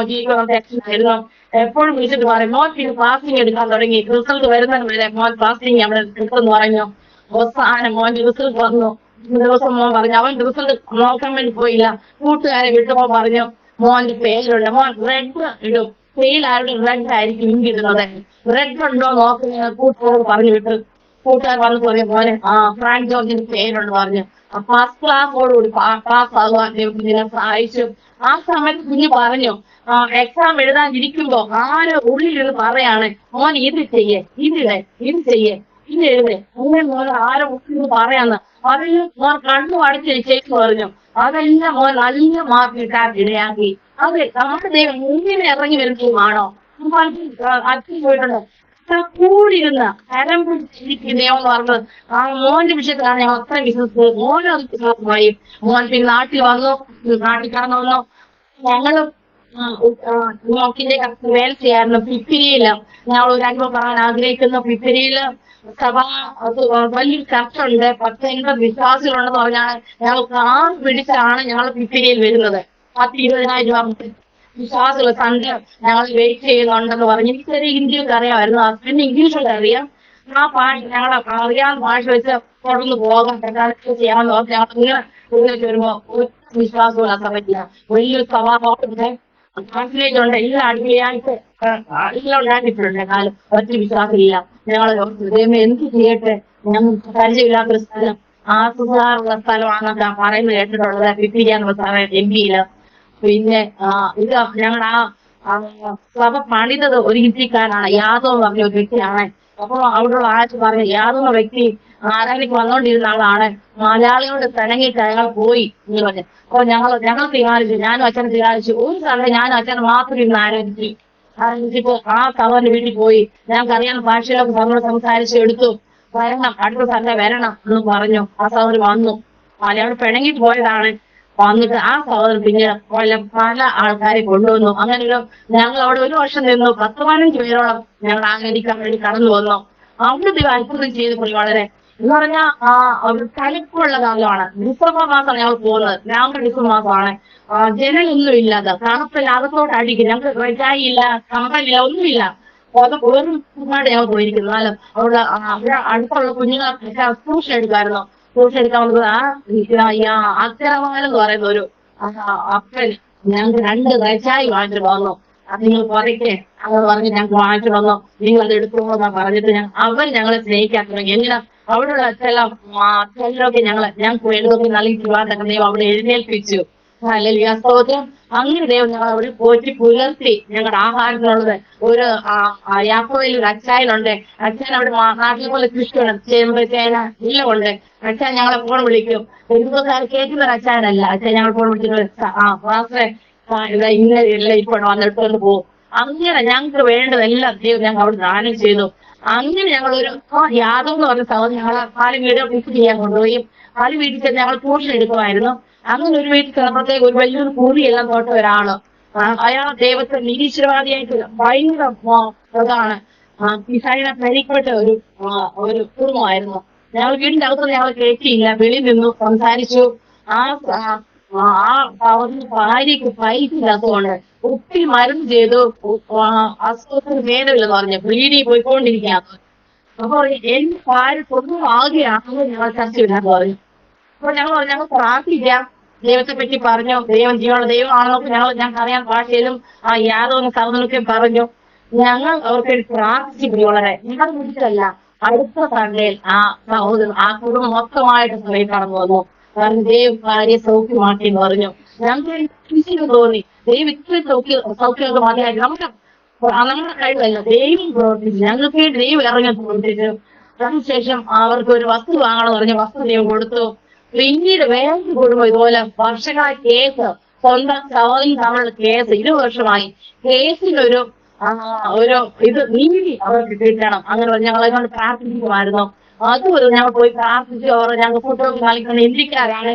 ടെൻഷനായിരുന്നു. എപ്പോഴും വിളിച്ചിട്ട് പറയും, മോൻ പിന്നെ ഫാസ്റ്റിംഗ് എടുക്കാൻ തുടങ്ങി, റിസൾട്ട് വരുന്നത് വരെ മോൻ ഫാസ്റ്റിംഗ് അവിടെ കിട്ടുമെന്ന് പറഞ്ഞു. അവസാനം മോന്റെ റിസൾട്ട് വന്നു. ദിവസം മോൻ പറഞ്ഞു അവൻ റിസൾട്ട് നോക്കാൻ വേണ്ടി പോയില്ല, കൂട്ടുകാരെ വിട്ടപ്പോ പറഞ്ഞു മോന്റെ പേരുണ്ട്, മോൻ റെഡ് ഇടും, ഫെയിലായിട്ട് റെഡ് ആയിരിക്കും ഇങ്ങിടുന്നത്, റെഡ് ഉണ്ടോ നോക്കുന്ന കൂട്ടുകാർ പറഞ്ഞു വിട്ടു. കൂട്ടുകാർ വന്ന് പറയും, മോനെ ഫ്രാങ്ക് ജോർജിന്റെ പേരുണ്ട് പറഞ്ഞു. ഫസ്റ്റ് ക്ലാസ്സോടുകൂടി പാസ് ആകുവാൻ ഇതിനെ സഹായിച്ചു. ആ സമയത്ത് കുഞ്ഞ് പറഞ്ഞു, എക്സാം എഴുതാനിരിക്കുമ്പോ ആരോ ഉള്ളിലിരുന്ന് പറയാണ്, മോൻ ഇത് ചെയ്യേ, ഇത് ചെയ്യേ, ഇത് എഴുതേ, അങ്ങനെ മോൻ ആരോ ഉള്ളിൽ പറയാന്ന്. അതെല്ലാം മോൻ കണ്ണു അടിച്ച് ചേച്ചി പറഞ്ഞു. അതെല്ലാം മോൻ നല്ല മാർക്ക് കിട്ടാൻ ഇടയാക്കി. അതെ, നമ്മുടെ ദൈവം മുന്നിൽ ഇറങ്ങി വരുന്നതുമാണോ? അച്ഛൻ പോയിട്ടുണ്ട്, കൂടിയിരുന്ന കരം പിടിച്ചിരിക്കും ദൈവം പറഞ്ഞത്. ആ മോന്റെ വിഷയത്തിലാണ് ഞാൻ അത്ര വിശ്വസിച്ചത്. മോനും വിശ്വാസമായി. മോൻ പിന്നെ നാട്ടിൽ വന്നു, നാട്ടിൽ കടന്നു വന്നു. ഞങ്ങളും നോക്കിന്റെ വേല ചെയ്യായിരുന്നു പിപ്പിരിയില്. ഞങ്ങൾ ഒരു അനുഭവം പറയാൻ ആഗ്രഹിക്കുന്നു. പിപ്പിരിയില് സഭ വലിയൊരു ചർച്ച ഉണ്ട്, 10-50 വിശ്വാസികളുണ്ടെന്ന് പറഞ്ഞാണ് ഞങ്ങൾ കാർ പിടിച്ചാണ് ഞങ്ങൾ പിപ്പിരിയിൽ വരുന്നത്. 10-20,000 രൂപ വിശ്വാസികൾ സൺഡേ ഞങ്ങൾ വെയിറ്റ് ചെയ്യുന്നുണ്ടെന്ന് പറഞ്ഞു. എനിക്ക് ചെറിയ ഹിന്ദിയൊക്കെ അറിയാമായിരുന്നു, ഹസ്ബൻഡ് ഇംഗ്ലീഷൊക്കെ അറിയാം. ആ ഭാഷ ഞങ്ങൾ അറിയാവുന്ന ഭാഷ വെച്ച് തുടർന്ന് പോകാൻ ചെയ്യാമെന്ന് പറഞ്ഞു. ഞങ്ങൾ ഇങ്ങനെ ഉള്ളിലേക്ക് വരുമ്പോ ഒരു വിശ്വാസവും പറ്റില്ല. വലിയൊരു സഭാ ഹോളുണ്ട്, ആശ്രയിച്ച് ഉണ്ട് എല്ലാം അടിപൊളിയായിട്ട് എല്ലാം ഉണ്ടാക്കിയിട്ടുണ്ട്. കാലം ഒറ്റ വിശ്വാസമില്ല. ഞങ്ങൾ ദൈവമേ എന്ത് ചെയ്യട്ടെ, ഞങ്ങൾക്ക് പരിചയമില്ലാത്തൊരു സ്ഥലം, ആസുഖാറുള്ള സ്ഥലമാണെന്നൊക്കെ പറയുന്നത് കേട്ടിട്ടുള്ളത്. പിപ്പിരിയാന്നുള്ള സ്ഥലം MP-യില്. പിന്നെ ഇത് ഞങ്ങളുടെ സഭ പണിതത് ഒരു ഹിന്ദിക്കാരനാണ്, യാദവ് എന്ന് പറഞ്ഞ ഒരു വ്യക്തിയാണ്. അപ്പൊ അവിടെയുള്ള ആഴ്ച പറഞ്ഞു, യാദവ് എന്ന വ്യക്തി ആരാധനയ്ക്ക് വന്നുകൊണ്ടിരുന്ന ആളാണ്, മലയാളിയോട് പിണങ്ങിയിട്ട് അയാൾ പോയി എന്ന് പറഞ്ഞു. അപ്പൊ ഞങ്ങൾ തീരുമാനിച്ചു, ഞാനും അച്ഛനും തീരുമാനിച്ചു, ഒരു സ്ഥലം ഞാനും അച്ഛനും മാത്രം ഇരുന്ന് ആരാധിച്ചിട്ട് ആ സഹോദരന്റെ വീട്ടിൽ പോയി ഞങ്ങൾക്കറിയാവുന്ന ഭാഷയിലൊക്കെ സഭയോട് സംസാരിച്ച് എടുത്തു. വരണം, അടുത്ത സ്ഥലം വരണം എന്ന് പറഞ്ഞു. ആ സഹോദരൻ വന്നു. മലയാളം പിണങ്ങി പോയതാണ്. വന്നിട്ട് ആ സഹോദരൻ പിന്നീട് പല ആൾക്കാരെ കൊണ്ടുവന്നു. അങ്ങനെ ഞങ്ങൾ അവിടെ ഒരു വർഷം നിന്നു. 10-15 പേരോളം ഞങ്ങൾ ആഗ്രഹിക്കാൻ വേണ്ടി കടന്നു വന്നു. അവിടെ അത്ഭുതം ചെയ്തു പോയി. വളരെ എന്ന് പറഞ്ഞാൽ ഒരു തണുപ്പുള്ള കാലമാണ്. ഡിസംബർ മാസമാണ് ഞങ്ങൾ പോകുന്നത്. നവംബർ ഡിസംബർ മാസമാണ്. ജനലൊന്നും ഇല്ലാതെ തണുപ്പില്ല, അകത്തോട്ട് അടിക്കും. ഞങ്ങൾക്ക് വെച്ചായില്ല, കമ്പനില്ല, ഒന്നുമില്ല. വെറും ഞങ്ങൾ പോയിരിക്കുന്നു. എന്നാലും അവിടെ അടുത്തുള്ള കുഞ്ഞുങ്ങളെ ട്യൂഷൻ എടുക്കായിരുന്നു. ട്യൂഷൻ എടുക്കാൻ വന്നത് അക്ഷരമാലം എന്ന് പറയുന്ന ഒരു അപ്പൻ ഞങ്ങൾക്ക് 2 വെച്ചായി വാങ്ങിച്ചിട്ട് വന്നു. അത് നിങ്ങൾ പറയ്ക്കേ അത് പറഞ്ഞ് ഞങ്ങൾക്ക് വാങ്ങിച്ചിട്ട് വന്നു. നിങ്ങൾ അത് എടുത്തോളാ പറഞ്ഞിട്ട് അവർ ഞങ്ങളെ സ്നേഹിക്കാൻ തുടങ്ങി. എങ്ങനെ അവിടെയുള്ള ചിലരൊക്കെ ഞങ്ങൾക്ക് വേണ്ടതൊക്കെ നൽകി തിരുവാതിരക്ക ദൈവം അവിടെ എഴുന്നേൽപ്പിച്ചു. അല്ലെങ്കിൽ സ്തോത്രം. അങ്ങനെ ദൈവം ഞങ്ങൾ അവിടെ പോറ്റി പുലർത്തി. ഞങ്ങളുടെ ആഹാരത്തിനുള്ളത് ഒരു യാക്കോയിൽ ഒരു അച്ചായനുണ്ട്. അച്ഛൻ അവിടെ നാട്ടിലെ പോലെ കൃഷിയാണ്, ചേമ്പ് ചേന എല്ലാം ഉണ്ട്. അച്ഛൻ ഞങ്ങളെ ഫോൺ വിളിക്കും. പെരുമ്പക്കാർ കേൾക്കുന്ന ഒരു അച്ചായനല്ല. അച്ഛൻ ഞങ്ങൾ ഫോൺ വിളിച്ചിട്ട് ഫാസ്റ്ററെ ഇല്ല ഇപ്പോൾ വന്നെടുത്തോണ്ട് പോകും. അങ്ങനെ ഞങ്ങൾക്ക് വേണ്ടതെല്ലാം ദൈവം ഞങ്ങൾ അവിടെ ദാനം ചെയ്തു. അങ്ങനെ ഞങ്ങളൊരു യാദവ് എന്ന് പറഞ്ഞ സഹോദരൻ ഞങ്ങളെ പാല് വീട് വിസിറ്റ് ചെയ്യാൻ കൊണ്ടുപോയി. പാല് വീട്ടിൽ ചെന്ന് ഞങ്ങൾ ട്യൂഷൻ എടുക്കുമായിരുന്നു. അങ്ങനെ ഒരു വീട്ടിൽ ചെന്നപ്പോഴത്തേക്ക് ഒരു വലിയൊരു കുറിയെല്ലാം തൊട്ട ഒരാള്, അയാൾ ദൈവത്തെ നിരീശ്വരവാദിയായിട്ട് ഭയങ്കര ഇതാണ് പിശാചിനെ ഭരിക്കപ്പെട്ട ഒരു കുടുംബമായിരുന്നു. ഞങ്ങൾ വീടിന്റെ അകത്തൊന്നും ഞങ്ങൾ കേട്ടിയില്ല. വെളിയിൽ നിന്നു സംസാരിച്ചു. അവരുടെ ഭാര്യക്ക് പൈസ ഇല്ലാത്തതുകൊണ്ട് ഒത്തിരി മരുന്ന് ചെയ്തു. അസുഖത്തിന് ഭേദമില്ലെന്ന് പറഞ്ഞു. ബ്ലീഡിങ് പോയിക്കൊണ്ടിരിക്കുകയാണ്. അപ്പൊ എന്റെ ഭാര്യ സ്വന്തം ആകെയാണെന്ന് ഞങ്ങൾ ചർച്ചയില്ലാന്ന് പറഞ്ഞു. അപ്പൊ ഞങ്ങൾ പ്രാർത്ഥിക്കാം, ദൈവത്തെ പറ്റി പറഞ്ഞു. ദൈവം ജീവനുള്ള ദൈവമാണെന്നൊക്കെ ഞങ്ങൾക്ക് അറിയാൻ ഭാഷയിലും യാതൊന്നും സഹോദരനൊക്കെ പറഞ്ഞു. ഞങ്ങൾ അവർക്ക് പ്രാർത്ഥിച്ചു. വളരെ ഞങ്ങൾ വിളിച്ചല്ല, അടുത്ത സൺഡേയിൽ ആ സഹോദരൻ ആ കുടുംബം മൊത്തമായിട്ട് സഭയിൽ കടന്നു വന്നു. കാരണം ദൈവം ഭാര്യയെ സൗഖ്യമാക്കി എന്ന് പറഞ്ഞു. ഞങ്ങൾക്ക് തോന്നി ദൈവം ഇത്ര സൗഖ്യമൊക്കെ മതിയായി. നമ്മുടെ കഴിവല്ല, ദൈവം പ്രവർത്തിച്ചു. ഞങ്ങൾക്ക് വേണ്ടി ദൈവം ഇറങ്ങി പ്രവർത്തിച്ചു. അതിനുശേഷം അവർക്ക് ഒരു വസ്തു വാങ്ങണമെന്ന് പറഞ്ഞ വസ്തു ദൈവം കൊടുത്തു. പിന്നീട് വേറെ കുടുംബം ഇതുപോലെ വർഷങ്ങളായി കേസ്, സ്വന്തം സഹോദരൻ തമ്മിലുള്ള കേസ് 20 വർഷമായി. കേസിലൊരു ഇത് നീതി അവർക്ക് കിട്ടണം. അങ്ങനെ പറഞ്ഞ് ഞങ്ങളെ കൊണ്ട് പ്രാർത്ഥിക്കുമായിരുന്നു. അതുപോലെ ഞങ്ങൾ പോയി പ്രാർത്ഥിച്ചു. അവർ ഞങ്ങൾ ഫുഡൊക്കെ കളിക്കുന്ന ഇന്ത്യക്കാരാണ്.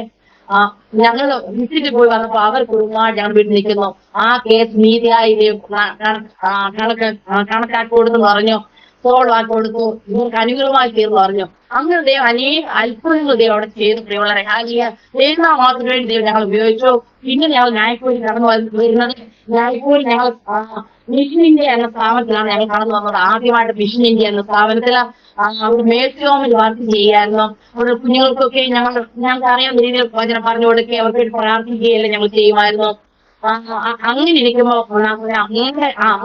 ഞങ്ങൾ വിസിറ്റ് പോയി വന്നപ്പോ അവർ കുടുംബമായി ഞങ്ങൾ വീട്ടിൽ നിൽക്കുന്നു. ആ കേസ് നീതിയായി കണക്കാക്കി കൊടുത്തു പറഞ്ഞു. സോൾവ് ആക്കി കൊടുത്തു. ഇവർക്ക് അനുകൂലമായി തീർന്നു പറഞ്ഞു. അങ്ങനെ ദൈവം അനേക അത്ഭുതങ്ങൾ ദൈവം അവിടെ ചെയ്തു. വളരെ ദൈവം മാത്രത്തിന് വേണ്ടി ദൈവം ഞങ്ങൾ ഉപയോഗിച്ചു. പിന്നെ ഞങ്ങൾ ന്യായക്കൂലി കടന്നു വരുന്നത്. ന്യായക്കൂലി ഞങ്ങൾ മിഷൻ ഇന്ത്യ എന്ന സ്ഥാപനത്തിലാണ് ഞങ്ങൾ കടന്നു വന്നത്. ആദ്യമായിട്ട് മിഷൻ ഇന്ത്യ എന്ന സ്ഥാപനത്തിൽ അവിടെ മേഴ്സിഹോമിൽ വർക്ക് ചെയ്യായിരുന്നു. അവിടെ കുഞ്ഞുങ്ങൾക്കൊക്കെ ഞങ്ങൾക്ക് അറിയാവുന്ന രീതിയിൽ വചനം പറഞ്ഞു കൊടുക്കുകയും അവർക്ക് പ്രാർത്ഥിക്കുകയെല്ലാം ഞങ്ങൾ ചെയ്യുമായിരുന്നു. അങ്ങനെ ഇരിക്കുമ്പോ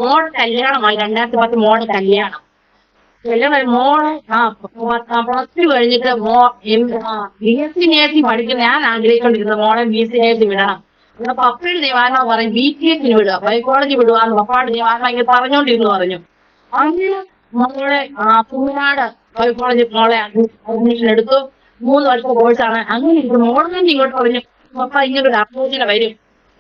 മോടെ കല്യാണമായി. 2010 മോടെ കല്യാണം. മോള് +2 കഴിഞ്ഞിട്ട് BSc നേഴ്സിംഗ് പഠിക്കുന്ന ഞാൻ ആഗ്രഹിക്കൊണ്ടിരുന്നത് മോളെ BSc നേഴ്സിംഗ് വിടണം. അപ്പൊ പപ്പയുടെ ദൈവാത്മാ പറയും BTSന് വിടുക, ബയോളജി വിടുവാന്ന് പപ്പാട് ദൈവാത്മാ ഇങ്ങനെ പറഞ്ഞോണ്ടിരുന്നു പറഞ്ഞു. അങ്ങനെ മോളെ പൂനാട് ബയോളജി മോളെ അഡ്മിഷൻ എടുത്തു. 3 വർഷ കോഴ്സാണ്. അങ്ങനെ മോളെ തന്നെ ഇങ്ങോട്ട് പറഞ്ഞു, പപ്പ ഇങ്ങനൊരു ആലോചന വരും,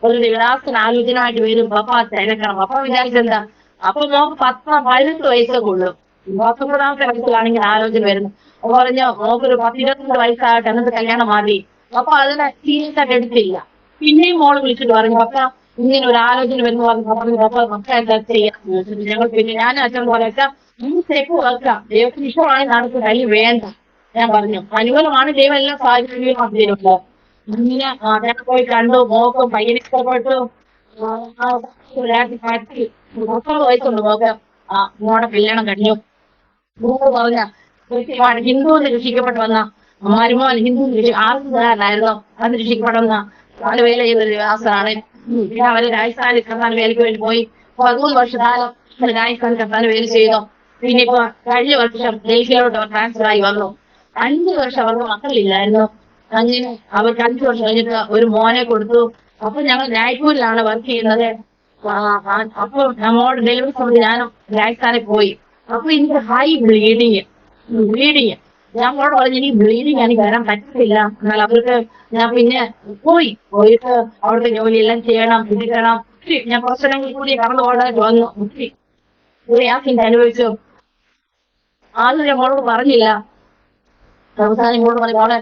ഒരു വിലാസത്തിന് ആലോചനയായിട്ട് വരും, പപ്പ തിരക്കണം. പപ്പ വിചാരിച്ചെന്താ, അപ്പൊ മോക്ക് 18 വയസ്സൊക്കെ ഉള്ളു. 19 വയസ്സിലാണെങ്കിൽ ആലോചന വരുന്നു. അപ്പൊ പറഞ്ഞു മോക്കൊരു 10-22 വയസ്സാകട്ടെ, എന്നിട്ട് കല്യാണം മതി. അപ്പൊ അതിനെ സീരിയസ് ആയിട്ട് എടുത്തില്ല. പിന്നെയും മോള് വിളിച്ചിട്ട് പറഞ്ഞു, പപ്പ ഇങ്ങനെ ഒരു ആലോചന വരുന്നു പറഞ്ഞു. പപ്പ എന്താ ചെയ്യാം? ഞങ്ങൾ പിന്നെ ഞാനും അച്ഛൻ പോലെ സ്റ്റെപ്പ് വെക്കാം, ദൈവത്തിന് ഇഷ്ടമാണെങ്കിൽ നടക്കും, കയ്യിൽ വേണ്ട. ഞാൻ പറഞ്ഞു അനുകൂലമാണ്, ദൈവം എല്ലാം സാഹചര്യമാക്കിയിട്ടുണ്ട്. ഇങ്ങനെ ഞാൻ പോയി കണ്ടു. മോക്കും പയ്യനെ ഇഷ്ടപ്പെട്ടു. 19 വയസ്സുണ്ട് മോക്ക്. മോടെ കല്യാണം കഴിഞ്ഞു. പറഞ്ഞ കൃത്യമാണ് ഹിന്ദുവിന് രക്ഷിക്കപ്പെട്ടു വന്ന മരുമോൻ ഹിന്ദു ആർക്കുകാരനായിരുന്നു. അന്ന് രക്ഷിക്കപ്പെടുന്ന വേല ചെയ്തൊരു വിവാസമാണ്. പിന്നെ അവര് രാജസ്ഥാനിൽ കർത്താൻ വേലയ്ക്ക് വേണ്ടി പോയി. 13 വർഷക്കാലം രാജസ്ഥാനിൽ കർത്താൻ വേല ചെയ്തു. പിന്നെ ഇപ്പൊ കഴിഞ്ഞ വർഷം ഡൽഹിയിലോട്ട് അവർ ട്രാൻസ്ഫർ ആയി വന്നു. 5 വർഷം അവർക്ക് മക്കളില്ലായിരുന്നു. അങ്ങനെ അവർക്ക് 5 വർഷം കഴിഞ്ഞിട്ട് ഒരു മോനെ കൊടുത്തു. അപ്പൊ ഞങ്ങൾ രായ്പൂരിലാണ് വർക്ക് ചെയ്യുന്നത്. അപ്പൊ നമ്മോട് ഡെലിവറി സമയത്ത് ഞാനും രാജസ്ഥാനിൽ പോയി. അപ്പൊ എനിക്ക് ഹൈ ബ്ലീഡിങ് ഞങ്ങളോട് പറഞ്ഞു എനിക്ക് ബ്ലീഡിങ് എനിക്ക് വരാൻ പറ്റത്തില്ല. എന്നാൽ അവർക്ക് ഞാൻ പിന്നെ പോയിട്ട് അവിടുത്തെ ജോലിയെല്ലാം ചെയ്യണം, ഇരിക്കണം. ഞാൻ കുറച്ചിടങ്ങളിൽ കൂടി കടന്നു പോകാനായിട്ട് വന്നു. ഒത്തിരി പ്രയാസം അനുഭവിച്ചു. ആദ്യം ഞങ്ങളോട് പറഞ്ഞില്ല. അവസാനം ഇങ്ങോട്ട് പറഞ്ഞു മോളെ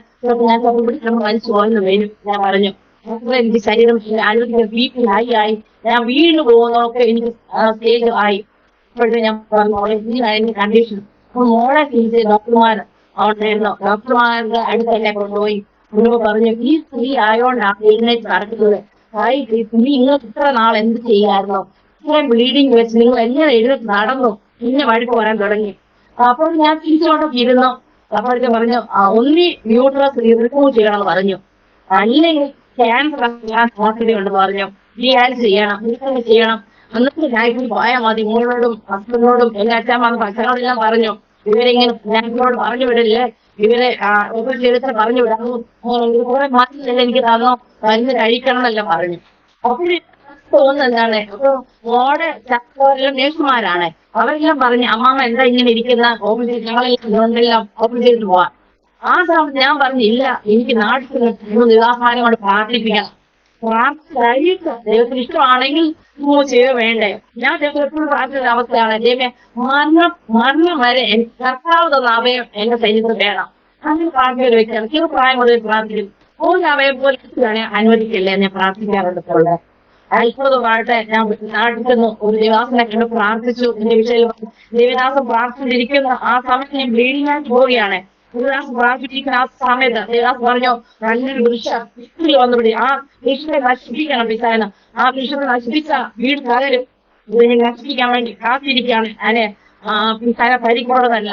ഞാൻ പിടിച്ചിട്ട് മരിച്ചു പോയെന്ന് വരും. ഞാൻ പറഞ്ഞു എനിക്ക് ശരീരം ആരോഗ്യ BP ഹൈ ആയി, ഞാൻ വീണ് പോകുന്നതൊക്കെ എനിക്ക് സ്റ്റേജ് ആയി. ഇപ്പോഴത്തെ ഞാൻ പറഞ്ഞു കണ്ടീഷൻ. അപ്പൊ മോളെ തിരിച്ച് ഡോക്ടർമാർ ഉണ്ടായിരുന്നു. ഡോക്ടർമാരുടെ അടുത്ത് എന്നെ കൊണ്ടുപോയി. മുമ്പ് പറഞ്ഞു ഈ സ്ത്രീ ആയോണ്ടാണ് എഴുന്നേറ്റ് നടക്കുന്നത്. നീ നിങ്ങൾക്ക് ഇത്ര നാൾ എന്ത് ചെയ്യാമായിരുന്നു? ഇത്രയും ബ്ലീഡിങ് വെച്ച് നിങ്ങൾ എങ്ങനെ എഴുന്നേറ്റ് നടന്നു? പിന്നെ വഴിക്ക് വരാൻ തുടങ്ങി. അപ്പോൾ ഞാൻ തിരിച്ചോണ്ടൊക്കെ ഇരുന്നു. അപ്പോഴത്തെ പറഞ്ഞു ഒന്നി യൂട്രസ് റിമൂവ് ചെയ്യണമെന്ന് പറഞ്ഞു, അല്ലെങ്കിൽ ക്യാൻസർ സാധ്യതയുണ്ടെന്ന് പറഞ്ഞു. ഡയാലിസിസ് ചെയ്യണം, ഇതൊക്കെ ചെയ്യണം. എന്നിട്ട് ഞാൻ ഇപ്പോൾ പോയാൽ മതി. മോളോടും ഹസ്ബൻഡിനോടും എല്ലാ അച്ഛന്മാരും അച്ഛനോടെല്ലാം പറഞ്ഞു. ഇവരിങ്ങനെ ഞാനോട് പറഞ്ഞു വിടില്ലേ, ഇവരെ ഓപ്പറേഷൻ പറഞ്ഞു വിടാമോ, കുറെ മാസം എനിക്ക് തന്നോ, മരുന്ന് കഴിക്കണം എന്നെല്ലാം പറഞ്ഞു. അപ്പോഴേ തോന്നുന്നത് എന്താണ്, അപ്പൊ മോടെ ചക്കോരെല്ലാം നേഴ്സുമാരാണ്. അവരെല്ലാം പറഞ്ഞു അമ്മാമ്മ എന്താ ഇങ്ങനെ ഇരിക്കുന്ന, ഓപ്പറേഷൻ ഞങ്ങളെല്ലാം ഓപ്പറേഷൻ ചെയ്തിട്ട് പോവാം. ആ സമയത്ത് ഞാൻ പറഞ്ഞില്ല, എനിക്ക് നാട്ടിൽ നിരാഹാരം കൊണ്ട് പ്രാർത്ഥിപ്പിക്കണം. ദൈവത്തിന് ഇഷ്ടമാണെങ്കിൽ ചെയ്ത് വേണ്ടേ. ഞാൻ ദൈവം എപ്പോഴും പ്രാർത്ഥിക്കുന്ന അവസ്ഥയാണ്. ദൈവമേ മരണം വരെ കർത്താവ് തന്ന അവയം എന്റെ ശരീരത്തിൽ വേണം. അങ്ങനെ പ്രാർത്ഥിക്കുന്ന വ്യക്തിയാണ്. ചെറുപ്രായം മുതൽ പ്രാർത്ഥിക്കും. ഒരു അവയം പോലെ അനുവദിക്കില്ലേ ഞാൻ പ്രാർത്ഥിക്കാറുണ്ട്. അത്ഭുതമായിട്ട് ഞാൻ നാട്ടിൽ ചെന്ന് ഒരു ദേവാസനെ കണ്ട് പ്രാർത്ഥിച്ചു. എന്റെ വിഷയം ദേവദാസം പ്രാർത്ഥിച്ചിരിക്കുന്ന ആ സമയത്ത് ഞാൻ ബ്ലീഡിംഗ് ആയിട്ട് പോവുകയാണ്. ദേവദാസ് പ്രാർത്ഥിച്ചിരിക്കുന്ന ആ സമയത്ത് ദേവദാസ് പറഞ്ഞു നല്ലൊരു വൃക്ഷം വന്നുപിടി, ആ വൃക്ഷത്തെ നശിപ്പിക്കണം പിശാചിനെ. ആ വൃക്ഷത്തെ നശിപ്പിച്ച വീട് തകരും. ഇതിനെ നശിപ്പിക്കാൻ വേണ്ടി കാത്തിരിക്കുകയാണ്. അതിനെ പിശാചിനെ പരിക്കൊള്ളതല്ല.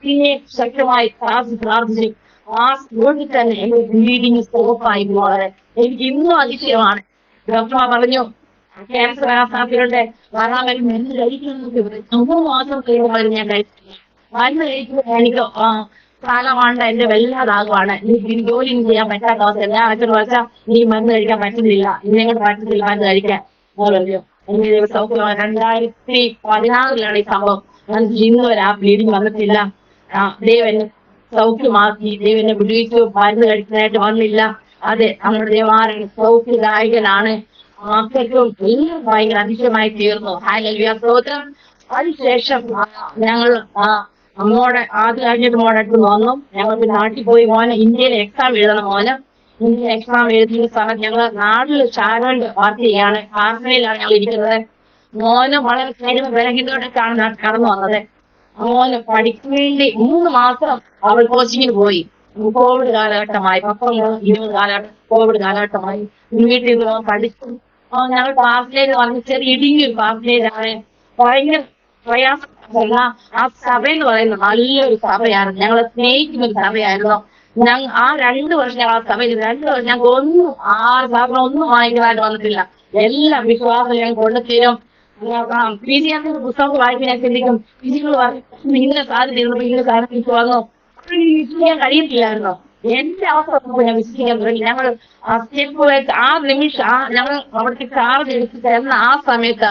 പിന്നെ ശക്തമായി പ്രാർത്ഥിച്ചു. ആ സ്പോട്ടിൽ തന്നെ എന്റെ ബ്ലീഡിങ് സ്റ്റോപ്പായി പോകാതെ എനിക്ക് ഇന്നും അതിശയമാണ്. ഡോക്ടർമാർ പറഞ്ഞു ക്യാൻസർ ആ സാധ്യതയുടെ വരാൻ വരും മരുന്ന് കഴിക്കണമെന്നൊക്കെ പറയും. 3 മാസം മരുന്ന് ഞാൻ കഴിച്ചില്ല. മരുന്ന് കഴിക്കുമ്പോൾ എനിക്ക് കാലമാണ്ട് എന്റെ വല്ലാതാകുവാണ്. എനിക്ക് ജോലി ചെയ്യാൻ പറ്റാത്ത അവസ്ഥ. ഞാൻ അച്ഛൻ വെച്ചാൽ നീ മരുന്ന് കഴിക്കാൻ പറ്റുന്നില്ല, ഇന്നെങ്ങോട്ട് പറ്റുന്നില്ല മരുന്ന് കഴിക്കാൻ. പറഞ്ഞു എന്റെ സൗഖ്യമാണ്. 2016 ഈ സംഭവം. ഇന്ന് വരെ ആ ബ്ലീഡിങ് വന്നിട്ടില്ല. ദൈവം സൗഖ്യമാക്കി, ദൈവനെ വിടുവിച്ചു. മരുന്ന് കഴിക്കാനായിട്ട് വന്നില്ല. അതെ, നമ്മുടെ ദേവാലയം സൗഖ്യദായകനാണ്. മക്കൾക്കും എല്ലാം ഭയങ്കര അതിശയമായി തീർന്നു. ഹല്ലേലൂയ, സ്തോത്രം. അതിനുശേഷം ഞങ്ങൾ മോടെ ആദ്യം കഴിഞ്ഞിട്ട് മോടെ അടുത്ത് വന്നു. ഞങ്ങൾക്ക് നാട്ടിൽ പോയി മോനെ ഇന്ത്യയിൽ എക്സാം എഴുതണം. ഇന്ത്യയിൽ എക്സാം എഴുതുന്ന സമയത്ത് ഞങ്ങൾ നാട്ടിൽ ഷാരോയിൽ വർക്ക് ചെയ്യാണ്. കാർമയിലാണ് ഞങ്ങൾ ഇരിക്കുന്നത്. മോന് വളരെ കഴിവ് ബലഹീനതയോടെയാണ് കടന്നു വന്നത്. മോന് പഠിക്കാൻ വേണ്ടി 3 മാസം അവൾ കോച്ചിങ്ങിന് പോയി. കോവിഡ് കാലഘട്ടമായി, 20 കാലഘട്ടം കോവിഡ് കാലഘട്ടമായി. വീട്ടിൽ നിന്ന് പഠിച്ചു. ഞങ്ങൾ പാർട്ടിയിൽ വന്ന് ചെറിയ ഇടുങ്ങിയൊരു പാർട്ടിയിലാണ്. ഭയങ്കര പ്രയാസം. ആ സഭ എന്ന് പറയുന്നത് നല്ലൊരു സഭയാണ്. ഞങ്ങളെ സ്നേഹിക്കുന്ന ഒരു സഭയായിരുന്നു. ആ 2 വർഷം ഞങ്ങൾ ആ സഭയിൽ 2 വർഷം ഞങ്ങൾക്ക് ഒന്നും വാങ്ങിക്കാനായിട്ട് വന്നിട്ടില്ല. എല്ലാ വിശ്വാസം ഞങ്ങൾ കൊണ്ടുതരും. PG പുസ്തകം വായിക്കാൻ ഞാൻ ചിന്തിക്കും. PG ഇങ്ങനെ സാധ്യത ഇങ്ങനെ സാധനം വന്നു വിശ്വസിക്കാൻ കഴിയത്തില്ലായിരുന്നോ? എന്റെ അവസ്ഥ ഞാൻ വിശ്വസിക്കാൻ തുടങ്ങി. ഞങ്ങൾ ആ സ്റ്റെപ്പ് വെച്ച് ആ നിമിഷം ഞങ്ങൾ അവിടേക്ക് ചാർജ് എടുത്ത് തരുന്ന ആ സമയത്ത്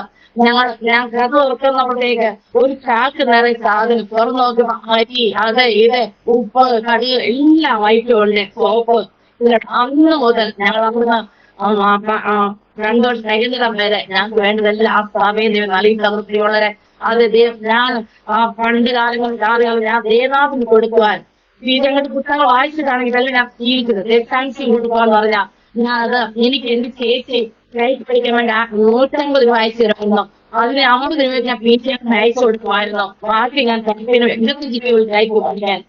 ഞാൻ കഥ തുറക്കുന്നപ്പോഴത്തേക്ക് ഒരു ചാക്ക് നിറയെ സാധനം തുറന്നു നോക്കി അരി, അത് ഇത്, ഉപ്പ്, കടി എല്ലാം വൈറ്റുണ്ട്, സോപ്പ്. അന്ന് മുതൽ ഞങ്ങൾ അവിടുന്ന് 2 വർഷം കഴിയുന്നിടം വരെ ഞങ്ങൾക്ക് വേണ്ടതെല്ലാം ആ സമയം നൽകി തന്നിട്ടുള്ളവരെ. അത് ഞാൻ പണ്ട് കാലങ്ങളിൽ ഞാൻ ദേവനാഥിന് കൊടുക്കുവാൻ ഞങ്ങളുടെ പുസ്തകങ്ങൾ വായിച്ചിട്ടാണെങ്കിൽ ഇതെല്ലാം ഞാൻ ജീവിച്ചത്. രക്താംശം കൊടുക്കുവാന്ന് പറഞ്ഞാൽ ഞാനത് എനിക്ക് എന്റെ ചേച്ചി ലൈഫ് പഠിക്കാൻ വേണ്ടി 150 രൂപ അയച്ചു തരുമായിരുന്നു. അതിന് 50 രൂപ ഞാൻ PG അയച്ചു കൊടുക്കുമായിരുന്നു. ബാക്കി ഞാൻ 25 രൂപ ടൈപ്പ് പഠിക്കാൻ.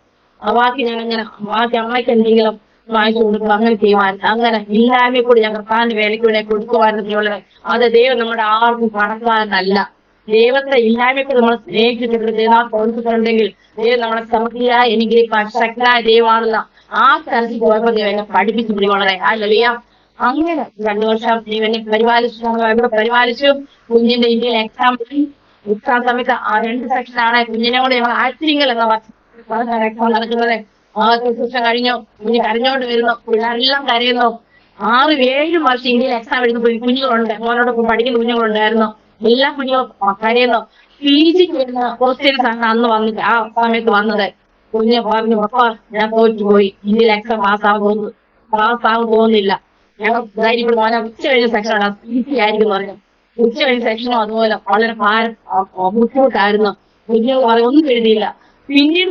ബാക്കി ഞാൻ അങ്ങനെ ബാക്കി അമ്മയ്ക്ക് എന്തെങ്കിലും വാങ്ങിച്ചു കൊടുക്കും, അങ്ങനെ ചെയ്യുമായിരുന്നു. അങ്ങനെ ഇല്ലായ്മ കൂടി ഞാൻ കർത്താവിന്റെ വേലയ്ക്ക് വേണ്ടി കൊടുക്കുമായിരുന്നു. അത് ദൈവം നമ്മുടെ ആർക്കും പണക്കാരനല്ല. ദൈവത്തെ ഇല്ലായ്മയ്ക്ക് നമ്മൾ സ്നേഹിച്ചിട്ടുണ്ട്. ദൈവം കൊടുത്തിട്ടുണ്ടെങ്കിൽ ദൈവം നമ്മളെ സമൃദ്ധിയായ എനിക്ക് ശക്തനായ ദൈവമാണല്ലോ. ആ തരത്തിൽ പോയപ്പോ ദൈവം എന്നെ പഠിപ്പിച്ചിട്ടുണ്ട്. വളരെ ഹല്ലേലൂയ. അങ്ങനെ 2 വർഷം ഇവനെ പരിപാലിച്ചു, ഇവിടെ പരിപാലിച്ചു. കുഞ്ഞിന്റെ ഇന്ത്യയിൽ എക്സാം സമയത്ത് 2 സെക്ഷനാണ്. കുഞ്ഞിനെ കൂടെ ഞങ്ങൾ ആഴ്ചങ്ങൾ എന്ന എക്സാം നടക്കുന്നത്. ആദ്യത്തെ സെക്ഷൻ കഴിഞ്ഞു, കുഞ്ഞ് കരഞ്ഞോണ്ട് വരുന്നു, പിള്ളേരെല്ലാം കരയുന്നു. 6-7 വർഷം ഇന്ത്യയിൽ എക്സാം എഴുതുന്ന കുഞ്ഞുങ്ങളുണ്ട്, മോനോടൊപ്പം പഠിക്കുന്ന കുഞ്ഞുങ്ങളുണ്ടായിരുന്നു. എല്ലാ കുഞ്ഞുങ്ങളും കരയുന്നു. PGക്ക് വരുന്ന ക്വസ്റ്റ്യൻസ് ആണ് അന്ന് വന്നിട്ട് ആ സമയത്ത് വന്നത്. കുഞ്ഞ് പറഞ്ഞു, പപ്പ ഞാൻ തോറ്റുപോയി, ഇന്ത്യയിൽ എക്സാം പാസ്സാകാൻ പോകുന്നില്ല. ഞങ്ങൾ ധൈര്യപ്പെടും, മോനെ ഉച്ച കഴിഞ്ഞ സെക്ഷനാണ്, PG ആയിരിക്കും പറഞ്ഞു. ഉച്ച കഴിഞ്ഞ സെക്ഷനും അതുപോലെ വളരെ ബുദ്ധിമുട്ടായിരുന്നു. കുഞ്ഞുങ്ങൾ പറയും ഒന്നും എഴുതിയില്ല. പിന്നെയും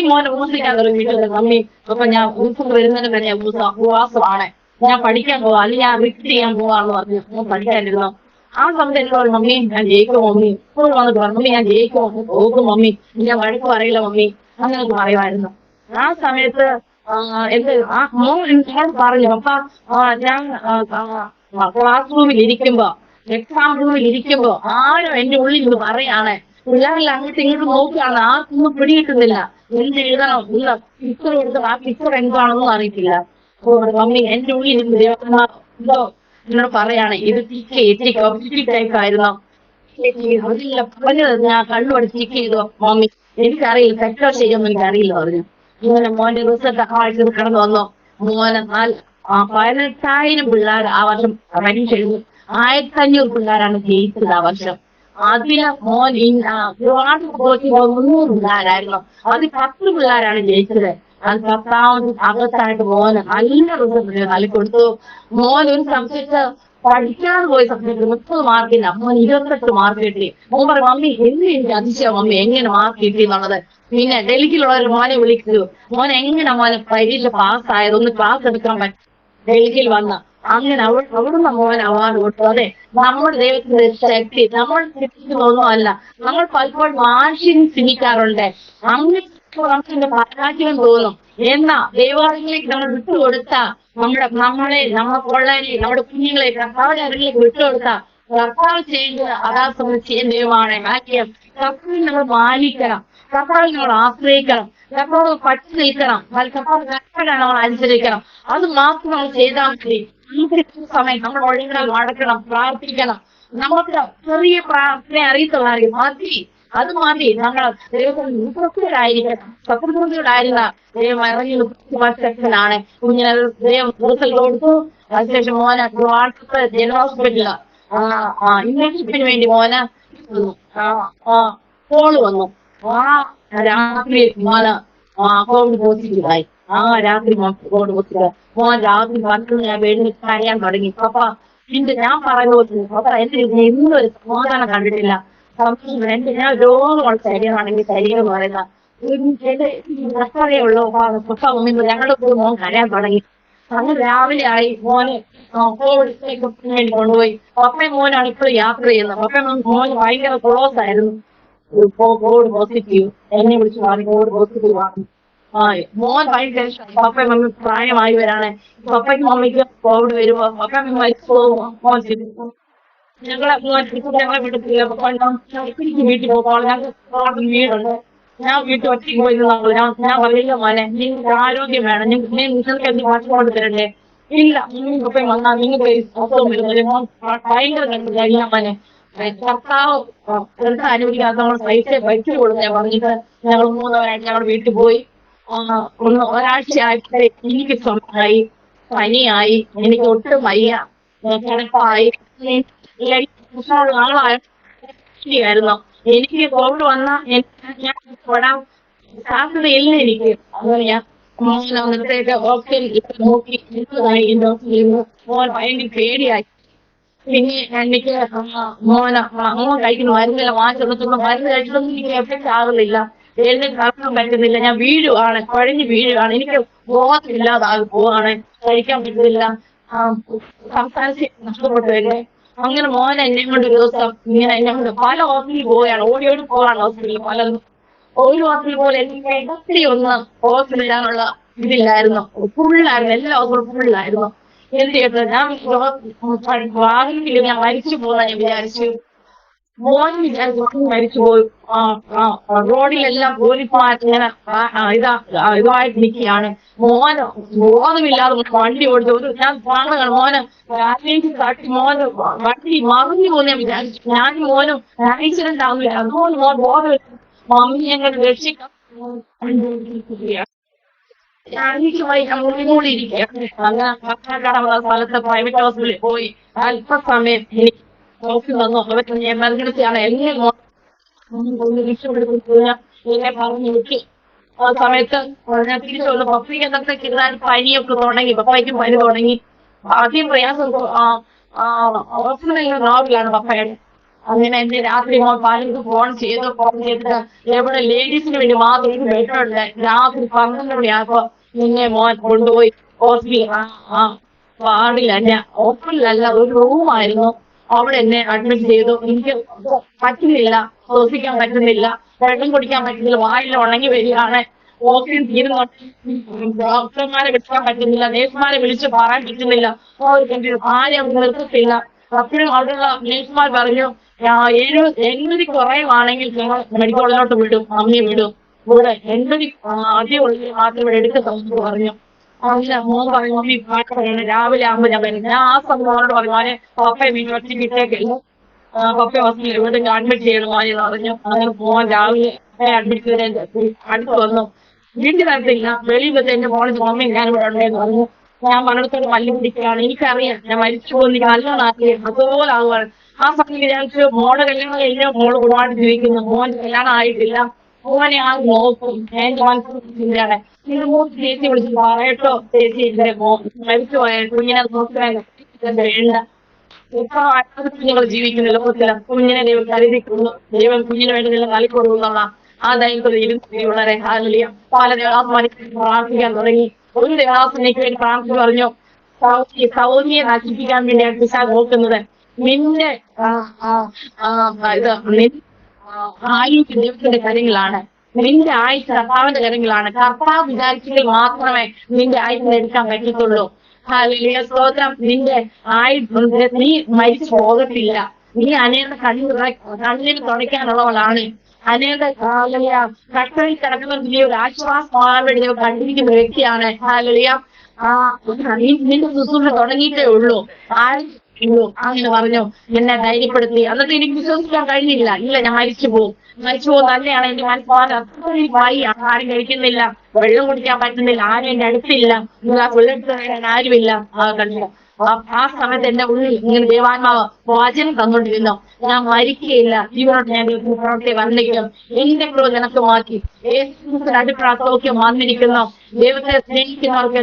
മോനെ ഊസിക്കാൻ തുടങ്ങി വീട്ടിൽ. മമ്മി അപ്പൊ ഞാൻ ഊസ് വരുന്നതിന് വരെ ഉപവാസമാണ്, ഞാൻ പഠിക്കാൻ പോവാ, അല്ലെങ്കിൽ ഞാൻ റിപ്പീറ്റ് ചെയ്യാൻ പോവാന്ന് പറഞ്ഞു. ഞാൻ പഠിക്കാനിരുന്നു. ആ സമയത്ത് എന്നോട് മമ്മി ഞാൻ ജയിക്കും മമ്മി, ഇപ്പോൾ വന്നിട്ട് പറഞ്ഞു മമ്മി ഞാൻ ജയിക്കും, പോകും മമ്മി, ഞാൻ വഴക്ക് പറയില്ല മമ്മി, അങ്ങനെയൊക്കെ പറയുമായിരുന്നു. ആ സമയത്ത് മോൻ പറഞ്ഞു, അപ്പ ഞാൻ ക്ലാസ് റൂമിൽ ഇരിക്കുമ്പോ, എക്സാം റൂമിൽ ഇരിക്കുമ്പോ ആരും എന്റെ ഉള്ളിൽ ഇത് പറയാണ്. പിള്ളേരെല്ലാം അങ്ങോട്ട് ഇങ്ങോട്ട് നോക്കുകയാണ്, ആർക്കൊന്നും പിടികിട്ടുന്നില്ല. എന്ത് എഴുതണം, പിക്ചർ എടുക്കണം, ആ പിക്ചർ എന്താണെന്നും അറിയത്തില്ല. മമ്മി എന്റെ ഉള്ളിൽ ഇതോ എന്നോട് പറയാണ്, ഇത് ഒബ്ജക്റ്റീവ് ടൈപ്പ് ആയിരുന്നു, അതില്ല പറഞ്ഞത് ഞാൻ കണ്ണുപടി ചെക്ക് ചെയ്തോ മമ്മി, എനിക്കറിയില്ല തെറ്റോ ശരിയൊന്നും എനിക്കറിയില്ല പറഞ്ഞു. ഇങ്ങനെ മോന്റെ റിസൾട്ട് ആഴ്ച കടന്നു വന്നു. മോനെ 18,000 പിള്ളേർ ആ വർഷം പരീക്ഷ എഴുതി. 1,500 പിള്ളേരാണ് ജയിച്ചത് ആ വർഷം. അതില് മോൻ ഒരുപാട് 300 പിള്ളേരായിരുന്നു, അതിൽ 10 പിള്ളേരാണ് ജയിച്ചത്. അത് 10ാമത് അകത്തായിട്ട് മോന് നല്ല റിസൾട്ട് നൽകി കൊടുത്തു. മോൻ ഒരു സബ്ജക്ട് പഠിക്കാതെ പോയ സബ്ജക്ട് 30 മാർക്കില്ല, മോൻ 28 മാർക്ക് കിട്ടി. മോൻ പറയും മമ്മി എനിക്ക് അതിശയം മമ്മി എങ്ങനെ മാർക്ക് കിട്ടി എന്നുള്ളത്. പിന്നെ ഡൽഹിയിലുള്ളവർ മോനെ വിളിച്ചു, മോൻ എങ്ങനെ മോനെ പരീക്ഷ പാസ്സായത്, ഒന്ന് ക്ലാസ് എടുക്കാൻ പറ്റും. ഡൽഹിയിൽ വന്ന അങ്ങനെ അവിടുന്ന് മോൻ അവാർഡ് കൊടുത്തു. അതെ, നമ്മുടെ ദൈവത്തിന്റെ ശക്തി നമ്മൾ ഒന്നുമല്ല. നമ്മൾ പലപ്പോഴും മാനുഷികം ചിന്തിക്കാറുണ്ട്, അങ്ങനെ നമുക്കിന്റെ പരാജയം തോന്നും. എന്നാ ദൈവാലയങ്ങളിലേക്ക് നമ്മൾ വിട്ടുകൊടുത്ത നമ്മളെ നമ്മുടെ കുഞ്ഞുങ്ങളെ കർത്താവിന്റെ അറിവിലേക്ക് വിട്ടുകൊടുത്ത കർത്താവ് ചെയ്യേണ്ടത് അതാസമയം ചെയ്യുന്ന ദൈവമാണ്. വാക്യം കർത്താവിൽ നമ്മൾ മാനിക്കണം, കർത്താവിൽ നമ്മൾ ആശ്രയിക്കണം, കർത്താവ് പറ്റി നിൽക്കണം, കർത്താവ് കർത്താവിനെ നമ്മൾ അനുസരിക്കണം. അത് മാത്രം നമ്മൾ ചെയ്താൽ മതി. സമയം നമ്മൾ ഒഴിഞ്ഞാൽ നടക്കണം, പ്രാർത്ഥിക്കണം. നമുക്ക് ചെറിയ പ്രാർത്ഥന അറിയത്തുള്ളായിരിക്കും, മതി, അത് മതി. നമ്മൾ ദൈവത്തിലായിരിക്കണം, സത്യസന്ധരായിരുന്ന ദൈവം ഇറങ്ങി സെക്ഷനാണ്. കുഞ്ഞിനെ ദൈവം റിസൾട്ട് കൊടുത്തു. അതിനുശേഷം മോനെ ജനറൽ ഹോസ്പിറ്റലില് ഇന്റേൺഷിപ്പിന് വേണ്ടി മോന് കോള് വന്നു. ആ രാത്രി മോന് കോവിഡ് പോസിറ്റീവായി. ആ രാത്രി കോവിഡ് പോസിറ്റീവ്. മോൻ രാത്രി 10 ഞാൻ വീടിന് കരയാൻ തുടങ്ങി. പപ്പ പിന്നെ ഞാൻ പറയുന്നത് പപ്പ എന്റെ ഇന്നൊരു സമാധാനം കണ്ടിട്ടില്ല, എന്റെ ഞാൻ രോഗമുള്ള ശരീരമാണെങ്കിൽ ശരീരം എന്ന് പറയുന്ന എന്റെ നഷ്ടതേ ഉള്ളൂ. പപ്പ ഞങ്ങളുടെ കൂടെ മോൻ കരയാൻ തുടങ്ങി. അങ്ങനെ രാവിലെ ആയി. മോന് കോവിഡ് വേണ്ടി കൊണ്ടുപോയി. പപ്പയും മോനാണ് ഇപ്പോഴും യാത്ര ചെയ്യുന്നത്. പപ്പയും മോന് ഭയങ്കര ക്ലോസ് ആയിരുന്നു. കോവിഡ് പോസിറ്റീവ് എന്നെ വിളിച്ച് മാറി, കോവിഡ് പോസിറ്റീവ് ആണ്. മോൻ ഭയങ്കര പപ്പയും മമ്മി പ്രായമായി വരാണ്. പപ്പയ്ക്കും മമ്മിക്ക് കോവിഡ് വരുമ്പോ പപ്പയും മരിച്ചു പോകുമ്പോ മോൻ ചിന്തിക്കും, ഞങ്ങളെ വീട്ടിൽ പോകണം, ഞങ്ങൾക്ക് വീടുണ്ട്, ഞാൻ വീട്ടിൽ ഒറ്റയ്ക്ക് പോയി നിന്നുള്ളൂ. ഞാൻ പറയില്ല മോനെ, നിങ്ങൾക്ക് ആരോഗ്യം വേണം, നിങ്ങൾക്ക് എന്ത് പാസ്പോർട്ട് തരണ്ടേ? ഇല്ല, നിങ്ങൾക്ക് വന്നാൽ നിങ്ങൾക്ക് അസുഖം വരുന്നത്. മോൻ ഭയങ്കര കഴിയാൻ മോനെ, കർത്താവ് അനുവദിക്കാതെ നമ്മൾ പൈസ പറ്റുള്ളൂ. ഞാൻ പറഞ്ഞിട്ട് ഞങ്ങൾ 3 ആഴ്ച ഞങ്ങളുടെ വീട്ടിൽ പോയി. ഒരാഴ്ചയായിട്ട് എനിക്ക് സ്വന്തമായി പനിയായി, എനിക്ക് ഒട്ടും വയ്യ, കിടപ്പായി. ആളായിരുന്നു എനിക്ക് കോവിഡ് വന്ന ഞാൻ തൊടാൻ സാധ്യതയില്ല എനിക്ക്. അങ്ങനെ ഞാൻ മോനത്തെ ഓക്സിജൻ നോക്കി മോൻ ഭയങ്കര പേടിയായി. പിന്നെ എനിക്ക് മോൻ കഴിക്കുന്ന മരുന്നില്ല, വാങ്ങിച്ചെടുത്തുള്ള മരുന്ന് കഴിച്ചിട്ടൊന്നും എനിക്ക് എഫക്റ്റ് ആകുന്നില്ല. എഴുന്നേറ്റ് നടക്കാൻ പറ്റുന്നില്ല, ഞാൻ വീഴുവാണ്, കുഴഞ്ഞു വീഴുവാണ്, എനിക്ക് ബോധമില്ലാതാകെ പോവാണ്, കഴിക്കാൻ പറ്റുന്നില്ല, സംസാരിച്ച് നഷ്ടപ്പെട്ടു വരെ. അങ്ങനെ മോൻ എന്നെ കൊണ്ട് ഒരു ദിവസം ഇങ്ങനെ എന്നെ കൊണ്ട് പല ഹോസ്പിറ്റലിൽ പോവുകയാണ്, ഓടി പോവാണ് ഹോസ്പിറ്റലിൽ പലതും. ഒരു ഹോസ്പിറ്റൽ പോലെ എനിക്ക് ഒത്തിരി ഒന്ന് ഹോസ്പിറ്റൽ ഇടാനുള്ള ഇതില്ലായിരുന്നു, ഫുള്ളായിരുന്നു, എല്ലാ ഹോസ്പിറ്റലും ഫുള്ളായിരുന്നു. എന്ത് ചെയ്യട്ടെ, ഞാൻ വാഹനത്തിൽ ഞാൻ മരിച്ചു പോകുന്ന ഞാൻ വിചാരിച്ചു. മോൻ വിചാരിച്ചു മരിച്ചുപോയി. റോഡിലെല്ലാം പോലീസുമാർ ഇങ്ങനെ ഇതുമായിട്ട് നിൽക്കുകയാണ്. മോന് ബോധമില്ലാതെ വണ്ടി ഓടിച്ചു. ഞാൻ കാണുകയാണ് മോന് ബാറ്റേജ് തട്ടി മോന് വണ്ടി മറിഞ്ഞു പോകുന്ന ഞാൻ വിചാരിച്ചു. ഞാനും മോനും ആക്സിഡന്റ് ആവില്ല, അതുപോലെ മോൻ ബോധമില്ല. മമ്മി ഞങ്ങൾ രക്ഷിക്കാൻ മുറിമൂടി ഇരിക്കുക. അങ്ങനെ പത്തനംതിട്ട സ്ഥലത്ത് പ്രൈവറ്റ് ഹോസ്പിറ്റലിൽ പോയി അല്പസമയം എനിക്ക് നോക്കി വന്നു. അവർക്ക് എമർജൻസിയാണ്, എങ്ങനെ രക്ഷപ്പെടുത്തുന്ന എന്നെ പറഞ്ഞു വിട്ടു. ആ സമയത്ത് ഞാൻ തിരിച്ചു വന്നു. പപ്പയ്ക്ക് എന്തൊക്കെ ചെറുതായിട്ട് പനിയൊക്കെ തുടങ്ങി, പപ്പയ്ക്ക് പനി തുടങ്ങി. ആദ്യം പ്രയാസം നോർമലാണ് പപ്പയുടെ. അങ്ങനെ എന്റെ രാത്രി പലർക്ക് ഫോൺ ചെയ്തിട്ട് എവിടെ ലേഡീസിന് വേണ്ടി മാത്രം ഒരു ബെഡുണ്ട്. രാത്രി 12 മണിയായപ്പോ നിന്നെ മോൻ കൊണ്ടുപോയി ഹോസ്പിറ്റൽ വാർഡിലല്ല, ഹോസ്പിറ്റലല്ല, ഒരു റൂമായിരുന്നു. അവിടെ എന്നെ അഡ്മിറ്റ് ചെയ്തു. എനിക്ക് പറ്റുന്നില്ല, ശ്വസിക്കാൻ പറ്റുന്നില്ല, വെള്ളം കുടിക്കാൻ പറ്റുന്നില്ല, വായിൽ ഉണങ്ങി വരികയാണ്. ഓക്സിജൻ തീരുന്നുണ്ട്. ഡോക്ടർമാരെ വിളിക്കാൻ പറ്റുന്നില്ല, നേഴ്സുമാരെ വിളിച്ച് പറയാൻ പറ്റുന്നില്ല, ആരെയും അവിടെ നിർത്തത്തില്ല. അപ്പോഴും അവിടെയുള്ള നേഴ്സുമാർ പറഞ്ഞു 80 കുറയുവാണെങ്കിൽ ഞങ്ങൾ മെഡിക്കൽ കോളേജിലോട്ട് വിടും, മമ്മി വിടും. ഇവിടെ 80 അധികം ഉള്ളിൽ മാത്രം ഇവിടെ എടുത്ത് തന്നു പറഞ്ഞു. അങ്ങനെ മോൻ പറഞ്ഞു മമ്മി പറയണം, രാവിലെ ആകുമ്പോൾ ഞാൻ വരും. ഞാൻ ആ സമയം മോനോട് പറഞ്ഞു മോനെ പപ്പയെ യൂണിവേഴ്സിറ്റി കിട്ടേക്കില്ല, പപ്പയെ ഹോസ്പിറ്റലിൽ എവിടെയെങ്കിലും അഡ്മിറ്റ് ചെയ്യണം മോനെന്ന് പറഞ്ഞു. അങ്ങനെ മോൻ രാവിലെ അഡ്മിറ്റ് ചെയ്ത് അടുത്ത് വന്നു. വീട്ടിൽ തരത്തില്ല, വെളിയിൽ വെച്ച് എന്റെ മോളിൽ മമ്മി ഞാനിവിടെ ഉണ്ടെന്ന് പറഞ്ഞു. ഞാൻ മരണത്തോട് മല്ലി പിടിക്കുകയാണ്. എനിക്കറിയാം ഞാൻ മരിച്ചു പോകുന്ന എനിക്ക് നല്ലോണം അറിയാം, അതുപോലെ ആവുകയാണ്. ആ സമയം വിചാരിച്ചു മോളുടെ കല്യാണം കഴിഞ്ഞാൽ മോള് ഒരുപാട് ജീവിക്കുന്നു, മോന്റെ കല്യാണം ആയിട്ടില്ല, മോനെ ആ നോക്കും. എന്റെ മനസ്സിലാണ് ഇത് മൂന്ന് ചേച്ചി വിളിച്ച് പറയട്ടോ, ചേച്ചി എന്റെ മരിച്ചു പോയ കുഞ്ഞിനെ നോക്കാൻ വേണ്ട. ഇപ്പൊ കുഞ്ഞുങ്ങൾ ജീവിക്കുന്ന ലോകത്തില കുഞ്ഞിനെ ദൈവം കരുതിക്കുന്നു. ദൈവം കുഞ്ഞിന് വേണ്ടി എല്ലാം നൽകിക്കൊടുക്കുന്നുള്ള ആ ദൈവത്തിൽ വളരെ ഹാലിയ പല ദേവാസമാനിക്ക് പ്രാർത്ഥിക്കാൻ തുടങ്ങി. ഒരു ദേവാസനയ്ക്ക് വേണ്ടി പ്രാർത്ഥിച്ചു പറഞ്ഞു, സൗദിയെ നശിപ്പിക്കാൻ വേണ്ടിയാണ് പിശാച് നോക്കുന്നത്. നിന്റെ ആയുസ് ദൈവത്തിന്റെ കാര്യങ്ങളാണ്, നിന്റെ ആയുസ് കർത്താവിന്റെ കാര്യങ്ങളാണ്. കർത്താവ് വിചാരിച്ചെങ്കിൽ മാത്രമേ നിന്റെ ആയുസ് എടുക്കാൻ പറ്റത്തുള്ളൂ. ഹല്ലേലൂയ, സ്തോത്രം. നിന്റെ ആയുസ് നീ മരിച്ചു പോകത്തില്ല. നീ അനേക കണ്ണീര് തുടയ്ക്കാനുള്ളവളാണ്. അനേക കട്ടയിൽ കിടക്കുന്ന നീ ഒരു ആശ്വാസമാകാൻ വേണ്ടി കണ്ടിരിക്കുന്ന വ്യക്തിയാണ്. ഹല്ലേലൂയ, നിന്റെ ശുശ്രൂഷ തുടങ്ങിയിട്ടേ ഉള്ളൂ. അങ്ങനെ പറഞ്ഞു, എന്നെ ധൈര്യപ്പെടുത്തി. എന്നിട്ട് എനിക്ക് വിശ്വസിക്കാൻ കഴിഞ്ഞില്ല. ഇല്ല, ഞാൻ മരിച്ചു പോകും തന്നെയാണ് എന്റെ മനസ്സിൽ. അത്രയും വായി ആരും കഴിക്കുന്നില്ല, വെള്ളം കുടിക്കാൻ പറ്റുന്നില്ല, ആരും എന്റെ അടുത്തില്ല, വെള്ളെടുത്ത് തരാൻ ആരുമില്ല. ആ സമയത്ത് എന്റെ ഉള്ളിൽ ഇങ്ങനെ ദൈവാത്മാവ് വചനം തന്നോണ്ടിരുന്നു, ഞാൻ മരിക്കുകയില്ല, ജീവനോട് ഞാൻ പ്രവർത്തി വന്നിരിക്കും, എന്റെ ക്രൂർ നിനക്ക് മാറ്റി അടിപ്രാസൗഖ്യം വന്നിരിക്കുന്നു. ദൈവത്തെ സ്നേഹിക്കുന്നവർക്ക്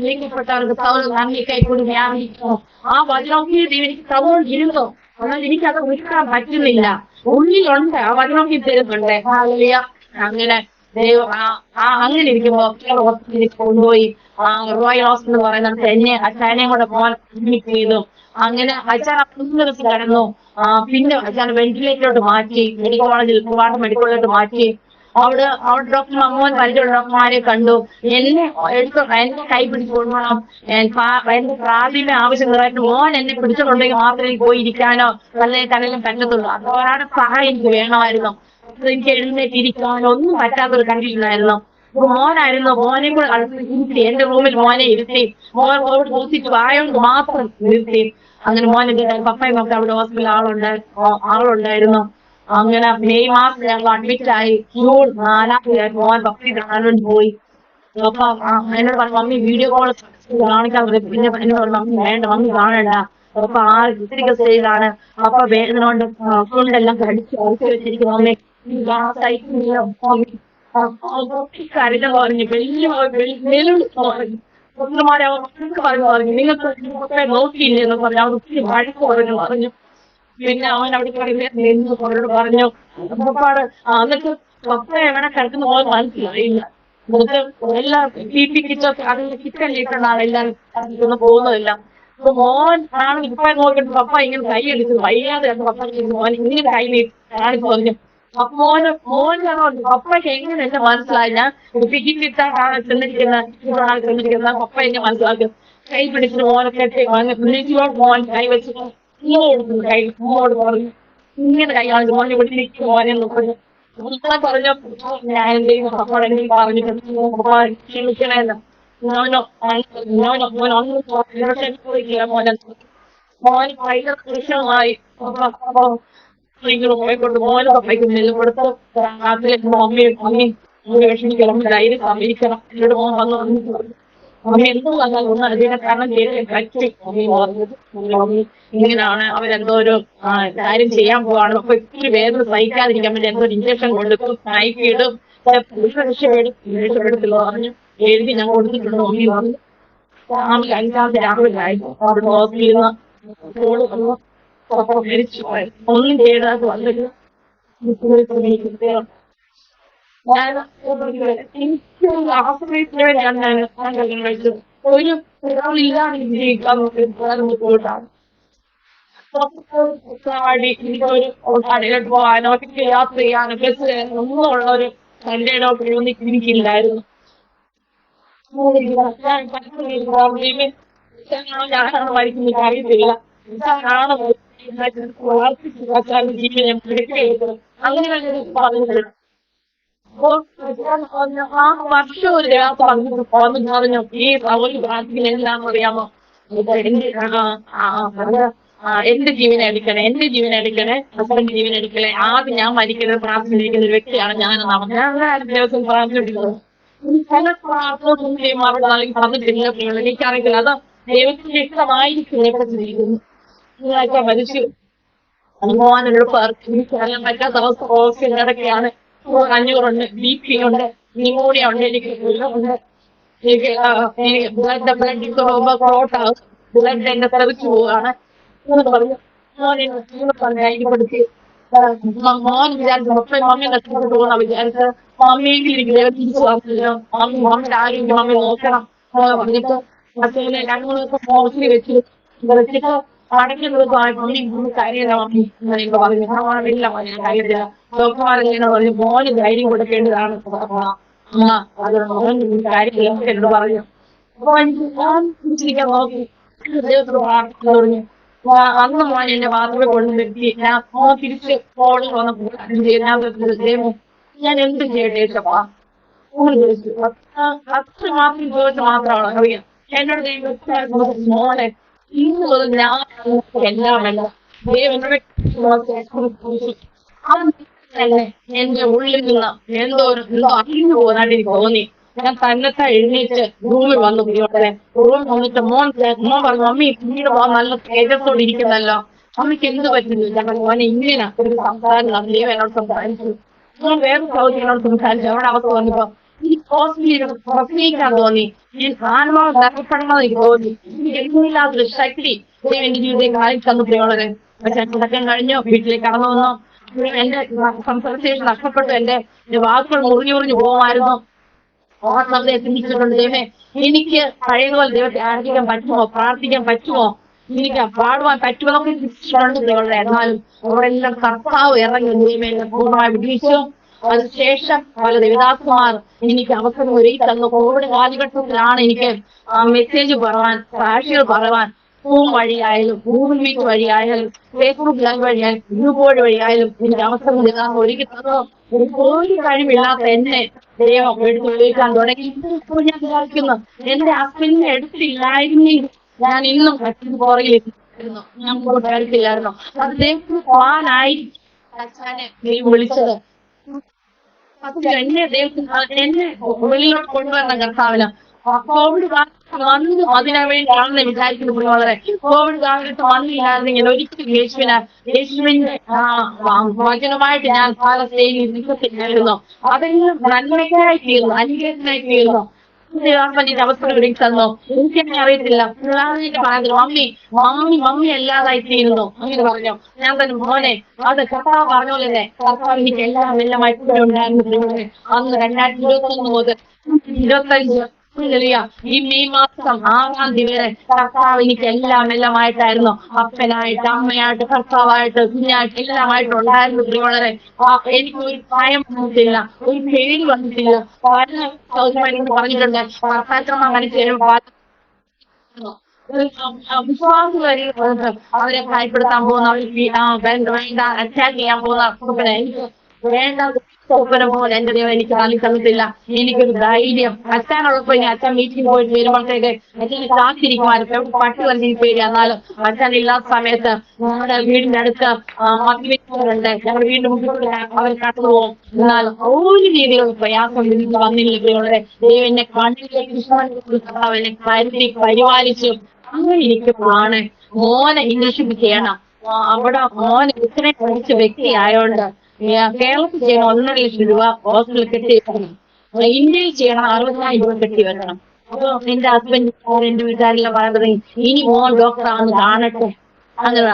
നീക്കപ്പെട്ടവർക്ക് നന്ദിക്കായി കൂടി വ്യാപിക്കുന്നു. ആ വചനമൊക്കെ എനിക്ക് തന്നോണ്ടിരുന്നു, എന്നാൽ എനിക്കത് വിൽക്കാൻ പറ്റുന്നില്ല. ഉള്ളിലുണ്ട്, ആ വചനമൊക്കെ തരുന്നുണ്ട്. അങ്ങനെ അങ്ങനെ ഇരിക്കുമ്പോ കൊണ്ടുപോയി റോയൽ ഹോസ്പിറ്റൽ എന്ന് പറയുന്നത് എന്നെ അച്ഛനെയും കൂടെ പോകാൻ ചെയ്തു. അങ്ങനെ അച്ഛൻ ദിവസം കിടന്നു. പിന്നെ അച്ഛൻ വെന്റിലേറ്ററിലോട്ട് മാറ്റി, മെഡിക്കൽ കോളേജിൽ മെഡിക്കൽ കോളേജിലോട്ട് മാറ്റി. അവിടെ ഡോക്ടർ മമ്മോൻ പരിചയമുള്ള ഡോക്ടർമാരെ കണ്ടു. എന്നെ കൈ പിടിച്ചു കൊണ്ടുപോകണം, എന്റെ പ്രാഥമിക ആവശ്യങ്ങളായിട്ട് മോൻ എന്നെ പിടിച്ചിട്ടുണ്ടെങ്കിൽ മാത്രമേ പോയി ഇരിക്കാനോ നല്ല കടലും പറ്റത്തുള്ളൂ. അത് ഒരാളുടെ സഹായം എനിക്ക് വേണമായിരുന്നു. എനിക്ക് എഴുന്നേറ്റിരിക്കാനോ ഒന്നും പറ്റാത്തൊരു കണ്ടിട്ടുണ്ടായിരുന്നു. മോനായിരുന്നു, മോനെ കൂടെ ഇരുത്തി എന്റെ റൂമിൽ മോനെ ഇരുത്തി, മോൻ ഹോസ്പിറ്റൽ ആയോണ്ട് മാത്രം ഇരുത്തി. അങ്ങനെ മോനെ പപ്പയും ഒക്കെ അവിടെ ഹോസ്പിറ്റലിൽ ആളുണ്ടായിരുന്നു. അങ്ങനെ മെയ് മാസം ഞങ്ങൾ അഡ്മിറ്റ് ആയി. ജൂൺ 4 മോൻ പപ്പയെ കാണാൻ വേണ്ടി പോയി. അപ്പൊ എന്നോട് പറഞ്ഞു മമ്മി വീഡിയോ കോൾ കാണിക്കാൻ പറയും. പിന്നെ എന്നോട് പറഞ്ഞു മമ്മി വേണ്ട, മമ്മി കാണണ്ട. അപ്പൊ ക്രിട്ടിക്കൽ സ്റ്റേജിലാണ്. അപ്പൊ വേദന കൊണ്ട് ചുണ്ടെല്ലാം കടിച്ചു വെച്ചിരിക്കുന്നു. മമ്മി കരുത പറഞ്ഞു, ഡോക്ടർമാരെ പറഞ്ഞു നിങ്ങൾക്ക് നോക്കിയില്ലെന്ന് പറഞ്ഞു. അവർ ഒത്തിരി വഴക്ക് പറഞ്ഞു. പിന്നെ അവൻ അവിടെ അവരോട് പറഞ്ഞു പപ്പാട്. എന്നിട്ട് പപ്പ എവിടെ കിടക്കുന്ന പോലെ മനസ്സിലായില്ല. എല്ലാം PP കിറ്റൊക്കെ അതിന്റെ കിറ്റല്ലിട്ടാണ് എല്ലാവരും പോകുന്നതെല്ലാം. അപ്പൊ മോൻ ആണ് ഇപ്പൊ നോക്കിയിട്ട് പപ്പ ഇങ്ങനെ കൈ അടിച്ചു, വയ്യാതെ പപ്പ മോൻ ഇങ്ങനെ കൈ കാണിച്ചു പറഞ്ഞു. അപ്പൊ മോൻ്റെ പപ്പയ്ക്ക് എങ്ങനെ എന്നെ മനസ്സിലായി, ഞാൻ ടിക്കറ്റിട്ടാണ് ചെന്നിരിക്കുന്ന പപ്പ എന്നെ മനസ്സിലാക്കും. കൈ പിടിച്ചിട്ട് മോനെ കെട്ടി മോൻ കൈ വെച്ചിട്ട് കൈ മോട് പറഞ്ഞു ഇങ്ങനെ കൈ കാണിച്ചു മോനെ ഇവിടെ നിൽക്കും മോനെ പറഞ്ഞു. ഞാൻ പറഞ്ഞ ഞാൻ എന്തെങ്കിലും അപ്പോൾ എന്തെങ്കിലും പറഞ്ഞിട്ടുണ്ട് ക്ഷമിക്കണേന്ന് മോനെ ഭയങ്കര കൃഷമായി പോയിക്കൊണ്ട് മോനെ സമ്മതിക്കുന്നില്ല. ഇവിടുത്തെ നാട്ടിലേക്ക് അമ്മയും വിഷമിക്കണം ധൈര്യം സമ്മതിക്കണം. എന്നോട് മോൻ വന്നു അമ്മ എന്തും വന്നാൽ ഒന്ന് അതിനെ കാരണം ചെയ്തേ പറ്റും. അമ്മ പറഞ്ഞത് ഇങ്ങനെയാണ് അവരെന്തോ ഒരു കാര്യം ചെയ്യാൻ പോവാണ്. അപ്പൊ ഇത്തിരി വേദന സഹിക്കാതിരിക്കാൻ വേണ്ടി എന്തോ ഒരു ഇഞ്ചക്ഷൻ കൊടുക്കും, മയക്കിയിടും, രക്ഷപ്പെടുത്തില്ല പറഞ്ഞു എഴുതി ഞാൻ കൊടുത്തിട്ടുണ്ട്. മമ്മി പറഞ്ഞു രാവിലെ 5-ാമത്തെ രാവിലായിരുന്നു അവിടെ ഹോസ്പിറ്റലിൽ നിന്ന് മരിച്ചു പോയത്. ഒന്നും ചെയ്താൽ വന്നില്ല. എനിക്കൊരു ആശ്രയത്തിന് വേണ്ടിയാണ് ഞാൻ കല്യാണം കഴിച്ചത്. ഒരു ഒരാളില്ലാതെ ജീവിക്കാൻ ബുദ്ധിമുട്ടാണ്. എനിക്കൊരു കടയിലോട്ട് പോകാനോ ഒറ്റയ്ക്ക് യാത്ര ചെയ്യാനോ ബസ് കയറാനോ ഒന്നും ഉള്ള ഒരു എന്റെ ഇടപെടലൊന്നും എനിക്കില്ലായിരുന്നു. ഞാനാണ് മരിക്കുന്നത് അറിയത്തില്ല. ഞാനാണ് ജീവൻ ഞാൻ എടുക്കുകയുള്ളൂ. അങ്ങനെ പറഞ്ഞിട്ടുണ്ട്. ആ വർഷം ഒരു പറഞ്ഞു ഈ സൗകര്യ പ്രാർത്ഥിക്കുന്ന എന്താണെന്ന് അറിയാമോ? എന്റെ ജീവനെ എടുക്കണേ, എന്റെ ജീവനെ എടുക്കണേ, ഹസ്ബൻഡ് ജീവനെ എടുക്കണേ, ആദ്യം ഞാൻ മരിക്കുന്നത് പ്രാർത്ഥിച്ചിരിക്കുന്ന ഒരു വ്യക്തിയാണ് ഞാൻ. ദിവസം പ്രാർത്ഥിച്ചിട്ടുള്ളത് ചില പ്രാർത്ഥനയൊന്നും മറുപടി പറഞ്ഞിട്ടില്ല. എനിക്കറിയില്ല, അത് ദൈവത്തിന്റെ ഇഷ്ടമായിരിക്കും എഴുതിയിരിക്കുന്നു. മരിച്ചു അനുഭവാനുള്ള എനിക്കറിയാൻ പറ്റാത്ത അവസ്ഥ. ഓക്സിജൻ ഇടയ്ക്കാണ് 500 ഉണ്ട്, BP ഉണ്ട്, ന്യൂമോണിയ ഉണ്ട്, എനിക്ക് ഉണ്ട്, എനിക്ക് ബ്ലഡ് ക്ലോട്ട് ആവും, ബ്ലഡ് എന്റെ തെറിച്ചു പോവുകയാണ് പറഞ്ഞു. ധൈര്യപ്പെടുത്തി മോൻ വിചാരിച്ചു മമ്മി നഷ്ടപ്പെട്ടു പോകുന്ന വിചാരിച്ച് മമ്മിയെങ്കിലും എനിക്ക് തിരിച്ചു പറഞ്ഞില്ല. മമ്മിയുടെ ആരോഗ്യം മമ്മി നോക്കണം പറഞ്ഞിട്ട് അച്ഛനെ 2-3 ദിവസം ഹോസ്റ്റലിൽ വെച്ചിട്ട് അടയ്ക്കുന്ന ദിവസമായി മമ്മി കാര്യമില്ല മമ്മി എന്നൊക്കെ പറഞ്ഞു. ഇല്ല മോനെ കാര്യമില്ല, ഡോക്ടർമാരെല്ലാം പറഞ്ഞു മോന് ധൈര്യം കൊടുക്കേണ്ടതാണ് അമ്മ, അത് മോൻ കാര്യമില്ല എന്നോട് പറഞ്ഞു. അപ്പൊ എനിക്ക് ഞാൻ തിരിച്ചിരിക്കാൻ നോക്കി പറഞ്ഞു. അന്ന് മോൻ എന്റെ ബാത്റൂമിൽ കൊണ്ട് നിർത്തി ഞാൻ തിരിച്ച് ഫോണിൽ വന്നപ്പോൾ ഞാൻ എന്ത് ചെയ്യട്ടെ ചപ്പാ ചോദിച്ചു. അത്ര മാത്രം ചോദിച്ചു മാത്രമാണ് അറിയാം. എന്നോട് മോനെ ഇന്ന് മുതൽ ഞാൻ എല്ലാമല്ല ദൈവനോട് എന്റെ ഉള്ളിൽ നിന്ന് എന്തോ അറിഞ്ഞു പോകാനായിട്ട് എനിക്ക് തോന്നി. ഞാൻ തന്നെത്താൻ എഴുന്നേറ്റ് റൂമിൽ വന്നു. റൂമിൽ വന്നിട്ട് മോൻ പറഞ്ഞു മമ്മി പിന്നീട് പോകാൻ നല്ല തേജസ്സോടെ ഇരിക്കുന്നല്ലോ, അമ്മയ്ക്ക് എന്ത് പറ്റുന്നില്ല. മോനെ ഇങ്ങനെ ഒരു സംസാരം ദൈവം എന്നോട് സംസാരിച്ചു. ഞാൻ വേറെ സൗകര്യങ്ങളോട് സംസാരിച്ചു. അവിടെ അവസ്ഥ വന്നപ്പോ ഈ ഹോസ്പിറ്റലിൽ പ്രസംഗിക്കാൻ തോന്നി. ഞാൻ ആത്മാവ് നഷ്ടപ്പെടണമെന്ന് എനിക്ക് തോന്നി. എനിക്ക് എന്തില്ലാത്തൊരു ശക്തി ദൈവം എന്റെ ജീവിതത്തിൽ കാണിച്ചു തന്നു പ്രിയമുള്ളവരെ. പക്ഷെ തുടക്കം കഴിഞ്ഞു, വീട്ടിലേക്ക് കടന്നു വന്നു. എന്റെ സംസാരശേഷി നഷ്ടപ്പെട്ടു. എന്റെ വാക്കുകൾ മുറിഞ്ഞു പോകുമായിരുന്നു. ആ സമയത്ത് ചിന്തിച്ചിട്ടുണ്ട് ദൈവമേ എനിക്ക് പഴയതുപോലെ ദൈവത്തെ ആരാധിക്കാൻ പറ്റുമോ, പ്രാർത്ഥിക്കാൻ പറ്റുമോ, എനിക്ക് പാടുവാൻ പറ്റുമെന്നൊക്കെ ചിന്തിച്ചിട്ടുണ്ട് ദൈവങ്ങളെ. എന്നാലും അവരെല്ലാം കർത്താവ് ഇറങ്ങി ദൈവമേ പൂർണ്ണമായി വിധിച്ചു. അതിനുശേഷം പല ദേവദാസന്മാർ എനിക്ക് അവസരം ഒരുക്കി തന്നു. കോവിഡ് കാലഘട്ടത്തിലാണ് എനിക്ക് മെസ്സേജ് പറയാൻ, സാക്ഷികൾ പറയാൻ സൂം വഴിയായാലും ഗൂഗിൾ മീറ്റ് വഴിയായാലും ഫേസ്ബുക്ക് ലൈവ് വഴിയായാലും യൂട്യൂബ് വഴിയായാലും എനിക്ക് അവസരം ഒരുക്കി തന്നു. ഒരു കഴിവില്ലാത്ത എന്നെ ദൈവം എടുത്ത് ഉപയോഗിക്കാൻ തുടങ്ങി. ഇപ്പോൾ ഞാൻ വിചാരിക്കുന്നു എന്റെ ഹസ്ബൻഡിനെ എടുത്തില്ലായിരുന്നെങ്കിൽ ഞാൻ ഇന്നും മറ്റൊരു പുറകിലിരുന്നു, ഞാൻ വരത്തില്ലായിരുന്നു. അത് ദൈവത്തിന് പോകാനായി ദൈവം വിളിച്ചത്. എന്നെ ദൈവത്തിന് എന്നെ വെളിയിലോട്ട് കൊണ്ടുവരണം കർത്താവിന്. കോവിഡ് വന്നു അതിനു വേണ്ടിയാണെന്ന് വിചാരിക്കുന്നു. വളരെ കോവിഡ് കാലഘട്ടം വന്നില്ലായിരുന്നെങ്കിൽ ഒരിക്കലും യേശുവിന്റെ വചനമായിട്ട് ഞാൻ പല സ്റ്റേജിൽ നിൽക്കത്തില്ലായിരുന്നു. അതെല്ലാം നന്മയ്ക്കായി തീർന്നു, അനുഗ്രഹത്തിനായി തീർന്നു. അവസരം ഒരുക്കി തന്നു. എനിക്കെന്നെ അറിയത്തില്ല. പിള്ളേരുടെ പറഞ്ഞത് മമ്മി അല്ലാതായി തീരുന്നു അങ്ങനെ പറഞ്ഞു. ഞാൻ തന്നെ മോനെ അത് കർത്താവ് പറഞ്ഞ പോലെ തന്നെ കർത്താവ് എനിക്ക് എല്ലാമായി കൂടെ ഉണ്ടായിരുന്നു. അന്ന് 2021 മുതൽ 25 ഈ മെയ് മാസം 6-ാം തീയതി വരെ കർത്താവ് എനിക്ക് എല്ലാമായിട്ടായിരുന്നു. അപ്പനായിട്ട്, അമ്മയായിട്ട്, ഭർത്താവായിട്ട്, കുഞ്ഞായിട്ട് എല്ലാമായിട്ട് ഉണ്ടായിരുന്നു. വളരെ എനിക്കൊരു ഭയം വന്നിട്ടില്ല, ഒരു പേടി വന്നിട്ടില്ല. പറഞ്ഞിട്ടുണ്ട് മനസ്സിലും വിശ്വാസികളിൽ അവരെ ഭയപ്പെടുത്താൻ പോകുന്ന വേണ്ട അറ്റാക്ക് ചെയ്യാൻ പോകുന്ന സ്വപ്നം എനിക്ക് വേണ്ട സ്വപ്നം പോലെ എന്റെ ദൈവം എനിക്ക് നൽകി തന്നിട്ടില്ല. എനിക്കൊരു ധൈര്യം. അച്ഛനുള്ളപ്പോ ഇനി അച്ഛൻ മീറ്റിംഗ് പോയിട്ട് വരുമ്പോഴത്തേക്ക് അച്ഛനെ കാത്തിരിക്കുമായിരുന്നു. പട്ടി വന്നിട്ട് പേടി. എന്നാലും അച്ഛൻ ഇല്ലാത്ത സമയത്ത് ഞങ്ങളുടെ വീടിന്റെ അടുത്ത് മദ്യപിക്കുന്നവരുണ്ട്. ഞങ്ങളുടെ വീടിന്റെ മുമ്പിൽ അവർ കടന്നു പോകും. എന്നാൽ ഒരു രീതിയിലുള്ള പ്രയാസം എനിക്ക് വന്നില്ല. ഇവരുടെ ദൈവം എന്നെ കണ്ണിലേക്ക് എന്നെ കരുതി പരിപാലിച്ചു. അങ്ങനെ ഇരിക്കുമ്പോഴാണ് മോനെ ഇംഗ്ലീഷ് ചെയ്യണം. അവിടെ മോനെ ഇത്രയും പഠിച്ച വ്യക്തിയായോണ്ട് കേരളത്തിൽ ചെയ്യണം 1.5 ലക്ഷം രൂപ ഹോസ്റ്റലിൽ കെട്ടി വെക്കണം. ഇന്ത്യയിൽ ചെയ്യണം 60,000 രൂപ കെട്ടി വെക്കണം. അപ്പൊ എന്റെ ഹസ്ബൻഡ് എന്റെ വീട്ടുകാരെല്ലാം പറയുന്നത് ഇനി മോൻ ഡോക്ടറാണെന്ന് കാണട്ടെ. അങ്ങനെ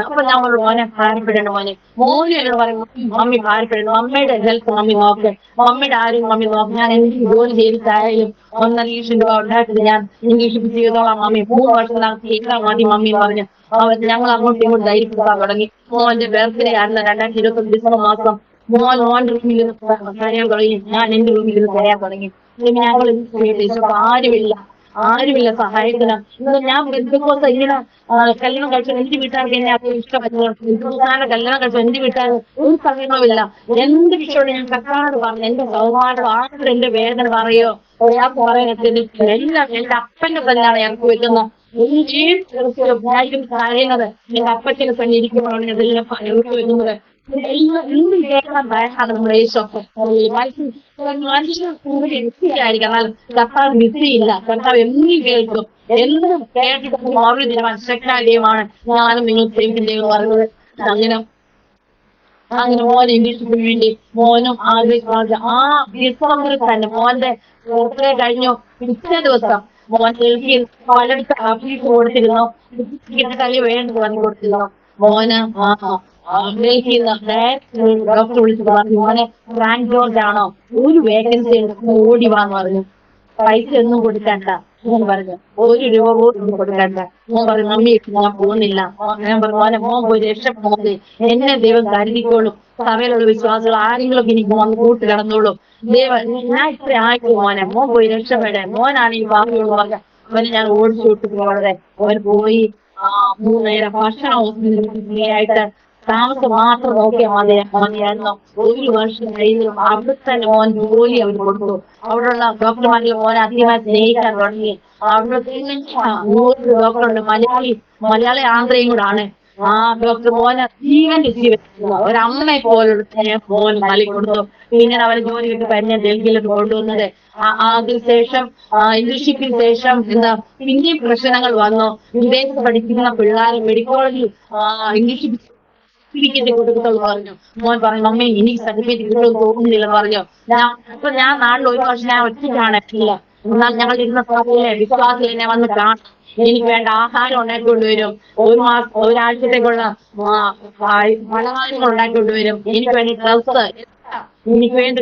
അപ്പൊ നമ്മൾ മോനെ ഭാരപ്പെടണം. മോനെ എന്നോട് പറയും മമ്മി ഭാരപ്പെടണം. മമ്മിയുടെ ഹെൽത്ത് മമ്മി നോക്ക്, മമ്മിയുടെ ആരോഗ്യം മമ്മി നോക്ക്. ഞാൻ എന്ത് ജോലി ചെയ്തിട്ടായാലും 1.5 ലക്ഷം രൂപ ഉണ്ടാക്കിയത് ഞാൻ ഇംഗ്ലീഷ് ചെയ്തോളാം മമ്മി. 3 വർഷത്തിനകത്ത് ചെയ്താൽ മതി മമ്മി എന്ന് പറഞ്ഞു ഞങ്ങൾ അങ്ങോട്ടും ഇങ്ങോട്ട് ധൈര്യപ്പെടുത്താൻ തുടങ്ങി. മോന്റെ ബർത്ത്ഡേ ആയിരുന്നു 2021 ഡിസംബർ മാസം. മോന്റെ റൂമിൽ നിന്ന് കരയാൻ തുടങ്ങി. ഞാൻ എന്റെ റൂമിൽ നിന്ന് കരയാൻ തുടങ്ങി. ഞങ്ങൾ ആരുമില്ല സഹായത്തിന്. ഞാൻ ബന്ധുക്കോസ് ഇങ്ങനെ കല്യാണം കഴിച്ചു എന്റെ വീട്ടുകാർക്ക് എന്നെ അത് ഇഷ്ടപ്പെട്ടു. കല്യാണം കഴിച്ചു എന്റെ വീട്ടുകാർ ഒരു സഹകരണമില്ല. എന്ത് വിഷയമാണ് ഞാൻ കർത്താവിനോട് പറഞ്ഞു. എന്റെ സൗഹാർദ്ദം ആരുടെ എന്റെ വേദന പറയോ ഒരാൾക്ക് പറയാൻ എല്ലാം എന്റെ അപ്പന്റെ തന്നെയാണ് ഞങ്ങൾക്ക് വെക്കുന്നത്. പറയുന്നത് എന്റെ അപ്പച്ചനെ തന്നെ ഇരിക്കുമ്പോഴാണ് ഇതെല്ലാം വെക്കുന്നത്. എന്ത് കേൾക്കാൻ ഭയമാണ് നമ്മുടെ യേശുക്കെ. മനുഷ്യനായിരിക്കും. എന്നാൽ കർത്താവ് വിധിയില്ല. കർത്താവ് എന്നും കേൾക്കും. എന്തും കേട്ടിട്ട് മറുപടി തരുവാൻ ശക്തനായ ദൈവമാണ് ഞാനും നിങ്ങൾ സേവിക്കുന്നതെന്ന് പറയുന്നത്. അങ്ങനെ മോനെ ഇംഗ്ലീഷിന് വേണ്ടി മോനും ആഗ്രഹിച്ചു. ആ ഡിസംബറിൽ തന്നെ മോന്റെ ബർത്ത്ഡേ കഴിഞ്ഞു. പിറ്റേ ദിവസം മോൻ ഡൽഹിയിൽ പലയിടത്ത് അപേക്ഷ കൊടുത്തിരുന്നു. കളി വേണ്ടത് പറഞ്ഞു കൊടുത്തിരുന്നു. മോന് ഡൽഹിയിൽ ഡോക്ടർ വിളിച്ചു പറഞ്ഞു മോനെ ഫ്രാങ്ക് ജോർജ് ആണോ, ഒരു വേക്കൻസി ഓടി വാന്ന് പറഞ്ഞു. പൈസ ഒന്നും കൊടുക്കണ്ട ഞാൻ പറഞ്ഞു. 1 രൂപ പോലും കൊടുക്കണ്ട. മോൻ പറഞ്ഞു മമ്മി ഞാൻ പോകുന്നില്ല. ഞാൻ പറഞ്ഞു മോനെ മോൻ പോയി രക്ഷപ്പെടുന്നത് എന്നെ ദൈവം കരുതിക്കോളും. സഭയിലുള്ള വിശ്വാസികൾ ആരെങ്കിലും എനിക്ക് വന്ന് കൂട്ട് കിടന്നോളൂ. ഞാൻ ഇത്ര ആയിട്ട് മോൻ പോയി രക്ഷപ്പെടെ. മോനാണ് ഈ ഭാവിയുള്ള പറഞ്ഞ അവന് ഞാൻ ഓടിച്ചു വിട്ടു. വളരെ അവൻ പോയി 3 നേരം ഭക്ഷണം ആയിട്ട് താമസം മാത്രം നോക്കിയാൽ മതിയായിരുന്നു. 1 വർഷം കഴിഞ്ഞു അവിടെ തന്നെ മോൻ ജോലി അവർ കൊടുത്തു. അവിടെയുള്ള ഡോക്ടർമാരിൽ മോനെ അധികമായി സ്നേഹിക്കാൻ തുടങ്ങി. അവിടെ 100 ഡോക്ടറുണ്ട്. മലയാളി ആന്ധ്രയും കൂടാണ്. ആ ഡോക്ടർ മോനെ ജീവന്റെ ജീവൻ ഒരമ്മയെ പോലെ മോൻ നൽകി കൊടുത്തു. പിന്നെ അവരെ ജോലി കിട്ടി കഴിഞ്ഞ ഡൽഹിയിലേക്ക് കൊണ്ടുവന്നത്. അതിനുശേഷം ഇന്റേൺഷിപ്പിന് ശേഷം പിന്നെയും പ്രശ്നങ്ങൾ വന്നു. വിദേശത്ത് പഠിക്കുന്ന പിള്ളേർ മെഡിക്കൽ കോളേജിൽ ഇന്റേൺഷിപ്പ് സർട്ടിഫിക്കറ്റ് കൊടുക്കത്തുള്ളൂ പറഞ്ഞു. മോൻ പറഞ്ഞു മമ്മി എനിക്ക് സർട്ടിഫിക്കറ്റ് കിട്ടുമെന്ന് തോന്നുന്നില്ല പറഞ്ഞു. ഞാൻ നാട്ടിൽ 1 വർഷം ഞാൻ ഒറ്റയ്ക്കാണ്. എന്നാൽ ഞങ്ങൾ ഇരുന്ന സ്ഥലത്തിലെ വിശ്വാസികൾ എന്നെ വന്ന് കാണാം. എനിക്ക് വേണ്ട ആഹാരം ഉണ്ടാക്കിക്കൊണ്ടുവരും. 1 മാസം ഒരാഴ്ചത്തേക്കുള്ള പലഹാരങ്ങൾ ഉണ്ടാക്കിക്കൊണ്ടുവരും. എനിക്ക് വേണ്ടി ഡ്രസ്സ് എനിക്ക് വേണ്ടി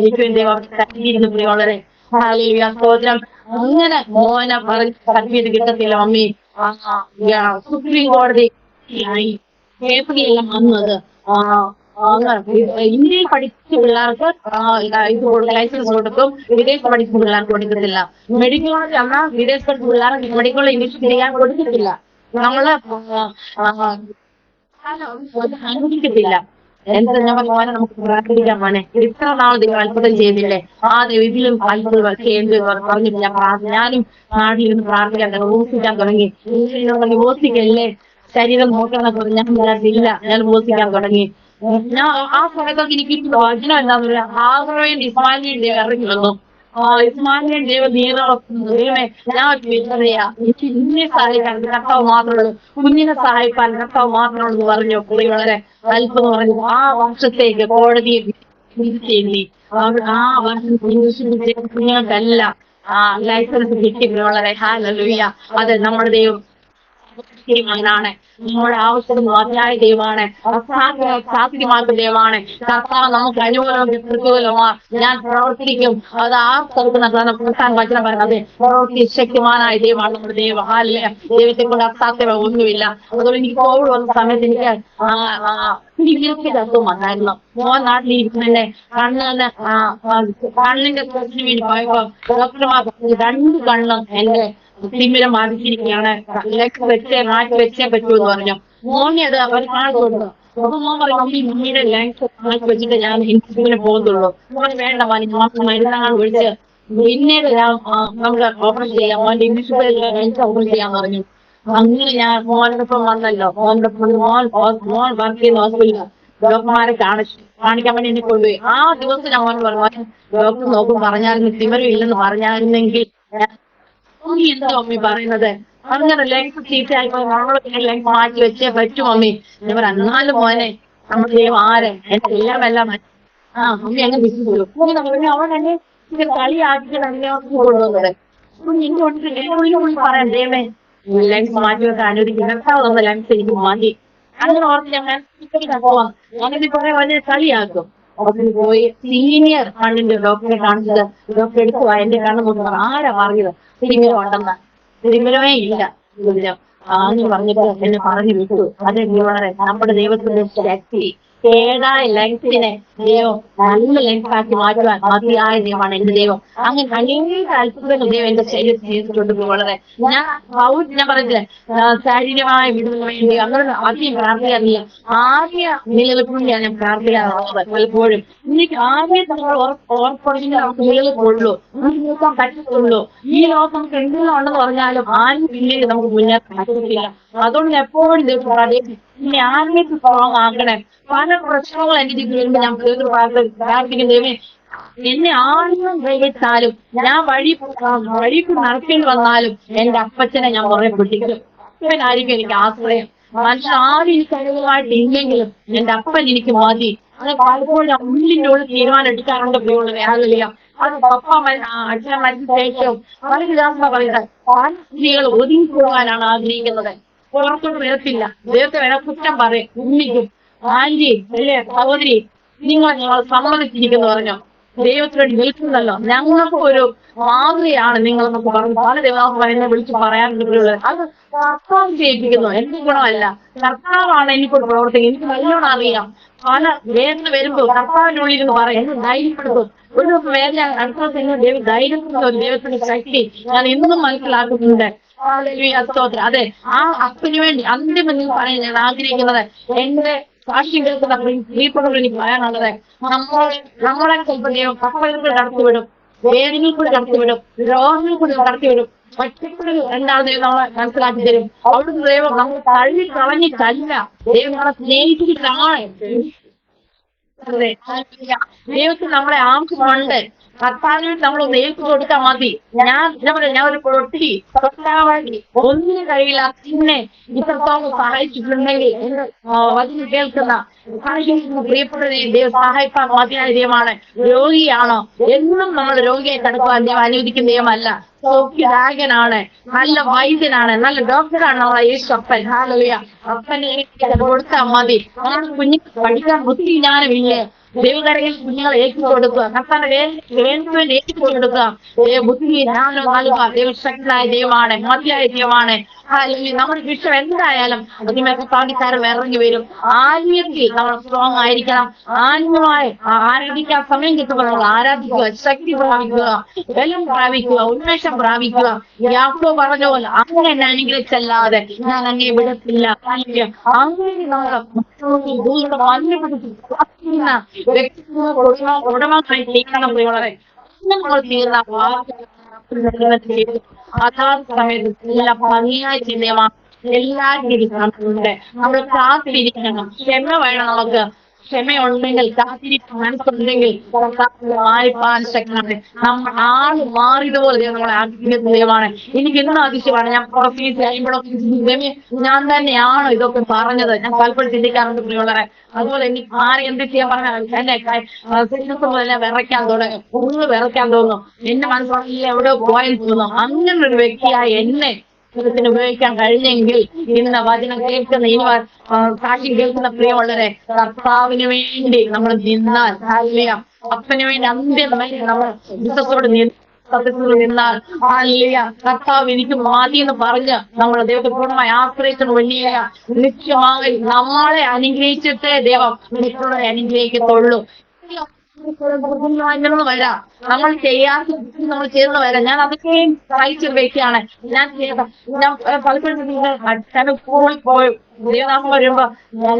എനിക്ക് വേണ്ടി തട്ടിയിരുന്നു. വളരെ സ്തോത്രം. അങ്ങനെ മോനെ പറഞ്ഞ് സർട്ടിഫിക്കറ്റ് കിട്ടത്തില്ല മമ്മി. സുപ്രീം കോടതി പേപ്പറിലെല്ലാം വന്നത് ഇന്ത്യയിൽ പഠിച്ച പിള്ളേർക്ക് ഇത് ലൈസൻസ് കൊടുക്കും. വിദേശത്ത് പഠിച്ച പിള്ളേർക്ക് കൊടുക്കത്തില്ല. മെഡിക്കൽ കോളേജ് എന്നാൽ വിദേശ പഠിച്ച പിള്ളേർക്ക് മെഡിക്കൽ കോളേജ് ഇംഗ്ലീഷ് ചെയ്യാൻ കൊടുക്കത്തില്ല. നമ്മള് അനുവദിക്കത്തില്ല. എന്താ ഞാൻ മോനെ നമുക്ക് പ്രാർത്ഥിക്കാൻ മോനെ ഇത്ര നാൾ നിങ്ങൾ അത്ഭുതം ചെയ്തില്ലേ, ആ ഇതിലും അത്ഭുതം ചെയ്തു പറഞ്ഞിട്ട് ഞാനും നാട്ടിലിരുന്ന് പ്രാർത്ഥിക്കാൻ ഉപസിക്കാൻ തുടങ്ങി. ഉപസിക്കല്ലേ ശരീരം നോക്കണമെന്ന് പറഞ്ഞു. ഞാൻ വിചാരിച്ചില്ല. ഞാൻ ഉപസിക്കാൻ തുടങ്ങി. ഞാൻ ആ സമയത്തൊക്കെ എനിക്ക് വചനം എന്താന്ന് പറയാ ആഗ്രഹം ഇസ്മായിലിന്റെ ദൈവം ഇറങ്ങി വന്നു. ഇസ്മായിലിന്റെ ദൈവം ദൈവമേ ഞാൻ വിചാരിയാ എനിക്ക് ഇന്നെ സഹായിക്കാൻ കർത്താവ് മാത്രമുള്ളൂ, കുഞ്ഞിനെ സഹായിക്കാൻ കർത്താവ് മാത്രമുള്ളൂ എന്ന് പറഞ്ഞു. പുള്ളി വളരെ അല്പം പറഞ്ഞു. ആ വർഷത്തേക്ക് കോടതിയെ വിധിച്ചെഴുതി. ആ വർഷം കുഞ്ഞുങ്ങൾക്കല്ല ലൈസൻസ് കിട്ടി. വളരെ ഹല്ലേലൂയ. അത് നമ്മുടെ ദൈവം ാണ്. നമ്മുടെ ആവശ്യം മതിയായ ദൈവമാണ്. സാധ്യമാക്കുന്ന ദൈവമാണ്. കർത്താവ് നമുക്ക് അനുകൂലമാ. ഞാൻ പ്രവർത്തിക്കും. അത് ആ സ്ഥലത്ത് വചനം പറയുന്നത് പ്രവർത്തി ശക്തിമാനായ ദൈവമാണ് നമ്മുടെ ദൈവം. ദൈവത്തെ കൊണ്ട് അസാധ്യത ഒന്നുമില്ല. അതുകൊണ്ട് എനിക്ക് കോവിഡ് വന്ന സമയത്ത് എനിക്ക് തത്വം വന്നായിരുന്നു. മോൻ നാട്ടിലിരിക്കുന്നതിന്റെ കണ്ണിന്റെ ടെസ്റ്റിന് വേണ്ടി പോയപ്പോ ഡോക്ടർമാർ 2 കണ്ണും എന്റെ തിമിരം ബാധിച്ചിരിക്കുകയാണ്, മാറ്റി വെച്ചേ പറ്റൂ എന്ന് പറഞ്ഞു. മോനെ അത് അവർ കാണുന്നുണ്ട്. അപ്പൊ മോൻ പറഞ്ഞു മമ്മി മമ്മിയുടെ ലങ്സ് മാറ്റി വെച്ചിട്ട് ഞാൻ ഇന്റർവ്യൂവിന് പോകുന്നുള്ളൂ. മോനെ വേണ്ട മോനെ മരുന്നാൾ വിളിച്ച് പിന്നീട് നമുക്ക് ഓപ്പറേഷൻ ചെയ്യാം, മോന്റെ ഇംഗ്ലീഷ് ലങ്സ് ഓപ്പറേഷൻ ചെയ്യാന്ന് പറഞ്ഞു. അങ്ങനെ ഞാൻ മോനോടൊപ്പം വന്നല്ലോ. മോൻ വർക്ക് ചെയ്യുന്ന ഹോസ്പിറ്റലിൽ ഡോക്ടർമാരെ കാണിക്കാൻ വേണ്ടി എന്നെ കൊണ്ടുപോയി. ആ ദിവസം ഞാൻ മോൻ പറഞ്ഞു ഡോക്ടർ നോക്കും പറഞ്ഞായിരുന്നു തിമിരം ഇല്ലെന്ന് പറഞ്ഞായിരുന്നെങ്കിൽ എന്തോ മമ്മി പറയുന്നത്, അങ്ങനെ ലെങ്ത് ചീത്തയായിപ്പോ നമ്മളെ ലെങ്ത് മാറ്റി വെച്ചേ പറ്റൂ മമ്മി. ഞാൻ പറഞ്ഞു എന്നാലും മോനെ നമ്മൾ ദൈവം ആരെ എന്റെ എല്ലാം മമ്മി അങ്ങനെ വിശ്വസിച്ചു. അവൻ എന്നെ കളിയാക്കിയിട്ട് കൊണ്ടുവന്നത് എന്റെ ഉള്ളിൽ പറയാം ദൈവമേ ലെങ്സ് മാറ്റി വെക്കാൻ അനുവദിക്കും, നിർത്താവുന്ന ലെങ്സ് എനിക്ക് മതി. അങ്ങനെ ഓർത്ത് ഞാൻ പോവാം. അങ്ങനെ കുറെ വലിയ കളിയാക്കും. ഹോസ്പിറ്റലിൽ പോയി സീനിയർ കണ്ണിന്റെ ഡോക്ടറെ കാണിച്ചത് ഡോക്ടർ എടുത്തു എന്റെ കണ്ണ് നോക്കി ആരാ പറഞ്ഞത് തിമിരം ഉണ്ടെന്ന്. തിമിരമേ ഇല്ല ആന്ന് പറഞ്ഞിട്ട് എന്നെ പറഞ്ഞു വിട്ടു. അത് വളരെ നമ്മുടെ ദൈവത്തിന്റെ ശക്തി. ഏതായ ലെങ്സിനെ ദൈവം നല്ല ലെങ്സ് ആക്കി മാറ്റുവാൻ മതിയായ ദൈവമാണ് എന്റെ ദൈവം. അങ്ങനെ അനേക അത്ഭുതങ്ങൾ ദൈവം എന്റെ ശരീരത്തിൽ ചെയ്തിട്ടുണ്ട്. വളരെ ഞാൻ പറഞ്ഞില്ലേ ശാരീരികമായ വിടുതലിന് വേണ്ടി അങ്ങനെ അധികം പ്രാർത്ഥിക്കാറില്ല. ആദ്യ നിലനിൽപ്പിലാണ് ഞാൻ പ്രാർത്ഥിക്കാറുള്ളത് പലപ്പോഴും. എനിക്ക് ആദ്യം നമ്മൾ ഓർപ്പെടുന്ന നമുക്ക് നിലനിൽപ്പുള്ളൂ, നമുക്ക് നിൽക്കാൻ പറ്റത്തുള്ളൂ. ഈ ലോകം നമുക്ക് എന്തെല്ലാം ഉണ്ടെന്ന് പറഞ്ഞാലും ആരും പിന്നീട് നമുക്ക് മുന്നേറാൻ പറ്റത്തില്ല. അതുകൊണ്ട് എപ്പോഴും ഇനി ആത്മീയത്തിൽ സ്ട്രോങ് ആക്കണേ. പല പ്രശ്നങ്ങൾ എന്റെ ജീവിതത്തിൽ വരുമ്പോൾ ഞാൻ പ്രാർത്ഥിക്കുന്നതേ എന്നെ ആരും ദൈവത്താലും ഞാൻ വഴി നടക്കേണ്ടി വന്നാലും എന്റെ അപ്പച്ചനെ ഞാൻ മുറേ പിടിക്കും. അപ്പനായിരിക്കും എനിക്ക് ആശ്രയം. മനുഷ്യൻ ആരും ഈ കഴിവുമായിട്ട് ഇല്ലെങ്കിലും എന്റെ അപ്പൻ എനിക്ക് മതി. അത് പലപ്പോഴും ഞാൻ ഉള്ളിന്റെ ഉള്ളിൽ തീരുമാനം എടുക്കാറുണ്ട് പ്രിയമുള്ളവരെ. ഹല്ലേലൂയ. അത് പപ്പ അച്ഛൻ മരിച്ച ശേഷവും പല വിധാനം പറയുന്നത് പല സ്ത്രീകൾ ഒതുങ്ങി പോകാനാണ് ആഗ്രഹിക്കുന്നത്. പുറത്തോട്ട് വരത്തില്ല. ദൈവത്തെ വേണം കുറ്റം പറയും, ഉണ്ണിക്കും ആന്റി അല്ലേ സഹോദരി ഞങ്ങൾ സമ്മതിച്ചിരിക്കുന്നു പറഞ്ഞോ. ദൈവത്തിനോട് നിൽക്കുന്നല്ലോ, ഞങ്ങൾക്ക് ഒരു മാതൃകയാണ് നിങ്ങളെന്നൊക്കെ പറഞ്ഞു പല ദൈവം എന്നെ വിളിച്ച് പറയാറുണ്ട്. അത് കർത്താവ് ചെയ്യിപ്പിക്കുന്നു, എന്റെ ഗുണമല്ല. കർത്താവാണ് എനിക്കൊരു പ്രവർത്തിക്കുന്നത്. എനിക്ക് നല്ലോണം അറിയാം. പല വേദന വരുമ്പോൾ കർത്താവിന്റെ ഉള്ളിൽ നിന്ന് പറയും, എന്നെ ധൈര്യപ്പെടുത്തും. ഒരു ദിവസം വേദന അടുത്ത ദിവസം ദൈവം ധൈര്യപ്പെടുത്തുന്ന ഒരു ദൈവത്തിന്റെ ശക്തി ഞാൻ ഇന്നും മനസ്സിലാക്കുന്നുണ്ട്. അതെ, ആ അപ്പന് വേണ്ടി അന്തിമം പറയാൻ ഞാൻ ആഗ്രഹിക്കുന്നത് എന്റെ സാക്ഷ്യം കേൾക്കുന്ന പ്രിയപ്പെട്ടവർ എനിക്ക് പറയാനുള്ളത് നമ്മളെ ചിലപ്പോൾ ദൈവം കപ്പലിൽ കൂടി കടത്തിവിടും, വേദനയിൽ കൂടി കടത്തിവിടും, രോഗങ്ങളിൽ കൂടി കടത്തിവിടും. ഒറ്റപ്പെടൽ എന്താണ് ദൈവം നമ്മളെ മനസ്സിലാക്കി തരും. അവിടുന്ന് ദൈവം നമ്മൾ തള്ളി കളഞ്ഞിട്ടല്ല, ദൈവം നമ്മളെ സ്നേഹിച്ചിട്ടാണ്. ദൈവത്തിന് നമ്മളെ ആവശ്യമുണ്ട്. കർത്താവിന് നമ്മൾ നേരിട്ട് കൊടുത്താൽ മതി. ഞാൻ ഒരു പൊട്ടി തൊട്ടാവാണ്ടി ഒന്നിനും കഴിയില്ല. പിന്നെ ഇത്രത്തോളം സഹായിച്ചിട്ടുണ്ടെങ്കിൽ എന്റെ വചനം കേൾക്കുന്ന പ്രിയപ്പെട്ട ദൈവം സഹായിക്കാൻ മതിയായ ദൈവമാണ്. രോഗിയാണോ എന്നും നമ്മൾ രോഗിയെ കടക്കുവാൻ ദൈവം അനുവദിക്കുന്ന ദൈവമല്ല. സൗഖ്യദായകനാണ്, നല്ല വൈദ്യനാണ്, നല്ല ഡോക്ടറാണ് നമ്മളെ യേശു അപ്പൻ. ഹല്ലേലൂയ. അപ്പനെ കൊടുത്താൽ മതി. നമ്മുടെ കുഞ്ഞുങ്ങൾ പഠിക്കാൻ ബുദ്ധി ജ്ഞാനമില്ലേ, ദൈവകരയിൽ കുഞ്ഞുങ്ങളെ ഏൽപ്പിച്ചു കൊടുക്കുക, കർത്താവിന്റെ വേണ്ടി ഏൽപ്പിച്ചു കൊടുക്കുക. ബുദ്ധി ജ്ഞാനം നൽകുക. ദൈവശക്തനായ ദൈവമാണ്, മതിയായ ദൈവമാണ്. അല്ലെങ്കിൽ നമ്മുടെ വിഷയം എന്തായാലും അതിമൊക്കെ പാടിക്കാരൻ ഇറങ്ങി വരും. ആത്മീയത്തിൽ നമ്മൾ സ്ട്രോങ് ആയിരിക്കണം. ആത്മീയമായി ആരാധിക്കാൻ സമയം കിട്ടുമ്പോൾ നമ്മൾ ആരാധിക്കുക, ശക്തി പ്രാപിക്കുക, ബലം പ്രാപിക്കുക, ഉന്മേഷം പ്രാപിക്കുക. യാക്കോബ് പറഞ്ഞ പോലെ അങ്ങനെ എന്നെ അനുഗ്രഹിച്ചല്ലാതെ ഞാൻ അങ്ങേ വിടത്തില്ല. അങ്ങനെ ഉടമക്കായി തീരണം പ്രിയമുള്ളവരെ. നമ്മൾ തീർന്ന അതാത് സമയത്ത് എല്ലാ ഭംഗിയായ ചിന്തമാണ് എല്ലാ രീതിയിലുണ്ട്. നമ്മൾ കാത്തിരിക്കണം, ക്ഷമ വേണം. നമുക്ക് ക്ഷമയുണ്ടെങ്കിൽ കാത്തിരിക്കാൻ മനസ്സുണ്ടെങ്കിൽ മാറിപ്പാൻ ശക്തനാണ്. നമ്മൾ ആള് മാറിയതുപോലെ നമ്മളെ ആഗ്രഹിക്കുന്ന ദൈവമാണ്. എനിക്ക് ഇന്നും അതിശയമാണ്. ഞാൻ പ്രൊഫീസ് കഴിയുമ്പോഴൊക്കെ ഞാൻ തന്നെയാണോ ഇതൊക്കെ പറഞ്ഞത് ഞാൻ പലപ്പോഴും ചിന്തിക്കാറുണ്ട് പ്രിയമുള്ളവരെ. അതുപോലെ എനിക്ക് ആരെ എന്ത് ചെയ്യാൻ പറഞ്ഞാൽ എന്നെ എന്നെ വിറയ്ക്കാൻ തുടങ്ങും, ഒന്ന് വിറയ്ക്കാൻ തോന്നും. എന്റെ മനസ്സിൽ എവിടെ പോയെന്ന് തോന്നും. അങ്ങനെ ഒരു വ്യക്തിയായ എന്നെ ത്തിന് ഉപയോഗിക്കാൻ കഴിഞ്ഞെങ്കിൽ ഇന്ന് വചനം കേൾക്കുന്ന ഇനി സാക്ഷ്യം കേൾക്കുന്ന പ്രിയമുള്ളവരെ, കർത്താവിന് വേണ്ടി നമ്മൾ നിന്നാൽ, അപ്പന് വേണ്ടി അന്ത്യം നമ്മൾ വിശ്വസത്തോട് സത്യത്തോട് നിന്നാൽ, കർത്താവ് എനിക്ക് മതി എന്ന് പറഞ്ഞ് നമ്മൾ ദൈവത്തെ പൂർണ്ണമായി ആശ്രയിച്ചു വലിയ നിശ്ചയമായി നമ്മളെ അനുഗ്രഹിച്ചിട്ടേ ദൈവം മറ്റുള്ളവരെ അനുഗ്രഹിക്കത്തുള്ളൂ. വാങ്ങിക്കണമെന്ന് വരാം, നമ്മൾ ചെയ്യാത്ത നമ്മൾ ചെയ്യുന്ന വരാം. ഞാൻ അതൊക്കെയും സഹിച്ചൊരു വ്യക്തിയാണ്. ഞാൻ പലപ്പോഴും സ്കൂളിൽ പോയി ദൈവനാമം വരുമ്പോ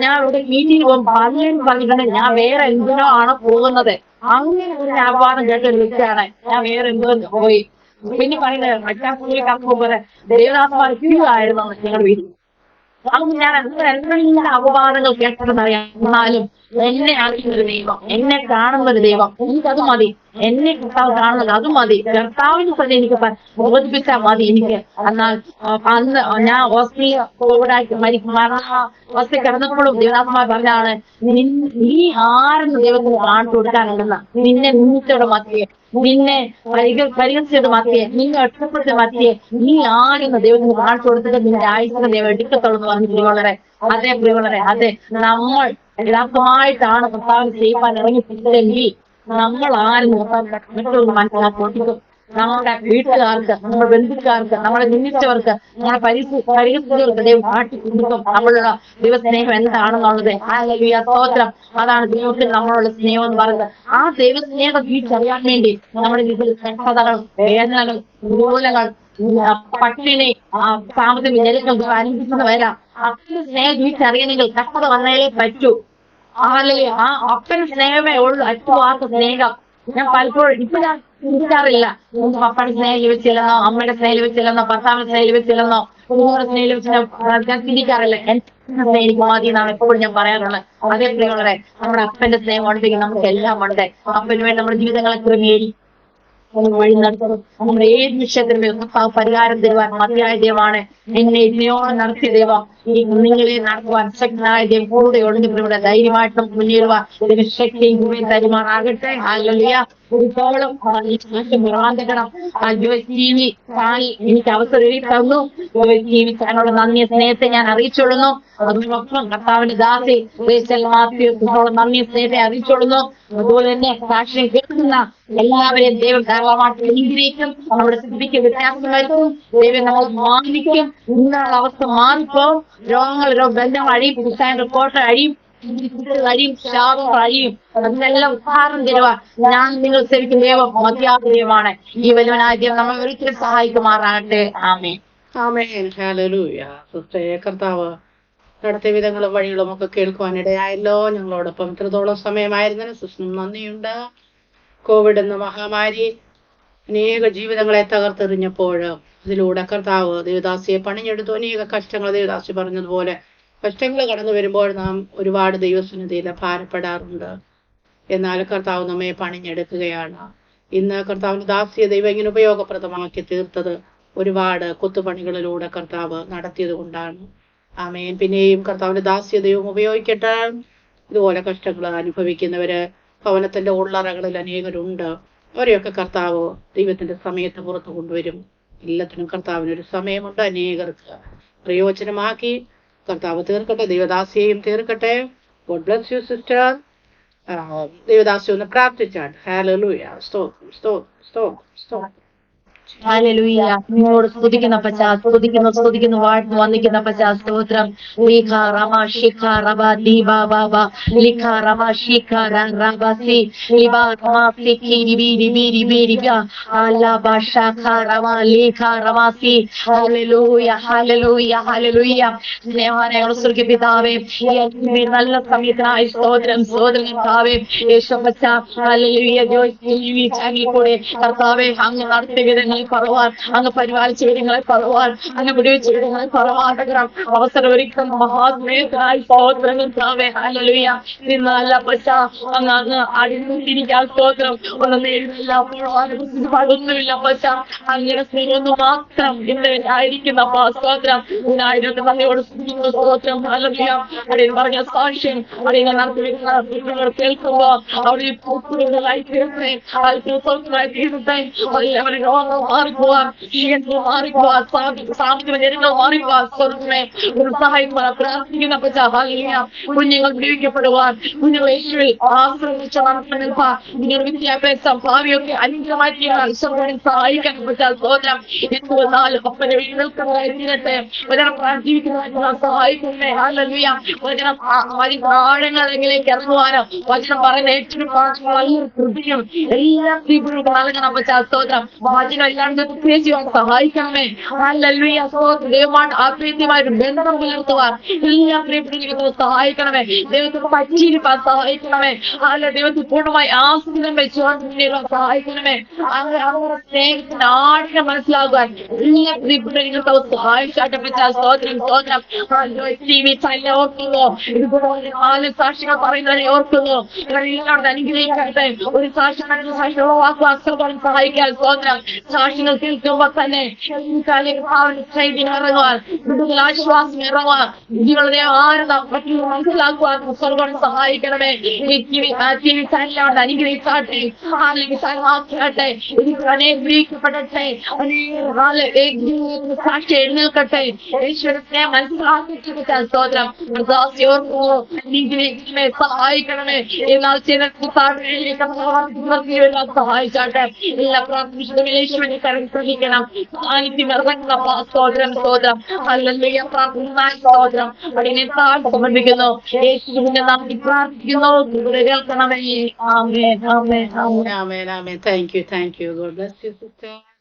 ഞാൻ ഇവിടെ മീറ്റിംഗ് പോകും പറഞ്ഞിട്ടുണ്ട് ഞാൻ വേറെ എന്തിനോ ആണ് പോകുന്നത്. അങ്ങനെ ഒരു അപവാദം കേട്ട ഒരു വ്യക്തിയാണ് ഞാൻ. വേറെ എന്തോ പോയി പിന്നെ പറയുന്നത് മറ്റാ സ്കൂളിൽ കറക്കുമ്പോൾ ദൈവനാഥന്മാർ ആയിരുന്നു ഞങ്ങളുടെ വീട്ടിൽ. അത് ഞാൻ എന്തെല്ലാം അപവാദങ്ങൾ കേട്ടതെന്നറിയാം. എന്നാലും എന്നെ അറിയുന്നൊരു ദൈവം, എന്നെ കാണുന്നൊരു ദൈവം, എനിക്കത് മതി. എന്നെ കർത്താവ് കാണുന്നത് അത് മതി. കർത്താവിന് തന്നെ എനിക്ക് ബോധിപ്പിച്ചാൽ മതി എനിക്ക്. എന്നാൽ അന്ന് ഞാൻ ഹോസ്പിറ്റലിൽ മരണാവസ്ഥ കിടന്നപ്പോഴും ദേവദാസന്മാർ പറഞ്ഞാണ്, നീ ആരെന്ന് ദൈവത്തിന് കാണിച്ചു കൊടുക്കാനുണ്ടെന്ന, നിന്നെ നിന്നിച്ചോടെ മതിയെ, നിന്നെ പരിഹരിച്ചത് മതിയെ, നിന്നെ ഒറ്റപ്പെടുത്തിയ മതിയെ, നീ ആരെന്ന് ദൈവത്തിന് കാണിച്ചു കൊടുത്തിട്ട് നിന്റെ ആയുസിനെ ദൈവം എടുക്കത്തുള്ളൂ എന്ന് പറഞ്ഞു. പ്രിയമുള്ളവരെ, അതെ പ്രിയമുള്ളവരെ, അതെ നമ്മൾ യഥാർത്ഥമായിട്ടാണ് കർത്താവിന് ചെയ്യുവാൻ ഇറങ്ങിപ്പിച്ചതെങ്കിൽ നമ്മൾ ആരും മറ്റുള്ള മനസ്സിലാക്കി കൊടുക്കും. നമ്മുടെ വീട്ടുകാർക്ക്, നമ്മുടെ ബന്ധുക്കാർക്ക്, നമ്മളെ നിന്ദിച്ചവർക്ക്, നമ്മളെ പരിഹരിച്ചവർക്ക് ദൈവം കാട്ടിക്കൊടുക്കും നമ്മളുടെ ദൈവസ്നേഹം എന്താണെന്നുള്ളത്. ഹല്ലേലൂയ, സ്തോത്രം. അതാണ് ദൈവത്തിന് നമ്മളോട് സ്നേഹം എന്ന് പറയുന്നത്. ആ ദൈവസ്നേഹം തിരിച്ചറിയാൻ വേണ്ടി നമ്മുടെ ഇതിൽ കഷ്ടതകൾ, വേദനകൾ, ദുർബലങ്ങൾ, പട്ടിണി, സാമ്പത്തിക ഞെരുക്കങ്ങൾ അനുഭവിക്കുന്ന വരാം. അത്ര സ്നേഹം തിരിച്ചറിയണമെങ്കിൽ കഷ്ടത വന്നാലേ പറ്റൂ. അല്ലെങ്കിൽ ആ അപ്പന് സ്നേഹമേ ഉള്ളൂ, അറ്റുവാർത്ത സ്നേഹം. ഞാൻ പലപ്പോഴും ഇപ്പൊ ഞാൻ ചിന്തിക്കാറില്ല, പപ്പയുടെ സ്നേഹം ലഭിച്ചില്ലെന്നോ, അമ്മയുടെ സ്നേഹം ലഭിച്ചില്ലെന്നോ, ഭർത്താവിന്റെ സ്നേഹം ലഭിച്ചില്ലെന്നോ, കുടുംബയുടെ സ്നേഹം ലഭിച്ചില്ല. ഞാൻ ചിന്തിക്കാറില്ല. എന്റെ സ്നേഹം എനിക്ക് മതി എന്നാണ് എപ്പോഴും ഞാൻ പറയാറുള്ളത്. അതേ പ്രിയമുള്ളവരെ, നമ്മുടെ അപ്പന്റെ സ്നേഹം ഉണ്ടെങ്കിൽ നമുക്ക് എല്ലാം ഉണ്ട്. അപ്പന് വേണ്ടി നമ്മുടെ ജീവിതങ്ങളെ ക്രമീകരിക്കും, വഴി നടത്തും. നമ്മുടെ ഏത് വിഷയത്തിനും പരിഹാരം തരുവാൻ മതിയായ ദൈവമാണ്. എന്നെ ഇതിനോളം നടത്തിയ ദൈവം ഈ കുഞ്ഞുങ്ങളെ നടത്തുവാൻ ശക്തനായ ദൈവം കൂടെ ഒളിഞ്ഞിവിടെ ധൈര്യമായിട്ടും മുന്നേറുവാൻ ശക്തിയും കൂടെ തരുമാറാകട്ടെ. ഹല്ലേലൂയ. ഒരുപാടും മുറാന്തക്കണം. എനിക്ക് അവസരം തന്നു. ചാനലുള്ള നന്ദിയ സ്നേഹത്തെ ഞാൻ അറിയിച്ചോളുന്നു. അതിനൊപ്പം കർത്താവിന്റെ ദാസി നന്ദിയ സ്നേഹത്തെ അറിയിച്ചോളുന്നു. അതുപോലെ തന്നെ സാക്ഷ്യം കേൾക്കുന്ന എല്ലാവരെയും ദൈവം ധാരാളമായിട്ട് അനുഗ്രഹിക്കും. നമ്മുടെ സ്ഥിതിക്ക് വ്യത്യാസം വരുത്തും. ദൈവം നമ്മൾ മാനിക്കും. ഇന്നുള്ള അവസ്ഥ മാറിപ്പോ രോഗങ്ങൾ, ബന്ധങ്ങൾ അഴിയും, പുസ്തകം റിപ്പോർട്ട് അഴിയും, അഴിയും, ശാപങ്ങൾ അഴിയും. അതിനെല്ലാം ഉദാഹരണം തരുക. ഞാൻ നിങ്ങൾ ശരിക്കും ദൈവം മധ്യാദൈവമാണ്. ഈ വലുവനായ ദൈവം നമ്മൾ ഒരിക്കലും സഹായിക്കുമാറാകട്ടെ. ആമേൻ. ആമേൻ. ഹല്ലേലൂയ. സിസ്റ്ററെ, കർത്താവ് നടത്തിയ വിധങ്ങളും വഴികളും ഒക്കെ കേൾക്കുവാനിടയായല്ലോ. ഞങ്ങളോടൊപ്പം ഇത്രത്തോളം സമയമായിരുന്നതിന് സിസ്റ്ററിനും നന്ദിയുണ്ട്. കോവിഡ് എന്ന മഹാമാരി അനേക ജീവിതങ്ങളെ തകർത്തെറിഞ്ഞപ്പോൾ അതിലൂടെ കർത്താവ് ദേവദാസിയെ പണിഞ്ഞെടുത്തു. അനേക കഷ്ടങ്ങൾ, ദേവദാസി പറഞ്ഞതുപോലെ കഷ്ടങ്ങൾ കടന്നു വരുമ്പോൾ നാം ഒരുപാട് ദൈവസന്നിധിയിൽ ഭാരപ്പെടാറുണ്ട്. എന്നാൽ കർത്താവ് നമ്മെ പണിഞ്ഞെടുക്കുകയാണ്. ഇന്ന് കർത്താവിന്റെ ദാസിയെ ദൈവം ഇങ്ങനെ ഉപയോഗപ്രദമാക്കി തീർത്തത് ഒരുപാട് കൊത്തുപണികളിലൂടെ കർത്താവ് നടത്തിയത് കൊണ്ടാണ്. ആമേൻ. പിന്നെയും കർത്താവിന്റെ ദാസിയെ ദൈവം ഉപയോഗിക്കട്ടെ. ഇതുപോലെ കഷ്ടങ്ങൾ അനുഭവിക്കുന്നവര് ഭവനത്തിന്റെ ഉള്ളറകളിൽ അനേകരുണ്ട്. അവരെയൊക്കെ കർത്താവ് ദൈവത്തിന്റെ സമയത്ത് പുറത്തു കൊണ്ടുവരും. എല്ലാത്തിനും കർത്താവിനൊരു സമയമുണ്ട്. അനേകർക്ക് പ്രയോജനമാക്കി കർത്താവ് തീർക്കട്ടെ. ദൈവദാസിയെയും തീർക്കട്ടെ. God bless you sister. ദൈവദാസി ഒന്ന് പ്രാർത്ഥിച്ചാൽ. ഹല്ലേലൂയ. സ്തോത്രം, സ്തോത്രം, സ്തോത്രം, സ്തോത്രം. ഹല്ലേലൂയ. നിങ്ങളോട് സ്തുതിക്കുന്ന പശ്ചാ, സ്തുതിക്കുന്നു വാഴ്ന്നു വന്നിക്കുന്ന പശ്ചാ. സ്തോത്രം. ലീഖ റമ ശിഖ റബ ദീബ ബാബ ലിഖ റമ ശിഖ റബ സി ലിബ റമ സിഖി രിബി രിബി രിബി രിബ അലബ ശഖ റമ ലീഖ റമ സി. ഹല്ലേലൂയ, ഹല്ലേലൂയ, ഹല്ലേലൂയ. സ്നേഹവാനായ സ്വർഗ്ഗീയ പിതാവേ, ഈ നല്ല സമയത്തിനായി സ്തോത്രം, സ്തോത്രം കർത്താവേ. യേശുവച്ച ഹല്ലേലൂയ. ജോയി ചാനലിൽ കൂടെ കർത്താവേ അങ്ങ് നടത്തിയ വിധങ്ങൾ കുറവാൻ, അങ്ങ് പരിപാലിച്ച വിധങ്ങളെ കുറവാൻ, അങ്ങ് വിടുവിച്ച വിധങ്ങളെ കുറവാൻ അവസരം ഒരുക്കുന്ന മഹാസ്നേഹത്തിനായി സ്തോത്രം കർത്താവേ. ഹല്ലേലൂയ. ഇന്നല്ല പശ അങ്ങ് അടിഞ്ഞിരിക്കാൻ സ്തോത്രം. ഒന്നും നേരിടില്ല, ഒന്നുമില്ല പശ. അങ്ങനെ സ്നേഹം മാത്രം ഇന്ന് ആയിരിക്കുന്ന സ്തോത്രം. ഇതിനായിട്ട് നന്ദിയോട് സ്തോത്രം. ഹല്ലേലൂയ. അവിടെ പറഞ്ഞ സാക്ഷ്യം, അവിടെ നടത്തി കേൾക്കുമ്പോ അവിടെ തീർത്തേ തീർത്തേ. എല്ലാവരും രോഗം മാറിപ്പോവാൻ, ക്ഷീണങ്ങൾ മാറിപ്പോവാൻ, സാമ്പത്തിക ജനങ്ങൾ മാറിപ്പോവാൻ സ്വർഗമേ ഒരു സഹായിക്കുവാൻ പ്രാർത്ഥിക്കുന്ന കുഞ്ഞുങ്ങൾ വിടുവിക്കപ്പെടുവാൻ, കുഞ്ഞുങ്ങൾ യേശുവിൽ ആശ്രയിച്ച് നടത്തുവാൻ, കുഞ്ഞുങ്ങളുടെ വിദ്യാഭ്യാസം ഭാവിയൊക്കെ അനുഗ്രഹമായി ഈശ്വരനെ സഹായിക്കാൻ പറ്റാൽ സ്തോത്രം. എന്തുവന്നാലും അപ്പനെ എഴുന്നേൽക്കുന്നതായി തീരട്ടെ. വചനം ജീവിക്കുന്നതായിട്ടുള്ള സഹായിക്കുന്നേ. ഹല്ലേലൂയ. വചനം ആഴങ്ങളിലേക്ക് ഇറങ്ങുവാനോ വചനം പറയുന്ന ഏറ്റവും കൃതിയും എല്ലാം തീപിടിക്ക് നൽകണം പറ്റാൽ സ്തോത്രം. വചനം എല്ലാം ചെയ്യാൻ സഹായിക്കണമേ. ഹല്ലേലൂയ. ദൈവമാണ് ആത്മീയമായ ഒരു ബന്ധം പുലർത്തുവാൻ എല്ലാ പ്രിയപ്പെട്ട സഹായിക്കണമേ. ദൈവത്തിന് പറ്റിയിരിക്കാൻ സഹായിക്കണമേ. അല്ല ദൈവത്തിൽ പൂർണ്ണമായി ആസ്വദനം വെച്ചുകൊണ്ട് മുന്നേറാൻ സഹായിക്കണമേ. അവരുടെ സ്നേഹത്തിന്റെ ആഴം മനസ്സിലാകുവാൻ എല്ലാ പ്രിയപ്പെട്ട സഹായിച്ചാട്ടെ പറ്റാൽ സ്തോത്രം. സ്തോത്രം. ഓർക്കുന്നു ഇതുപോലെ 4 സാക്ഷികൾ പറയുന്നവരെ ഓർക്കുന്നു. ഇവരെല്ലാം അനുഗ്രഹിക്കട്ടെ. ഒരു സാക്ഷി ഉളവാക്കുവാൻ സഹായിക്കാൻ സ്തോത്രം. സാക്ഷികൾ കേൾക്കുമ്പോൾ തന്നെ ഇറങ്ങുവാൻ, കൂടുതൽ ആശ്വാസം ഇറങ്ങുവാൻ, ജീവിതത്തെ ആരത മറ്റുള്ള മനസ്സിലാക്കുവാൻ സ്വർഗം സഹായിക്കണമേ. കൊണ്ട് അനുഗ്രഹിച്ചാട്ടെ. സഹായിക്കട്ടെ. എനിക്ക് അനുഗ്രഹിക്കപ്പെടട്ടെ. സാക്ഷി എഴുന്നേൽക്കട്ടെ. ഈശ്വരത്തെ മനസ്സിലാക്കിയിട്ട് സ്തോത്രം. സഹായിക്കണമേ. എന്നാൽ ചിലർക്ക് സഹായിച്ചാട്ടെ. എല്ലാ പ്രാർത്ഥിച്ചതും യേശുവിനെ കരഗ്രഹിക്കണം. സാന്നിധ്യം ഇറങ്ങുന്ന സ്തോത്രം. സ്തോത്രം. ഹല്ലേലൂയ. പ്രാർത്ഥന സ്തോത്രം. അതിനെ സമർപ്പിക്കുന്നു. യേശുവിനെ നാം പ്രാർത്ഥിക്കുന്നു. കേൾക്കണമേ. ആമേൻ. ആമേൻ. ആമേൻ. Amen. Amen. Thank you. God bless you, sister.